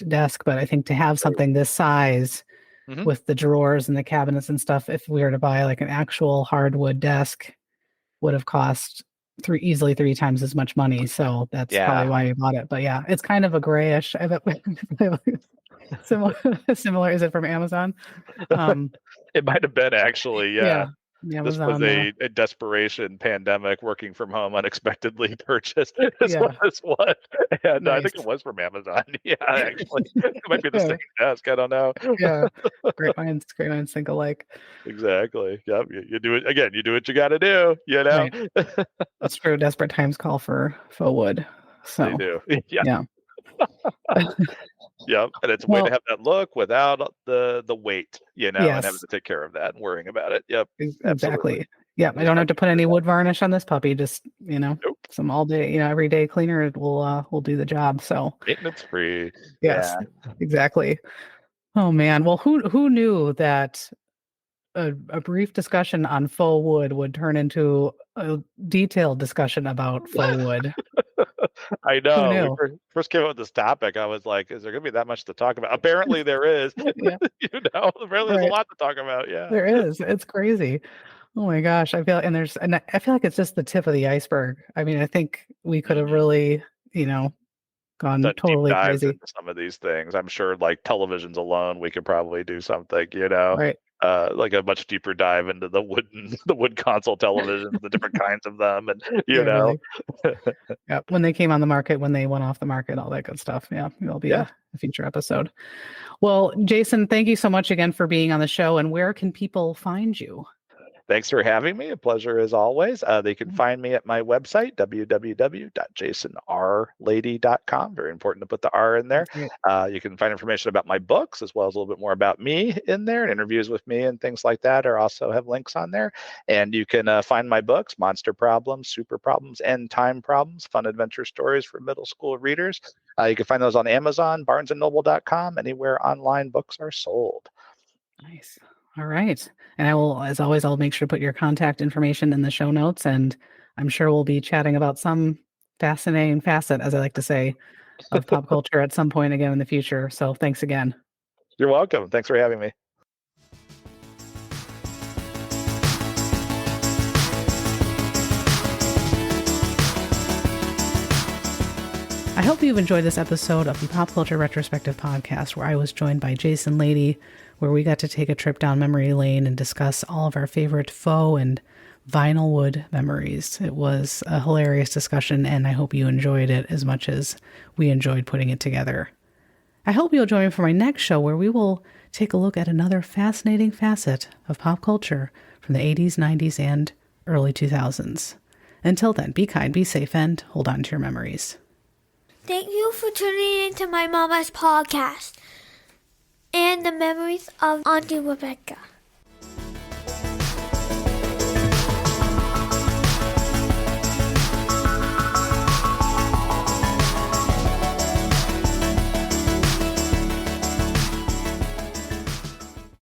desk. But I think to have something this size Mhm. with the drawers and the cabinets and stuff, if we were to buy like an actual hardwood desk, would have cost easily 3 times as much money. So that's probably Yeah. why we bought it. But yeah, it's kind of a grayish. I bet similar. Similar. Is it from Amazon? It might have been actually, Yeah, yeah. the This was Amazon. a desperation pandemic, working from home, unexpectedly purchased is Yeah, what this was. And I think nice. it was from Amazon. Yeah, actually. It might be the Yeah, same desk. I don't know. yeah. Great minds think alike. Exactly. Yep. You do it again. You do what you got to do, you know? Right. That's true. Desperate times call for faux wood. They So do. Yeah. yeah. Yep. And it's a way to Well, have that look without the weight, and having yes, to take care of that and worrying about it. Yep. Absolutely. exactly. Yeah, I don't have to put any wood varnish on this puppy. Just Nope. some all day, everyday cleaner will do the job. So Maintenance free. yes, Yeah. exactly. Oh man. Well, who knew that a brief discussion on faux wood would turn into a detailed discussion about faux wood? I Who know. We knew? first came up with this topic. I was like, "Is there going to be that much to talk about?" Apparently, there is. Yeah, Apparently, there's a right. lot to talk about. Yeah. There is. It's crazy. Oh my gosh. I feel like it's just the tip of the iceberg. I mean, I think we could have Mhm. really, gone Done deep totally dives crazy. into some of these things. I'm sure, like televisions alone, we could probably do something. Right. Like a much deeper dive into the wood console televisions, the different kinds of them, and Yeah, really. Yeah. When they came on the market, when they went off the market, all that good stuff. Yeah. It'll be yeah. a future episode. Well, Jason, thank you so much again for being on the show. And where can people find you? Thanks for having me. A pleasure as always. They can find me at my website, www.jasonrlady.com. Very important to put the R in there. Great. You can find information about my books as well as a little bit more about me in there, and interviews with me and things like that are also have links on there. And you can find my books, Monster Problems, Super Problems, and Time Problems, fun adventure stories for middle school readers. You can find those on Amazon, barnesandnoble.com, anywhere online books are sold. Nice. All right. And I will, as always, I'll make sure to put your contact information in the show notes. And I'm sure we'll be chatting about some fascinating facet, as I like to say, of pop culture at some point again in the future. So thanks again. You're welcome. Thanks for having me. I hope you've enjoyed this episode of the Pop Culture Retrospective podcast, where I was joined by Jason Lady, where we got to take a trip down memory lane and discuss all of our favorite faux and vinyl wood memories. It was a hilarious discussion, and I hope you enjoyed it as much as we enjoyed putting it together. I hope you'll join me for my next show, where we will take a look at another fascinating facet of pop culture from the 80s, 90s, and early 2000s. Until then, be kind, be safe, and hold on to your memories. Thank you for tuning into my mama's podcast and the memories of Auntie Rebecca.